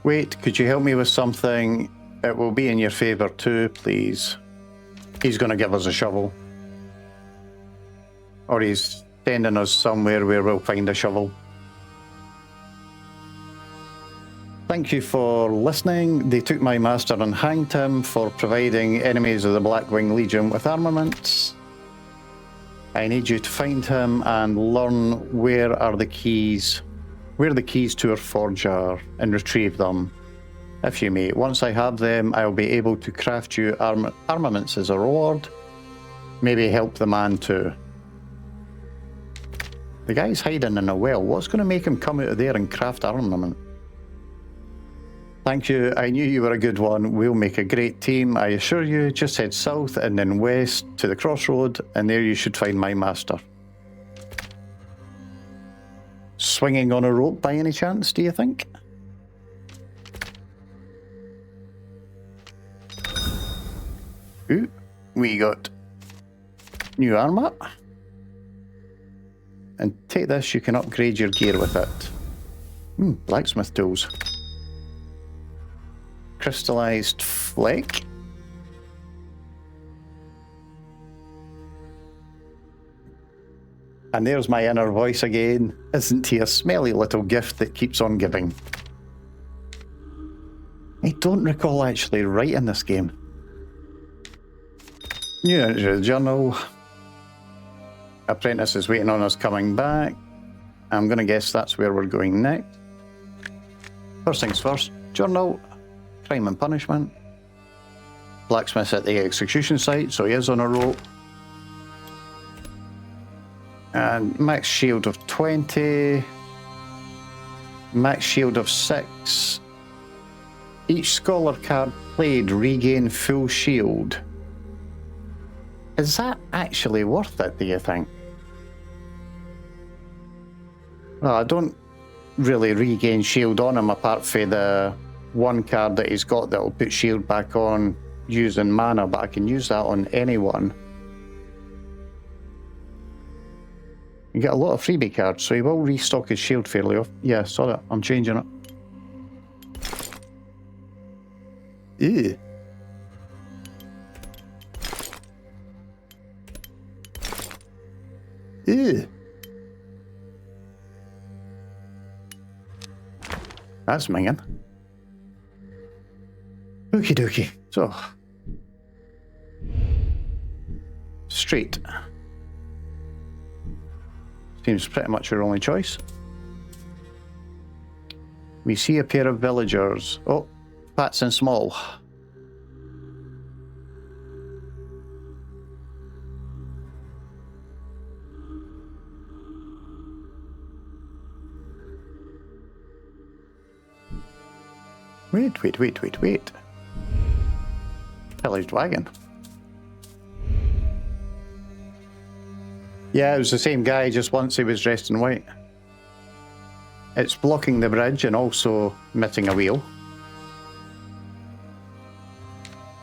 Wait, could you help me with something? It will be in your favour too, please. He's going to give us a shovel. Or he's sending us somewhere where we'll find a shovel. Thank you for listening. They took my master and hanged him for providing enemies of the Blackwing Legion with armaments. I need you to find him and learn where the keys to our forge are, and retrieve them, if you may. Once I have them, I'll be able to craft you armaments as a reward. Maybe help the man too. The guy's hiding in a well. What's going to make him come out of there and craft armament? Thank you. I knew you were a good one. We'll make a great team. I assure you, just head south and then west to the crossroad, and there you should find my master. Swinging on a rope by any chance, do you think? Ooh, we got new armor. And take this, you can upgrade your gear with it. Blacksmith tools. Crystallized flake. And there's my inner voice again. Isn't he a smelly little gift that keeps on giving? I don't recall actually writing this game. New entry to the journal. Apprentice is waiting on us coming back. I'm going to guess that's where we're going next. First things first, journal. Crime and punishment. Blacksmith at the execution site, so he is on a rope. And max shield of 20. Max shield of 6. Each scholar card played regain full shield. Is that actually worth it, do you think? Well, I don't really regain shield on him apart from the one card that he's got that will put shield back on using mana, but I can use that on anyone. You get a lot of freebie cards, so he will restock his shield fairly often. Yeah, saw that. I'm changing it. Ew. Ew. That's minging. Okie dokie. So. Street. Seems pretty much our only choice. We see a pair of villagers. Oh, fats and small. Wait. Pillaged wagon. Yeah, it was the same guy, just once he was dressed in white. It's blocking the bridge and also missing a wheel.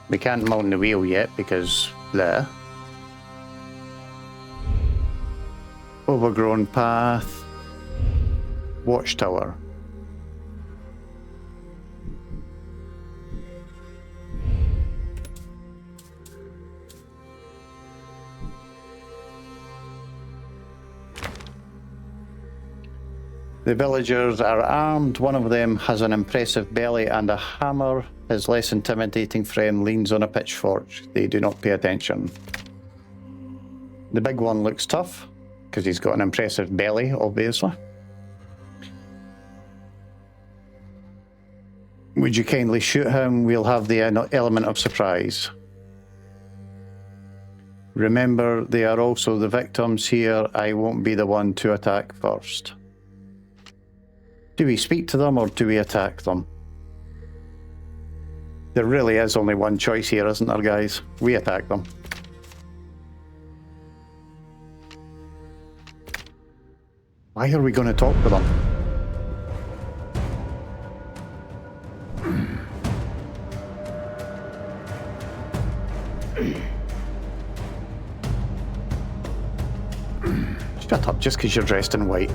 We can't mount the wheel yet because there. Overgrown path. Watchtower. The villagers are armed. One of them has an impressive belly and a hammer. His less intimidating friend leans on a pitchfork. They do not pay attention. The big one looks tough, because he's got an impressive belly, obviously. Would you kindly shoot him? We'll have the element of surprise. Remember, they are also the victims here. I won't be the one to attack first. Do we speak to them or do we attack them? There really is only one choice here, isn't there, guys? We attack them. Why are we going to talk to them? Shut up, just because you're dressed in white.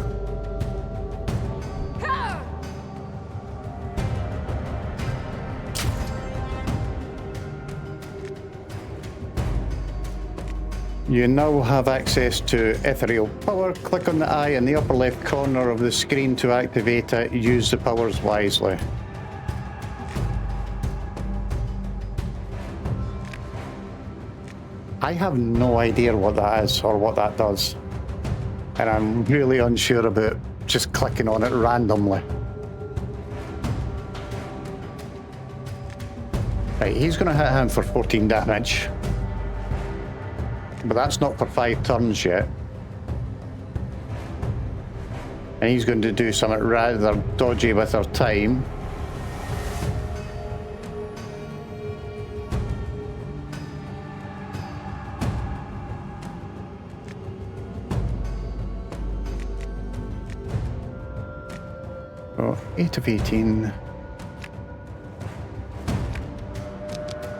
You now have access to ethereal power. Click on the eye in the upper left corner of the screen to activate it. Use the powers wisely. I have no idea what that is or what that does. And I'm really unsure about just clicking on it randomly. Right, he's going to hit him for 14 damage. But that's not for 5 turns yet. And he's going to do something rather dodgy with our time. Oh, 8 of 18.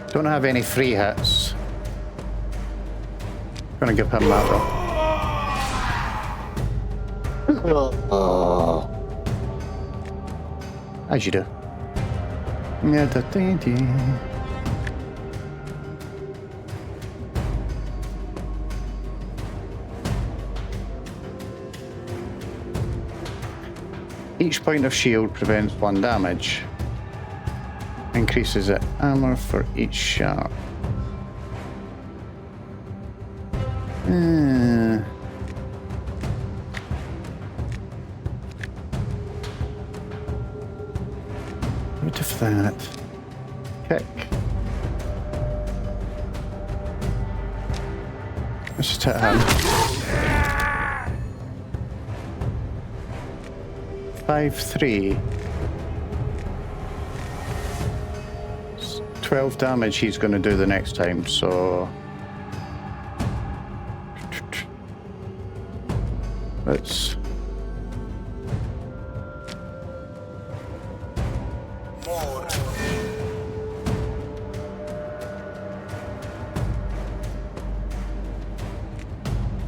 Don't have any free hits. Gonna give him that though. As you do. Each point of shield prevents 1 damage. Increases the armor for each shot. What if that? Kick. Let's just hit him. 5-3. 12 damage he's going to do the next time, so... Let's...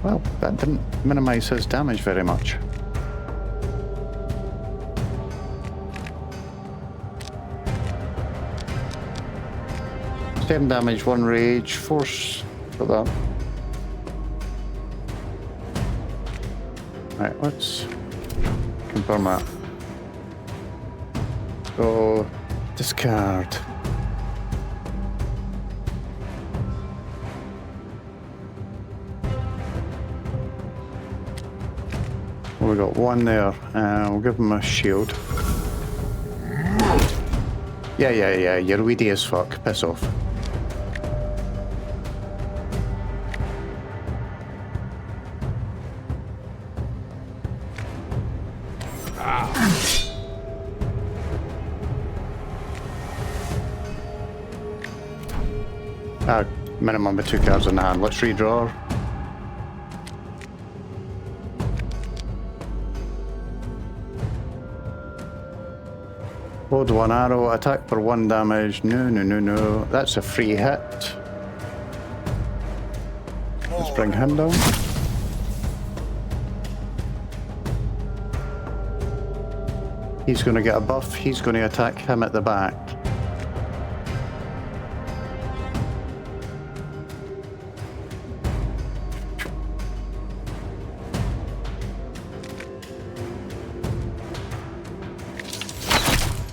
Well, that didn't minimize his damage very much. Seven damage, 1 rage, force for that. Right, let's confirm that. So, discard. Well, we got one there. We'll give him a shield. Yeah, you're weedy as fuck. Piss off. Minimum of 2 cards in the hand. Let's redraw. Load 1 arrow, attack for 1 damage. No. That's a free hit. Let's bring him down. He's going to get a buff. He's going to attack him at the back.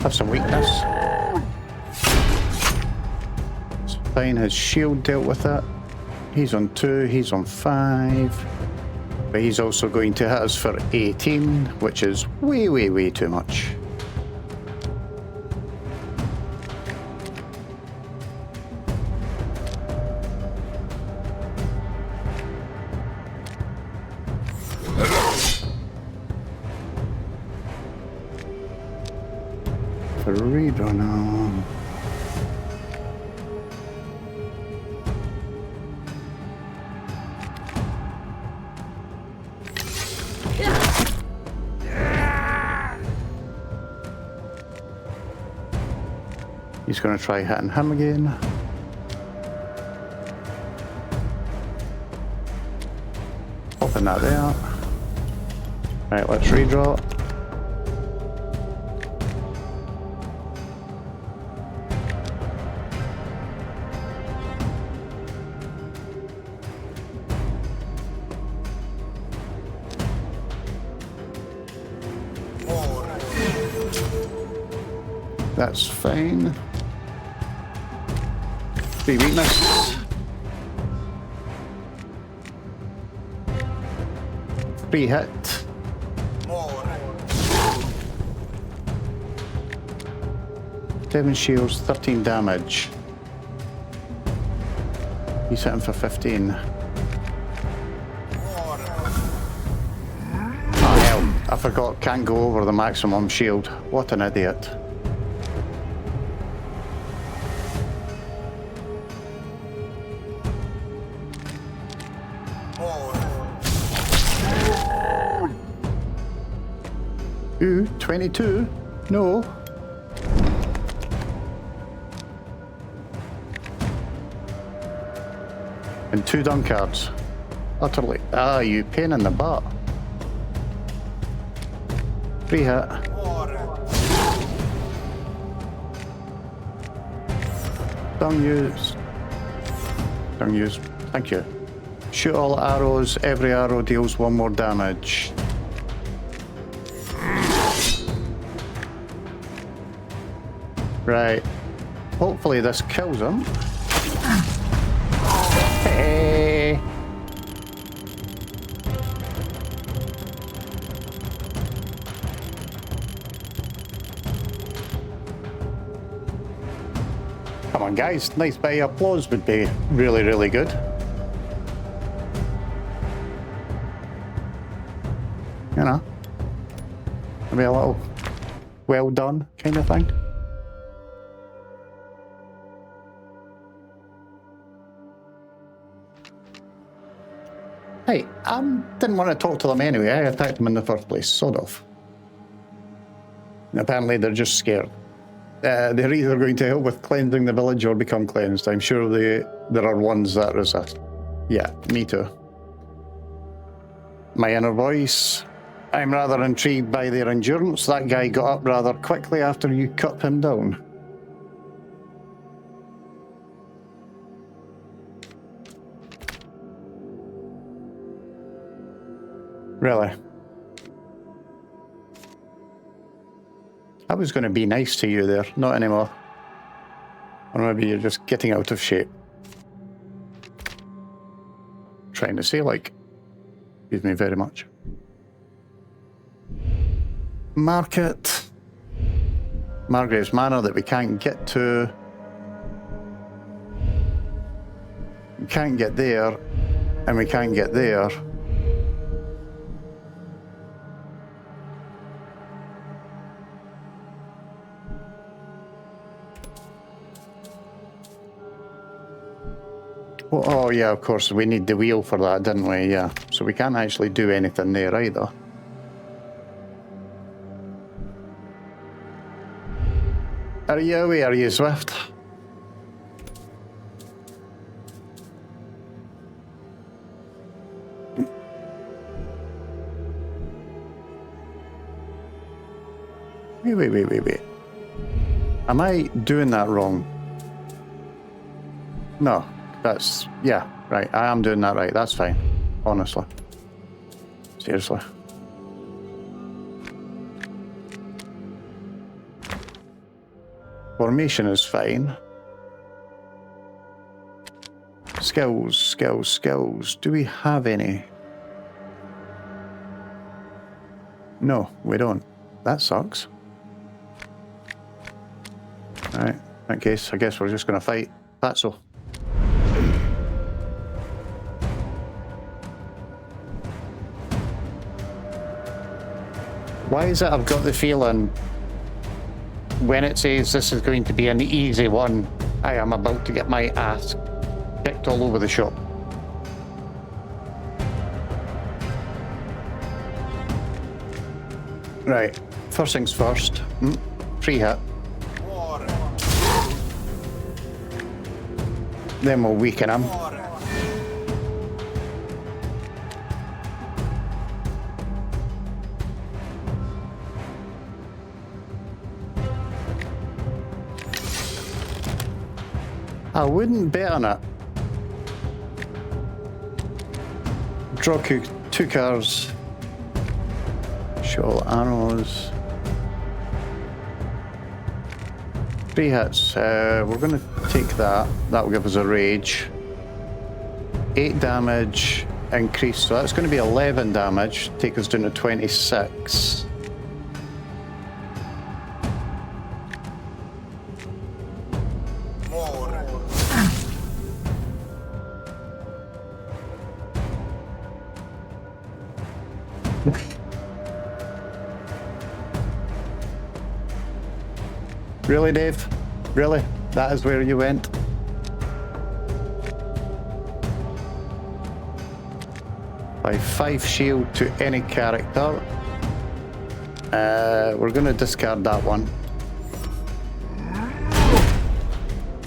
Have some weakness. It's fine, his shield dealt with it. He's on 2, he's on 5. But he's also going to hit us for 18, which is way too much. For reader now. He's going to try hitting him again. Open that there. Right, let's redraw. That's fine. 3 weakness. 3 hit. Seven shields, 13 damage. He's hitting for 15. Oh hell, I forgot, can't go over the maximum shield. What an idiot. Ooh, 22? No. And 2 done cards. Utterly. Ah, you pain in the butt. 3 hit. Don't use. Don't use. Thank you. Shoot all arrows. Every arrow deals 1 more damage. Right. Hopefully this kills him. Hey. Come on, guys. Nice bit of applause would be really good. You know, maybe a little well done kind of thing. Hey, I didn't want to talk to them anyway. I attacked them in the first place, sort of. And apparently they're just scared. They're either going to help with cleansing the village or become cleansed. I'm sure there are ones that resist. Yeah, me too. My inner voice. I'm rather intrigued by their endurance. That guy got up rather quickly after you cut him down. Really? I was going to be nice to you there, not anymore. Or maybe you're just getting out of shape. Trying to say, like, excuse me very much. Market. Margrave's Manor that we can't get to. We can't get there, and we can't get there. Well, oh yeah, of course, we need the wheel for that, didn't we? Yeah, so we can't actually do anything there either. Are you away, are you, Swift? Wait. Am I doing that wrong? No, that's... yeah, right, I am doing that right, that's fine. Honestly. Seriously. Formation is fine. Skills. Do we have any? No, we don't. That sucks. Alright, in that case, I guess we're just going to fight Fatso. Why is it I've got the feeling when it says this is going to be an easy one, I am about to get my ass kicked all over the shop? Right, first things first. Free hit. Then we'll weaken him. I wouldn't bet on it. Draw two cards. Show arrows. 3 hits. We're going to take that. That will give us a rage. 8 damage increase. So that's going to be 11 damage. Take us down to 26. Really, Dave? Really? That is where you went? By 5 shield to any character. We're going to discard that one.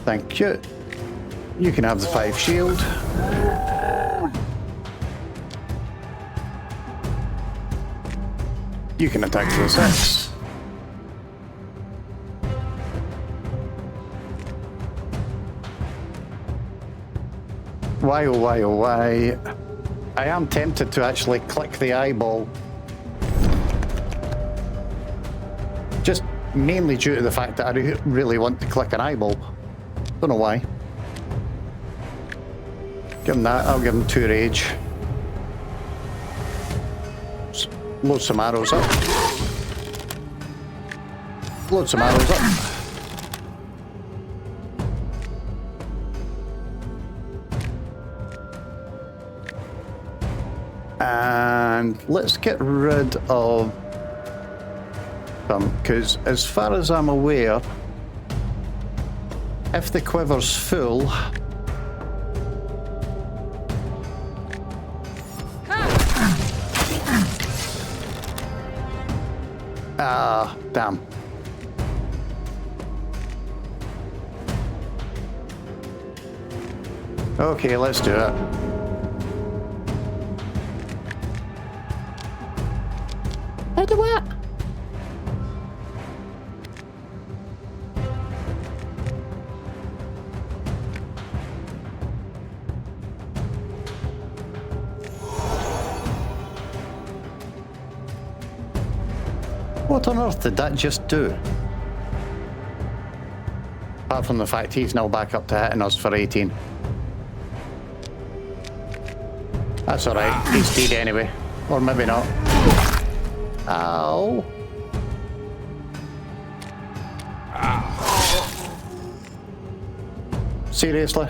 Thank you. You can have the 5 shield. You can attack for the 6. Why, oh why, oh why. I am tempted to actually click the eyeball. Just mainly due to the fact that I really want to click an eyeball. Don't know why. Give him that, I'll give him 2 rage. Load some arrows up. Load some arrows up. And let's get rid of them, because as far as I'm aware, if the quiver's full, damn. Okay, let's do it. How do what? What on earth did that just do? Apart from the fact he's now back up to hitting us for 18. That's alright, he's dead anyway. Or maybe not. Ow. Seriously?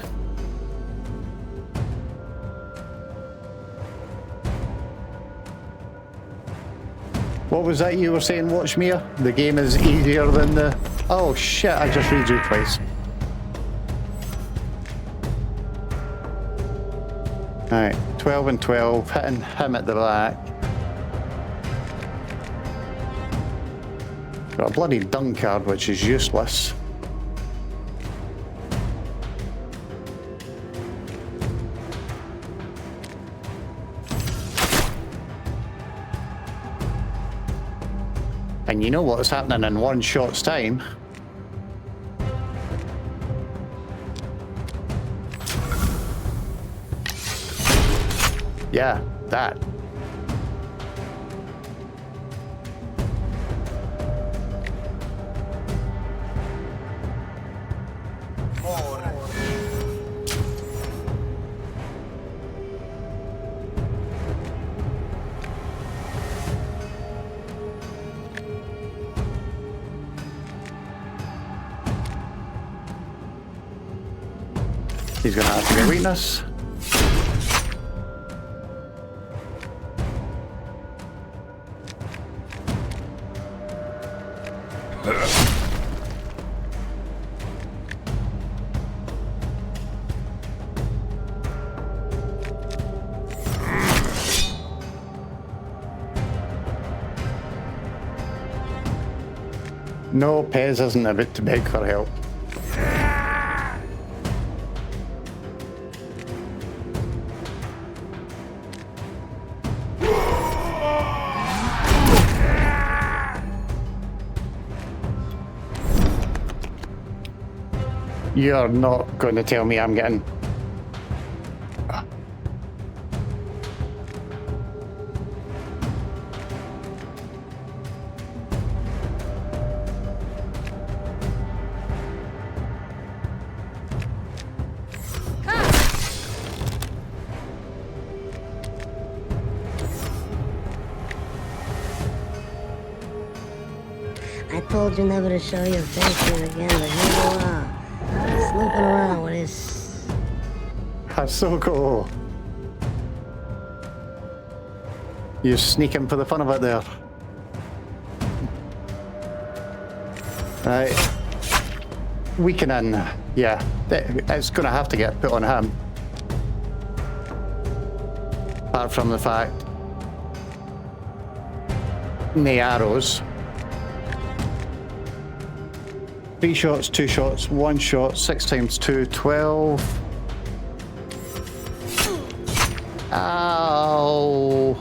What was that you were saying, Watchmere? The game is easier than the... Oh shit, I just read you twice. Alright, 12 and 12, hitting him at the back. Got a bloody dung card, which is useless. And you know what's happening in one shot's time? Yeah, that. He's gonna have to get weakness. No, Pez isn't a bit too big for help. You're not going to tell me I'm getting... I told you never to show your face here again, but here you are. Snooping around with his... That's so cool. You're sneaking for the fun of it there. Right. Weakening. Yeah. It's going to have to get put on him. Apart from the fact... the arrows. 3 shots, 2 shots, 1 shot, 6 times 2, 12. Ow.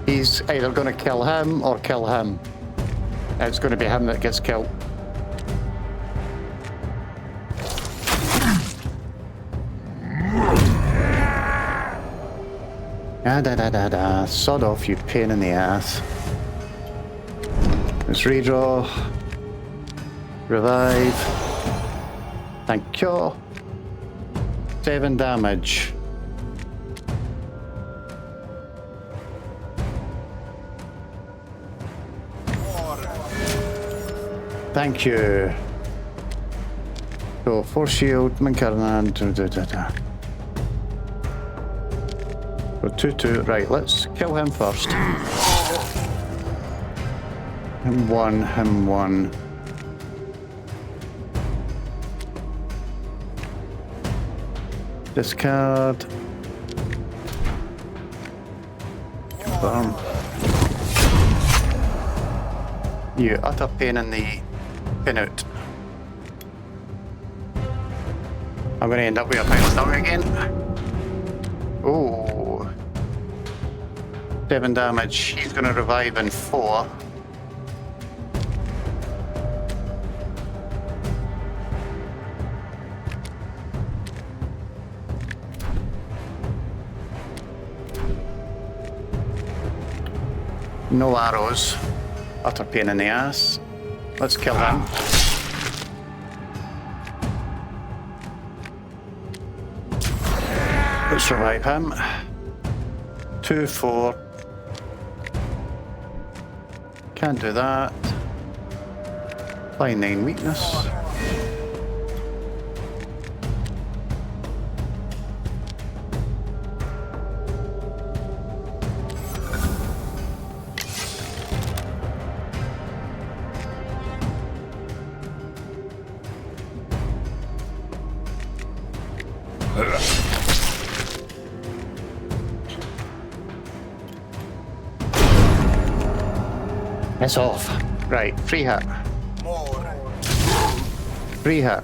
He's either going to kill him or kill him. It's going to be him that gets killed. Da. Sod off, you pain in the ass. Let's redraw. Revive. Thank you. 7 damage. Thank you. So, force shield, Minkarnan. So 2-2. Right, let's kill him first. Him 1, him 1. Discard. Burn. You utter pain in the pinout. I'm going to end up with a pile of stomach again. Oh. 7 damage. He's going to revive in 4. No arrows. Utter pain in the ass. Let's kill him. Let's revive him. 2, 4. Can't do that. Apply 9 weakness. It's off. Right, free hit. Free hit.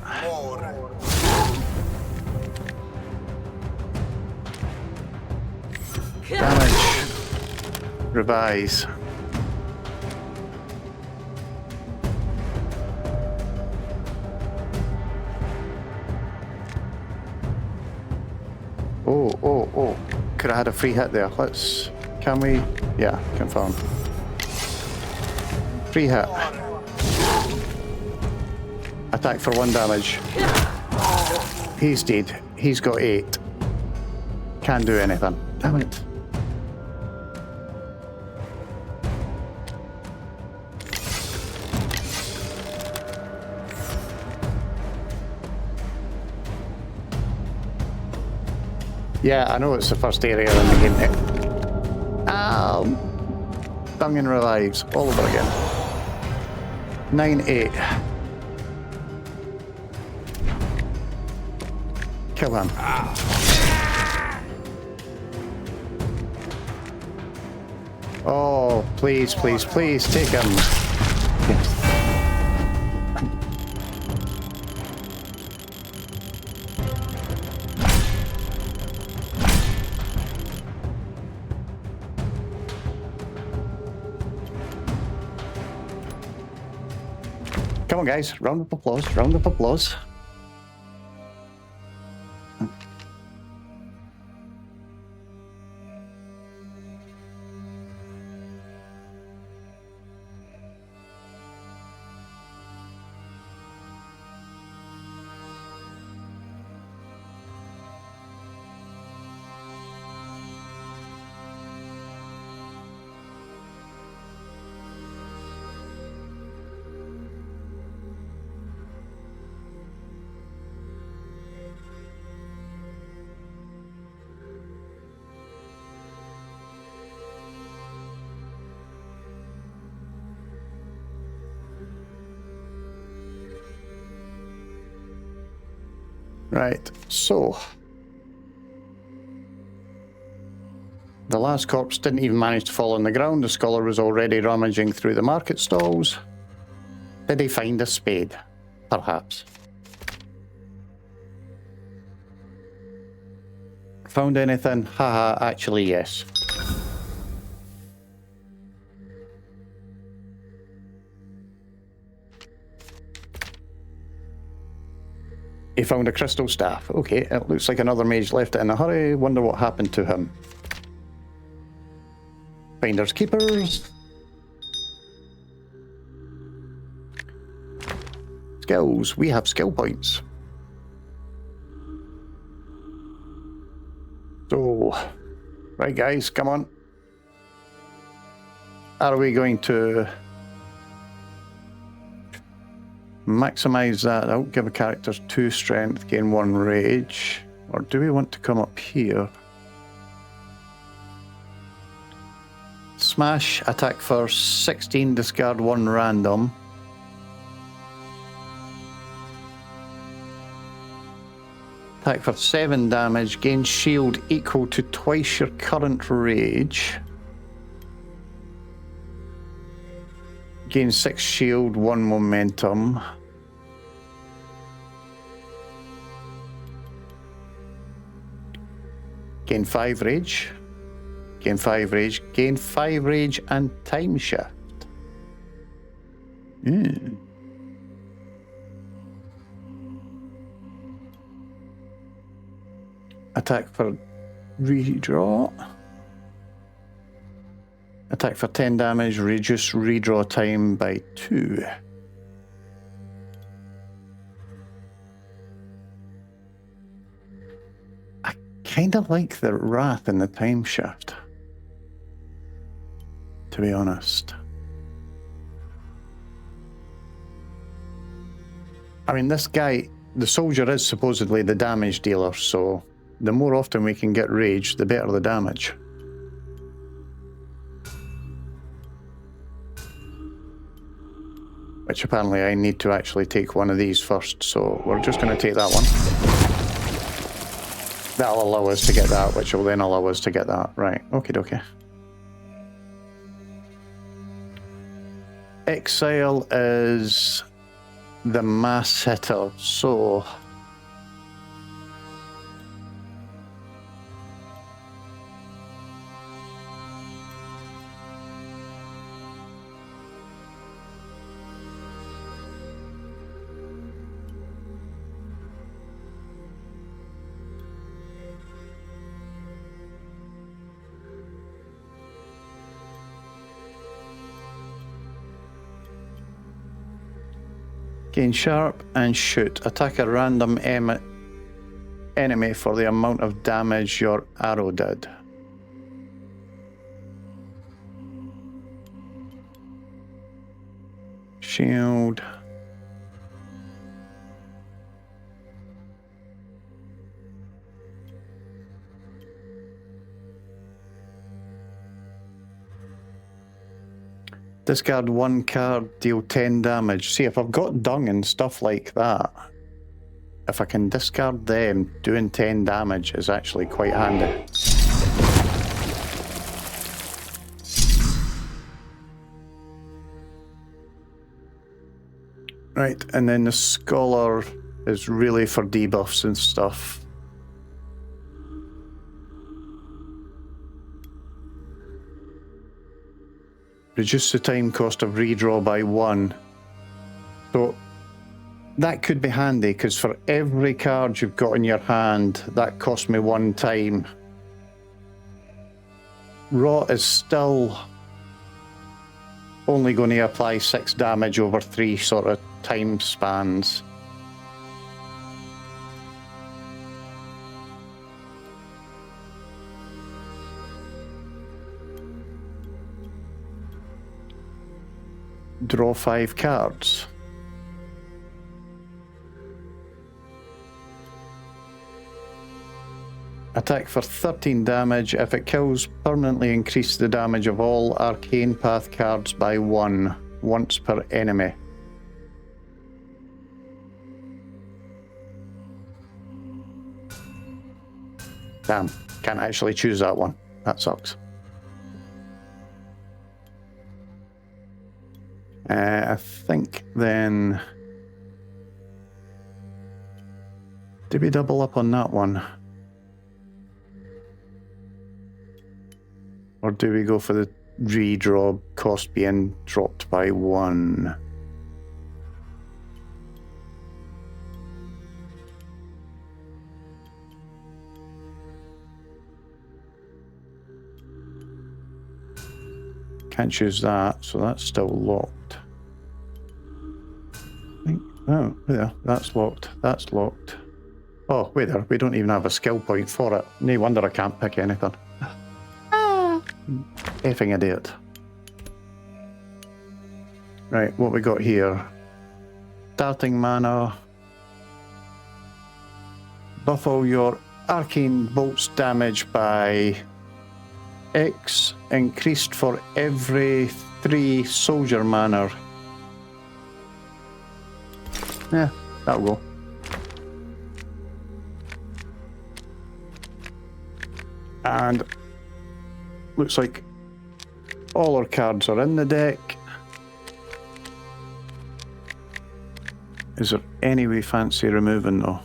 Damage. Revise. Oh. Could have had a free hit there. Can we? Yeah, confirm. Free hit. Attack for 1 damage. He's dead. He's got 8. Can't do anything. Damn it. Yeah, I know it's the first area in the game. Dungeon revives all over again. 9-8. Kill him. Oh, please, take him. Yes. Come on, guys. Round of applause. Right, so the last corpse didn't even manage to fall on the ground. The scholar was already rummaging through the market stalls. Did he find a spade? Perhaps. Found anything? Haha, actually yes. He found a crystal staff. Okay, it looks like another mage left it in a hurry. Wonder what happened to him. Finders keepers. Skills. We have skill points. So, right guys, come on. Are we going to maximize that out, give a character 2 strength, gain 1 rage, or do we want to come up here? Smash, attack for 16, discard 1 random. Attack for 7 damage, gain shield equal to twice your current rage. Gain 6 shield, 1 momentum. Gain 5 rage. Gain 5 rage. Gain 5 rage and time shift. Attack for redraw. Attack for 10 damage, reduce redraw time by 2. I kind of like the Wrath in the time shift, to be honest. I mean, this guy, the soldier is supposedly the damage dealer, so the more often we can get rage, the better the damage. Which apparently I need to actually take one of these first, so we're just going to take that one. That'll allow us to get that, which will then allow us to get that. Right, okie dokie. Exile is the mass hitter, so... Gain sharp and shoot. Attack a random enemy for the amount of damage your arrow did. Shield. Discard 1 card, deal 10 damage. See, if I've got dung and stuff like that, if I can discard them, doing 10 damage is actually quite handy. Right, and then the Scholar is really for debuffs and stuff. Reduce the time cost of redraw by 1. So that could be handy, because for every card you've got in your hand, that cost me 1 time. Rot is still only going to apply 6 damage over 3 sort of time spans. Draw 5 cards. Attack for 13 damage. If it kills, permanently increase the damage of all Arcane Path cards by 1, once per enemy. Damn, can't actually choose that one. That sucks. I think then... Did we double up on that one? Or do we go for the redraw cost being dropped by 1? Can't choose that, so that's still locked. Oh, there, that's locked. That's locked. Oh, wait there, we don't even have a skill point for it. No wonder I can't pick anything. Effing idiot. Right, what we got here? Starting mana. Buff all your arcane bolts damage by X, increased for every 3 soldier mana. Yeah, that'll go. And looks like all our cards are in the deck. Is there any we fancy removing though?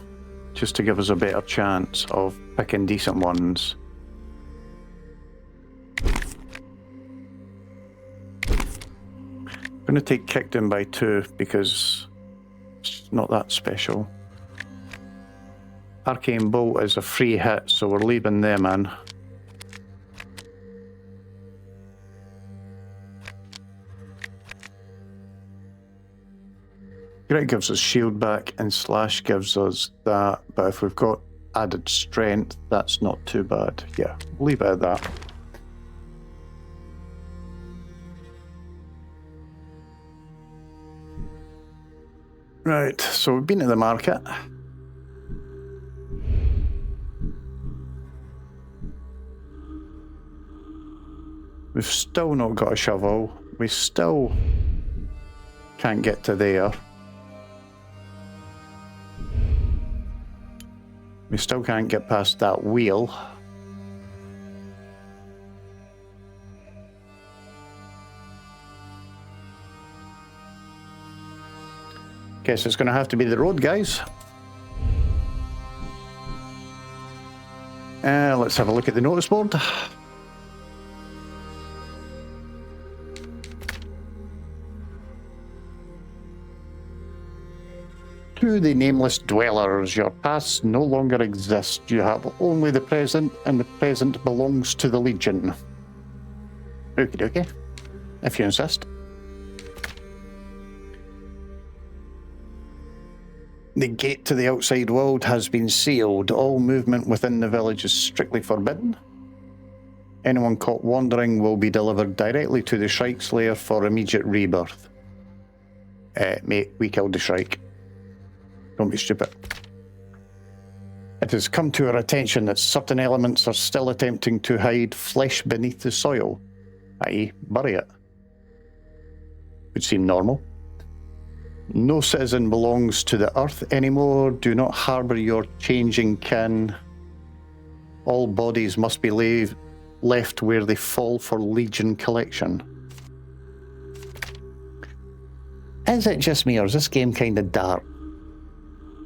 Just to give us a better chance of picking decent ones. I'm going to take Kicked In by 2 because it's not that special. Arcane Bolt is a free hit, so we're leaving them in. Grit gives us shield back and slash gives us that, but if we've got added strength, that's not too bad. Yeah, leave it at that. Right, so we've been to the market. We've still not got a shovel. We still can't get to there. We still can't get past that wheel. Guess it's going to have to be the road, guys. Let's have a look at the notice board. To the nameless dwellers, your past no longer exists. You have only the present, and the present belongs to the Legion. Okie dokie, if you insist. The gate to the outside world has been sealed. All movement within the village is strictly forbidden. Anyone caught wandering will be delivered directly to the Shrike's lair for immediate rebirth. Mate, we killed the Shrike. Don't be stupid. It has come to our attention that certain elements are still attempting to hide flesh beneath the soil, i.e. bury it. Would seem normal. No citizen belongs to the earth anymore. Do not harbour your changing kin. All bodies must be left where they fall for Legion collection. Is it just me, or is this game kind of dark?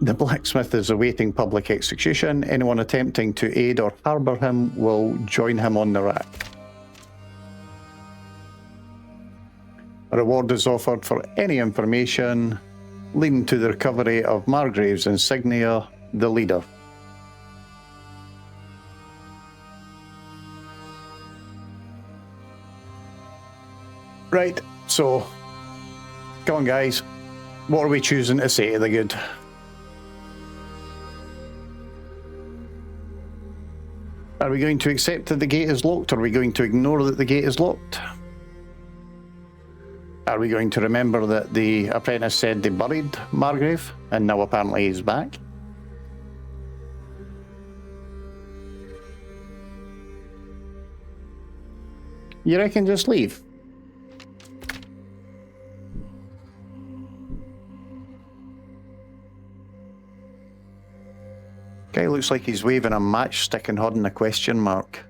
The blacksmith is awaiting public execution. Anyone attempting to aid or harbour him will join him on the rack. A reward is offered for any information leading to the recovery of Margrave's insignia, the leader. Right, so, come on guys, what are we choosing to say to the good? Are we going to accept that the gate is locked, or are we going to ignore that the gate is locked? Are we going to remember that the apprentice said they buried Margrave, and now apparently he's back? You reckon just leave? Guy looks like he's waving a matchstick and holding a question mark.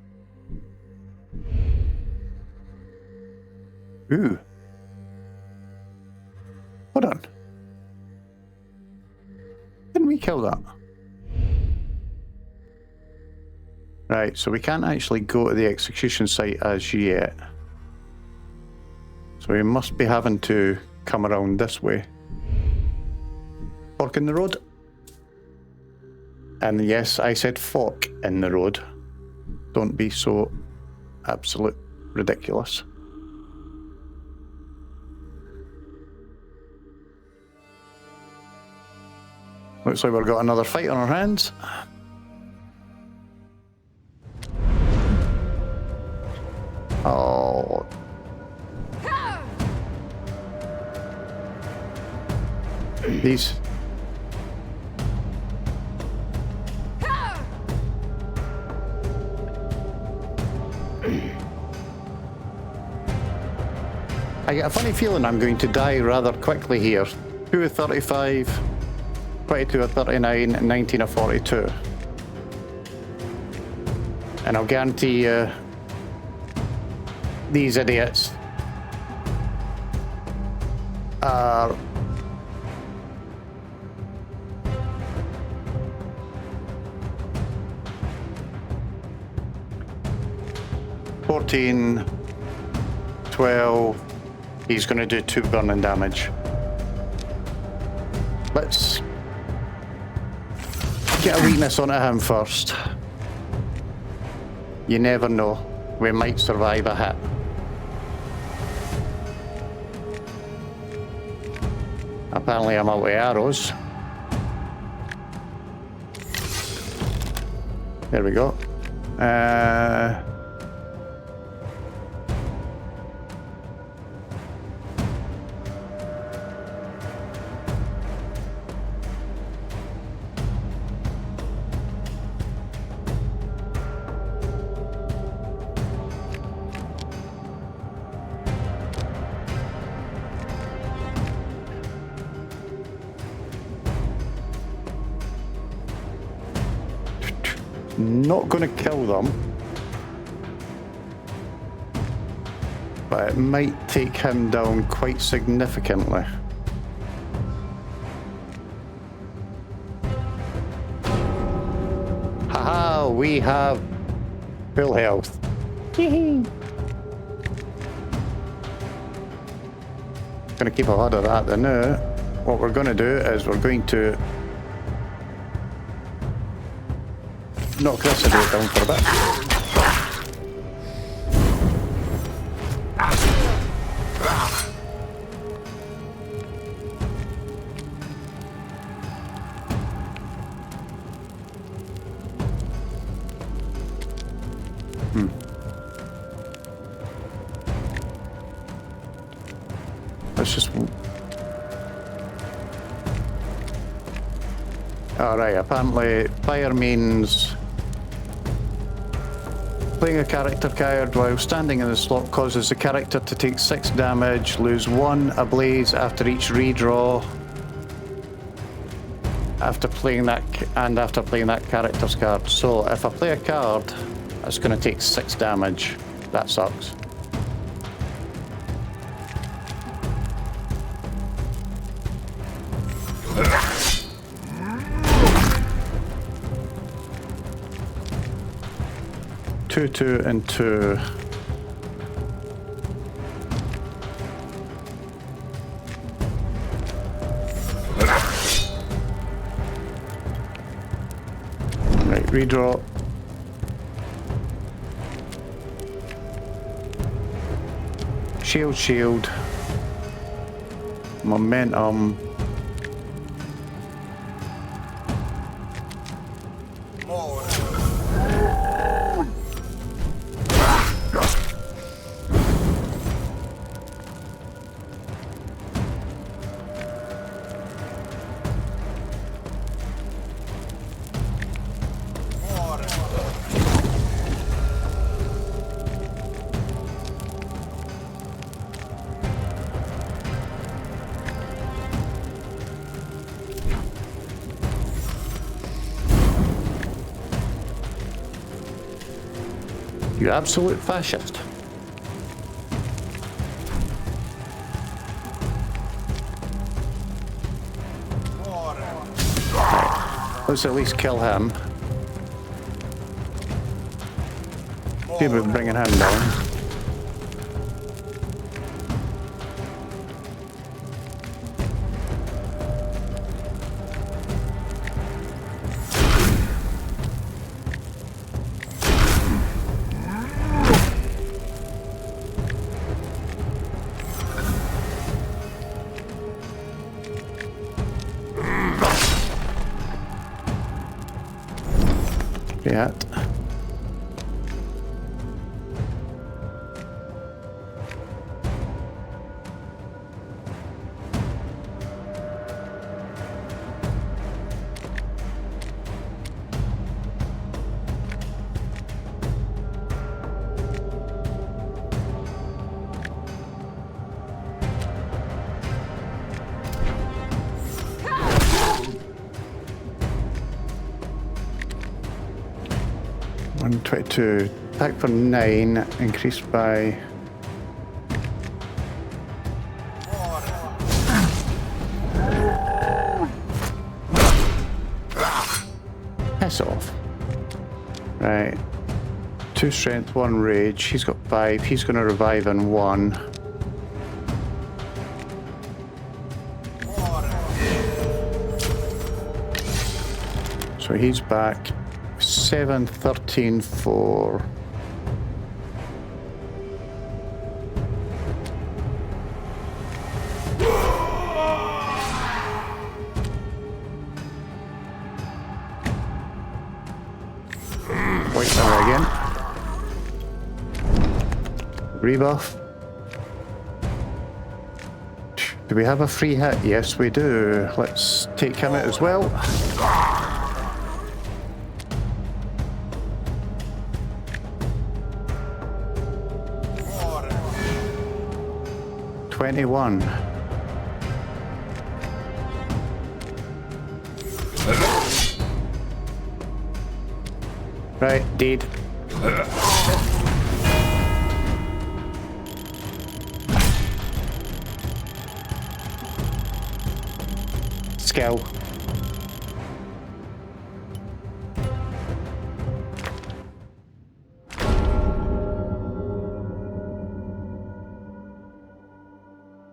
Ooh. Hold on. Didn't we kill that? Right, so we can't actually go to the execution site as yet. So we must be having to come around this way. Fork in the road. And yes, I said fork in the road. Don't be so absolute ridiculous. Looks like we've got another fight on our hands. Oh. These. I get a funny feeling I'm going to die rather quickly here. 2 of 35, 22 of 39, and 19 of 42. And I'll guarantee you, these idiots are $14, $12. He's going to do 2 burning damage. Let's get a weakness onto him first. You never know. We might survive a hit. Apparently I'm out of arrows. There we go. Not going to kill them, but it might take him down quite significantly. Haha, we have full health. Going to keep a lot of that then. Now, what we're going to do is we're going to knock this idiot down for a bit. Let's just... Alright, apparently fire means... Playing a character card while standing in the slot causes the character to take 6 damage, lose 1 ablaze after each redraw. After playing that character's card. So if I play a card, it's going to take 6 damage. That sucks. Two, and 2. Right, redraw. Shield. Momentum. You absolute fascist. Let's at least kill him. See about bringing him down. Yet. $122. Attack for 9, increased by... Piss off. Right. 2 strength, 1 rage. He's got 5. He's going to revive in 1. So he's back. 7, 13, 4. rebuff. Do we have a free hit? Yes, we do. Let's take him out as well. $21. Right, dead. Skill.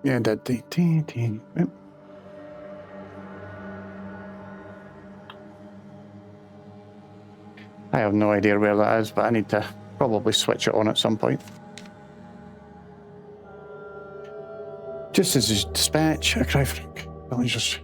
Yeah, that. Yep. I have no idea where that is, but I need to probably switch it on at some point. Just as you dispatch a cry for villagers.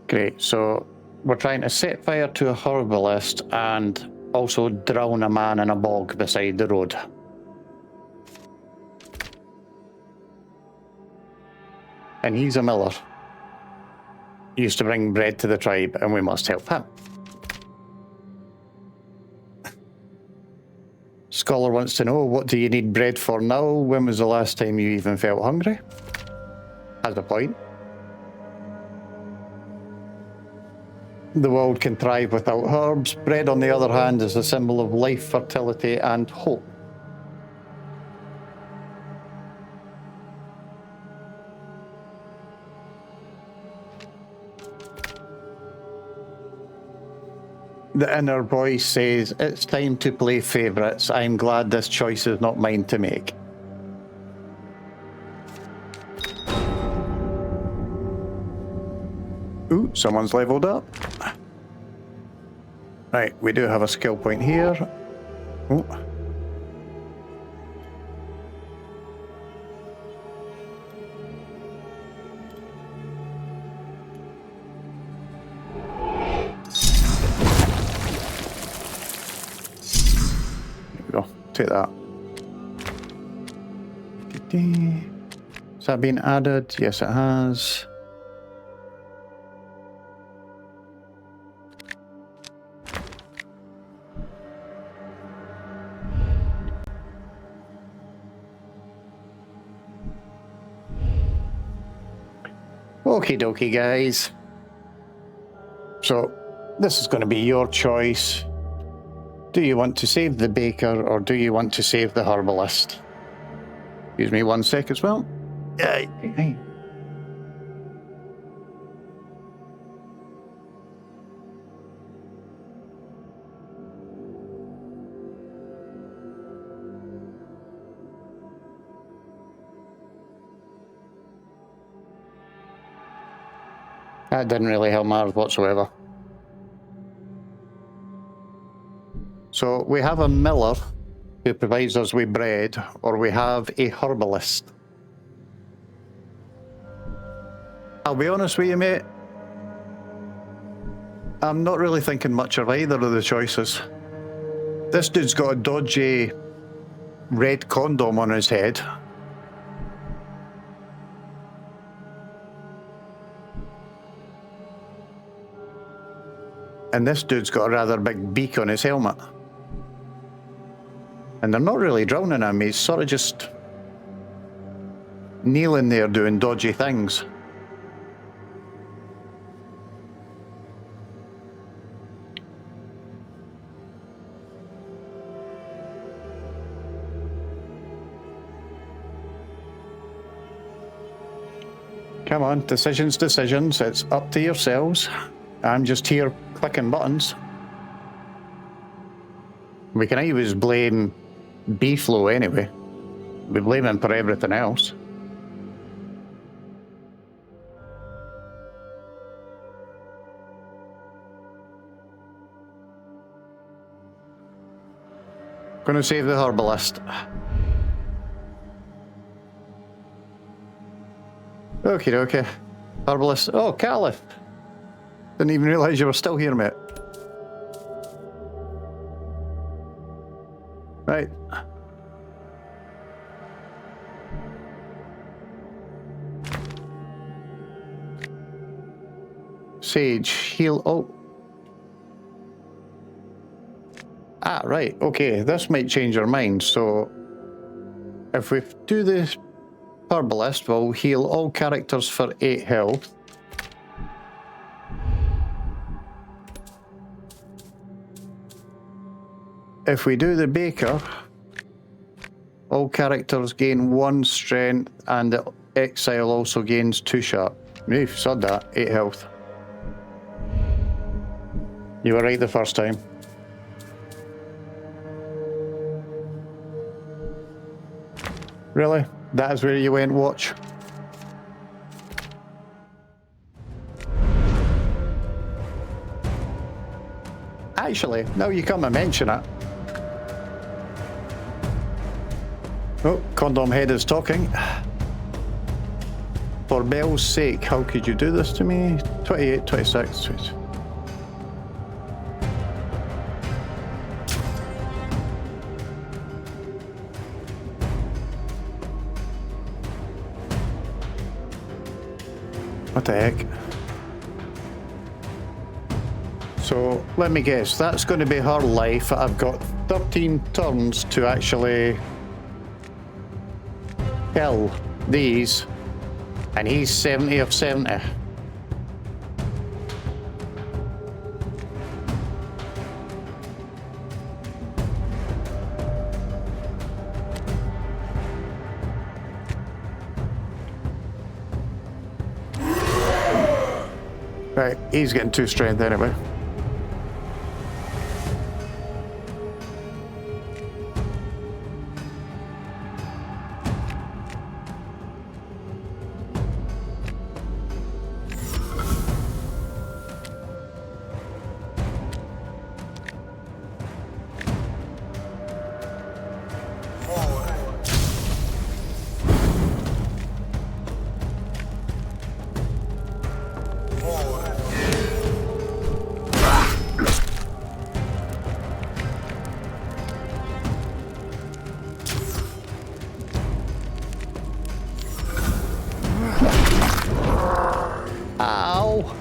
Great, so we're trying to set fire to a herbalist and also drown a man in a bog beside the road. And he's a miller. He used to bring bread to the tribe, and we must help him. Scholar wants to know, what do you need bread for now? When was the last time you even felt hungry? Has a point. The world can thrive without herbs. Bread, on the other hand, is a symbol of life, fertility, and hope. The inner voice says, it's time to play favourites. I'm glad this choice is not mine to make. Ooh, someone's leveled up. Right, we do have a skill point here. Ooh. There we go, take that. Has that been added? Yes, it has. Okie dokie, guys. So, this is going to be your choice. Do you want to save the baker, or do you want to save the herbalist? Excuse me 1 sec as well. Hey. That didn't really help matters whatsoever. So we have a miller who provides us with bread, or we have a herbalist. I'll be honest with you, mate. I'm not really thinking much of either of the choices. This dude's got a dodgy red condom on his head. And this dude's got a rather big beak on his helmet. And they're not really drowning him, he's sort of just kneeling there doing dodgy things. Come on, decisions, it's up to yourselves. I'm just here clicking buttons. We can always blame B-Flow anyway. We blame him for everything else. Gonna save the herbalist. Okay. Herbalist. Oh, Caliph. Didn't even realise you were still here, mate. Right. Sage, heal. Oh. Ah, right. Okay, this might change our mind. So, if we do the Herbalist, we'll heal all characters for 8 health. If we do the Baker, all characters gain 1 strength, and the Exile also gains 2 sharp. You've said that. 8 health. You were right the first time. Really? That is where you went, watch? Actually, now you come and mention it. Oh, Condom Head is talking. For Belle's sake, how could you do this to me? 28, 26, 20. What the heck? So, let me guess, that's going to be her life. I've got 13 turns to actually kill these, and he's 70 of 70. Right, he's getting 2 strength anyway. Ow!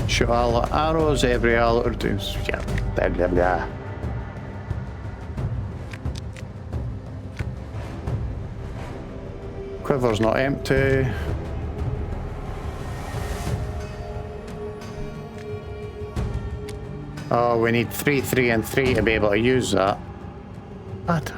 Shoot all the arrows, every arrow does. Yeah, blah blah blah. Quiver's not empty. Oh, we need 3, 3, and 3 to be able to use that. What?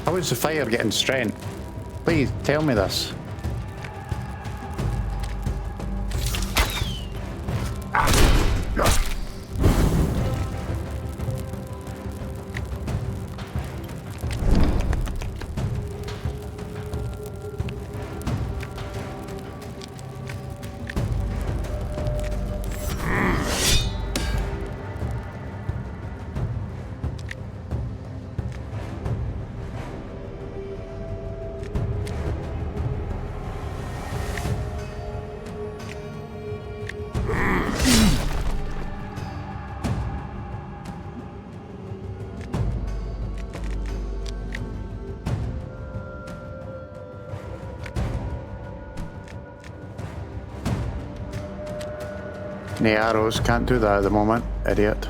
How is the fire getting strength? Please tell me this. No arrows, can't do that at the moment, idiot.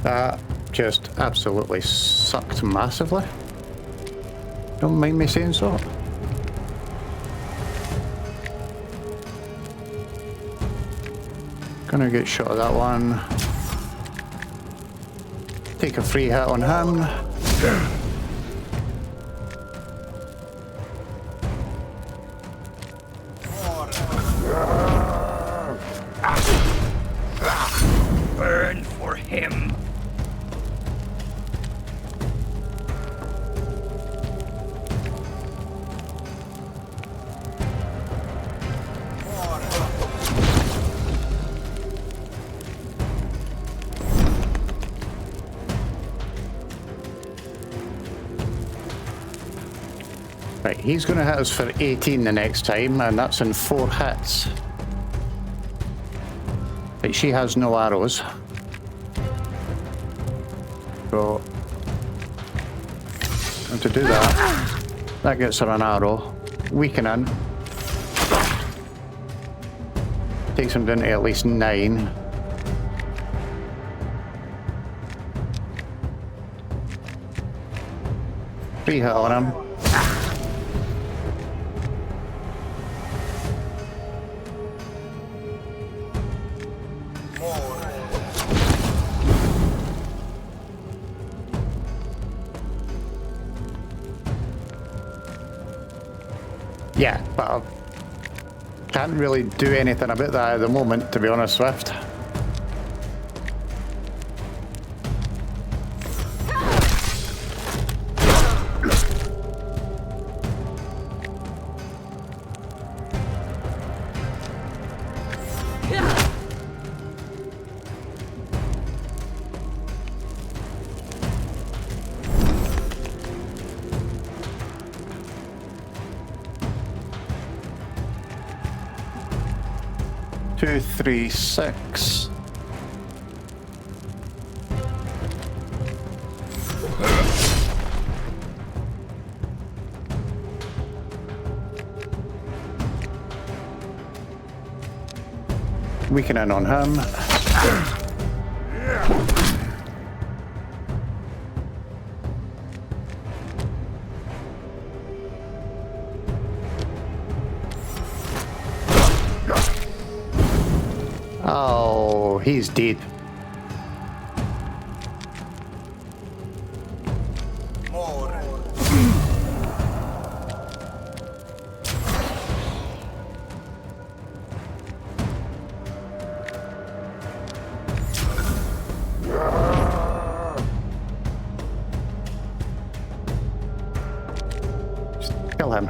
That just absolutely sucked massively. Don't mind me saying so. Gonna get shot of that one. Take a free hit on him. Burn for him. Right, he's going to hit us for 18 the next time, and that's in 4 hits. Right, she has no arrows. So, and to do that, that gets her an arrow. Weakening. Takes him down to at least 9. Free hit on him. Yeah, but I can't really do anything about that at the moment, to be honest, Swift. Two, 3, 6. Weakening on him. Oh, he's dead. Just kill him.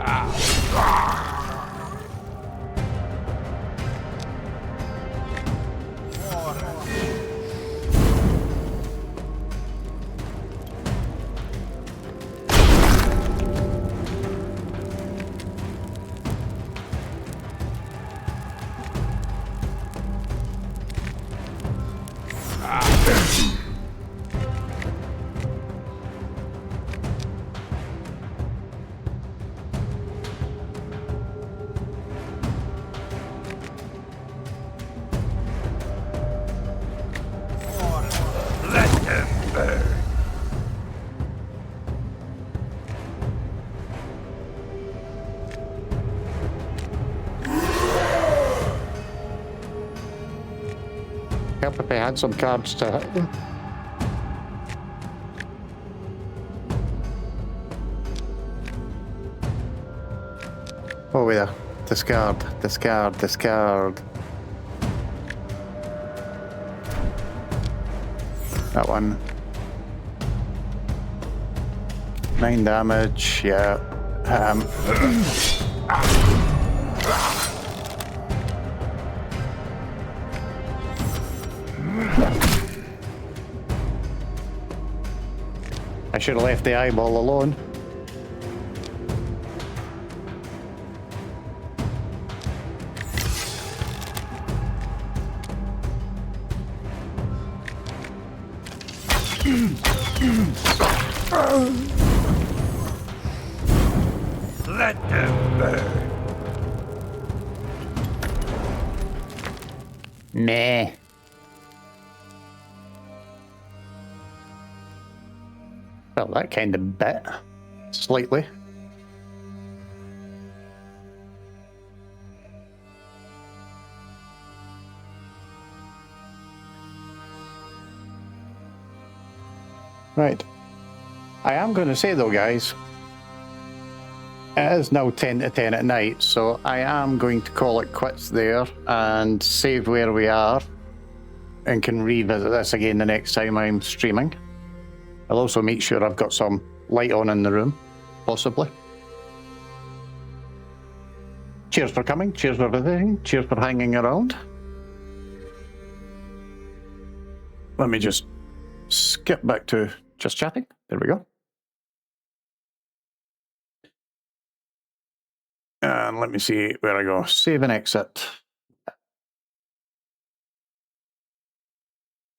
Help if I had some cards to hit them. Oh yeah, discard, discard, discard. That one. 9 damage, yeah. I should have left the eyeball alone. Let them burn. Meh. Well, that kind of bit. Slightly. Right. I am going to say though, guys, it is now 10 to 10 at night, so I am going to call it quits there and save where we are and can revisit this again the next time I'm streaming. I'll also make sure I've got some light on in the room, possibly. Cheers for coming, cheers for visiting, cheers for hanging around. Let me just skip back to just chatting. There we go. And let me see where I go. Save and exit.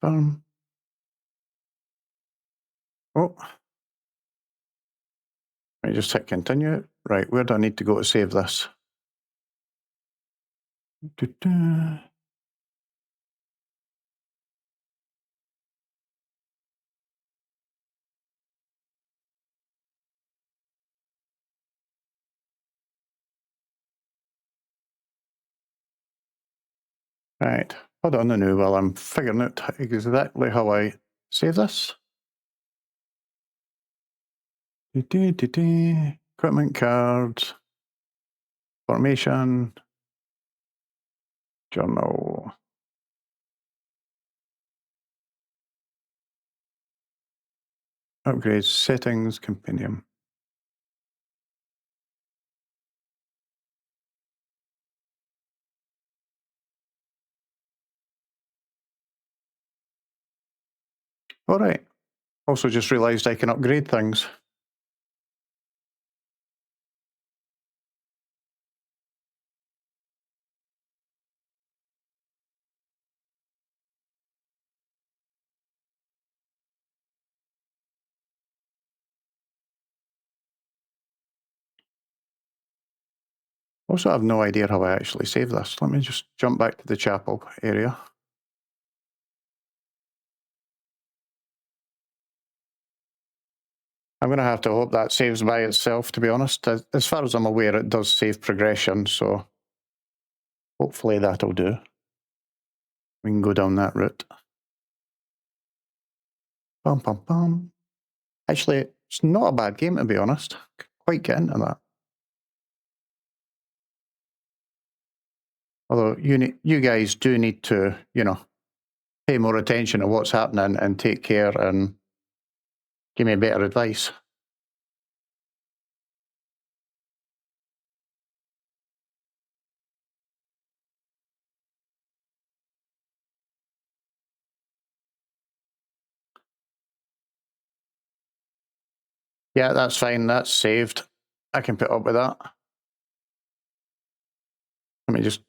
Oh. Let me just hit continue. Right, where do I need to go to save this? Right, hold on a new while I'm figuring out exactly how I save this. Equipment cards, formation, journal. Upgrades, settings, compendium. All right. Also just realized I can upgrade things. Also, I have no idea how I actually save this. Let me just jump back to the chapel area. I'm going to have to hope that saves by itself, to be honest. As far as I'm aware, it does save progression, so hopefully that'll do. We can go down that route. Bum, bum, bum. Actually, it's not a bad game, to be honest. Quite get into that. Although you guys do need to, pay more attention to what's happening and take care and give me better advice. Yeah, that's fine. That's saved. I can put up with that. Let me just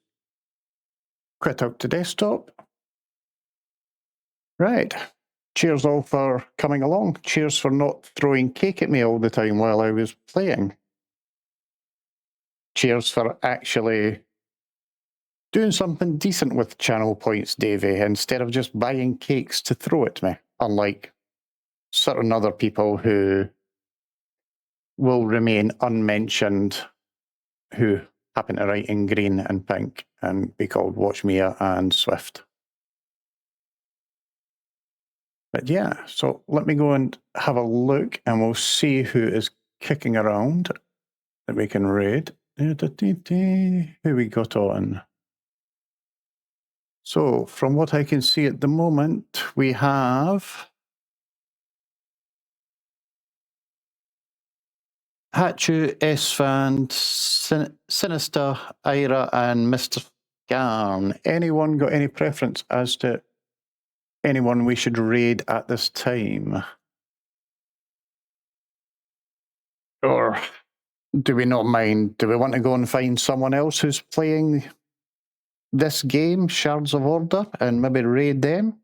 quit out to desktop. Right. Cheers all for coming along. Cheers for not throwing cake at me all the time while I was playing. Cheers for actually doing something decent with channel points, Davey, instead of just buying cakes to throw at me, unlike certain other people who will remain unmentioned who happen to write in green and pink and be called Watch Mia and Swift. But yeah, so let me go and have a look and we'll see who is kicking around that we can raid. Who we got on? So from what I can see at the moment, we have Hachu, Esfand, Sinister, Ira, and Mr. Garn. Anyone got any preference as to anyone we should raid at this time? Or do we not mind? Do we want to go and find someone else who's playing this game, Shards of Order, and maybe raid them?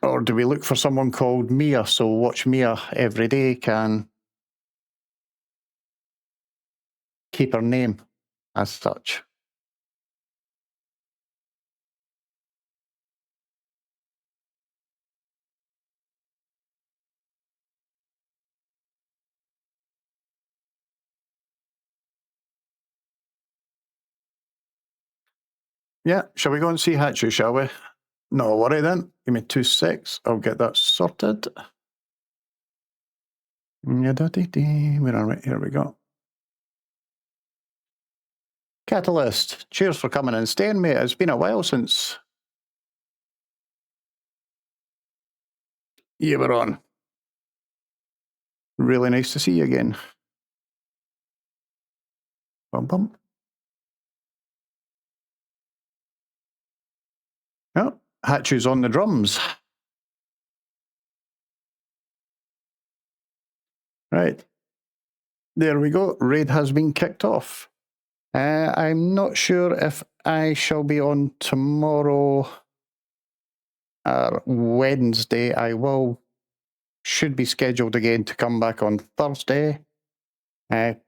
Or do we look for someone called Mia, so Watch Mia every day can keep her name as such? Yeah, shall we go and see Hachu, shall we? No worry then. Give me 2 secs. I'll get that sorted. Where are we? Here we go. Catalyst, cheers for coming and staying, mate. It's been a while since you were on. Really nice to see you again. Bum bum. Oh, Hachu's on the drums. Right. There we go. Raid has been kicked off. I'm not sure if I shall be on tomorrow or Wednesday. Should be scheduled again to come back on Thursday.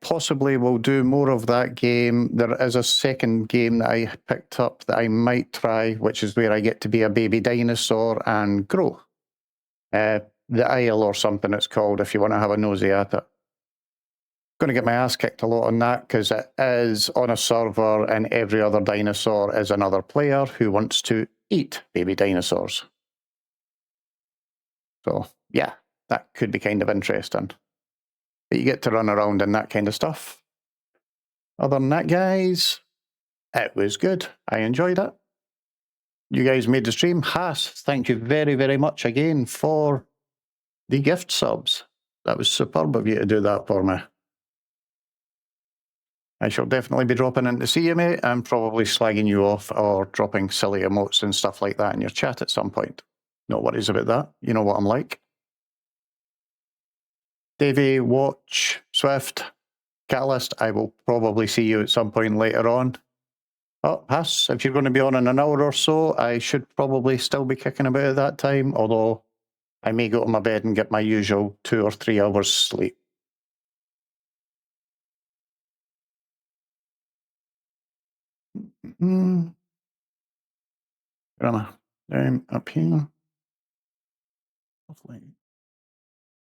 Possibly we'll do more of that game. There is a second game that I picked up that I might try, which is where I get to be a baby dinosaur and grow. The Isle or something it's called, if you want to have a nosy at it. Going to get my ass kicked a lot on that because it is on a server and every other dinosaur is another player who wants to eat baby dinosaurs. So, yeah, that could be kind of interesting. But you get to run around and that kind of stuff. Other than that, guys, it was good. I enjoyed it. You guys made the stream. Haas, thank you very, very much again for the gift subs. That was superb of you to do that for me. I shall definitely be dropping in to see you, mate, and probably slagging you off or dropping silly emotes and stuff like that in your chat at some point. No worries about that. You know what I'm like. Davey, Watch, Swift, Catalyst, I will probably see you at some point later on. Oh, Haas, if you're going to be on in an hour or so, I should probably still be kicking about at that time, although I may go to my bed and get my usual 2 or 3 hours sleep. Where am I? Down up here. Hopefully.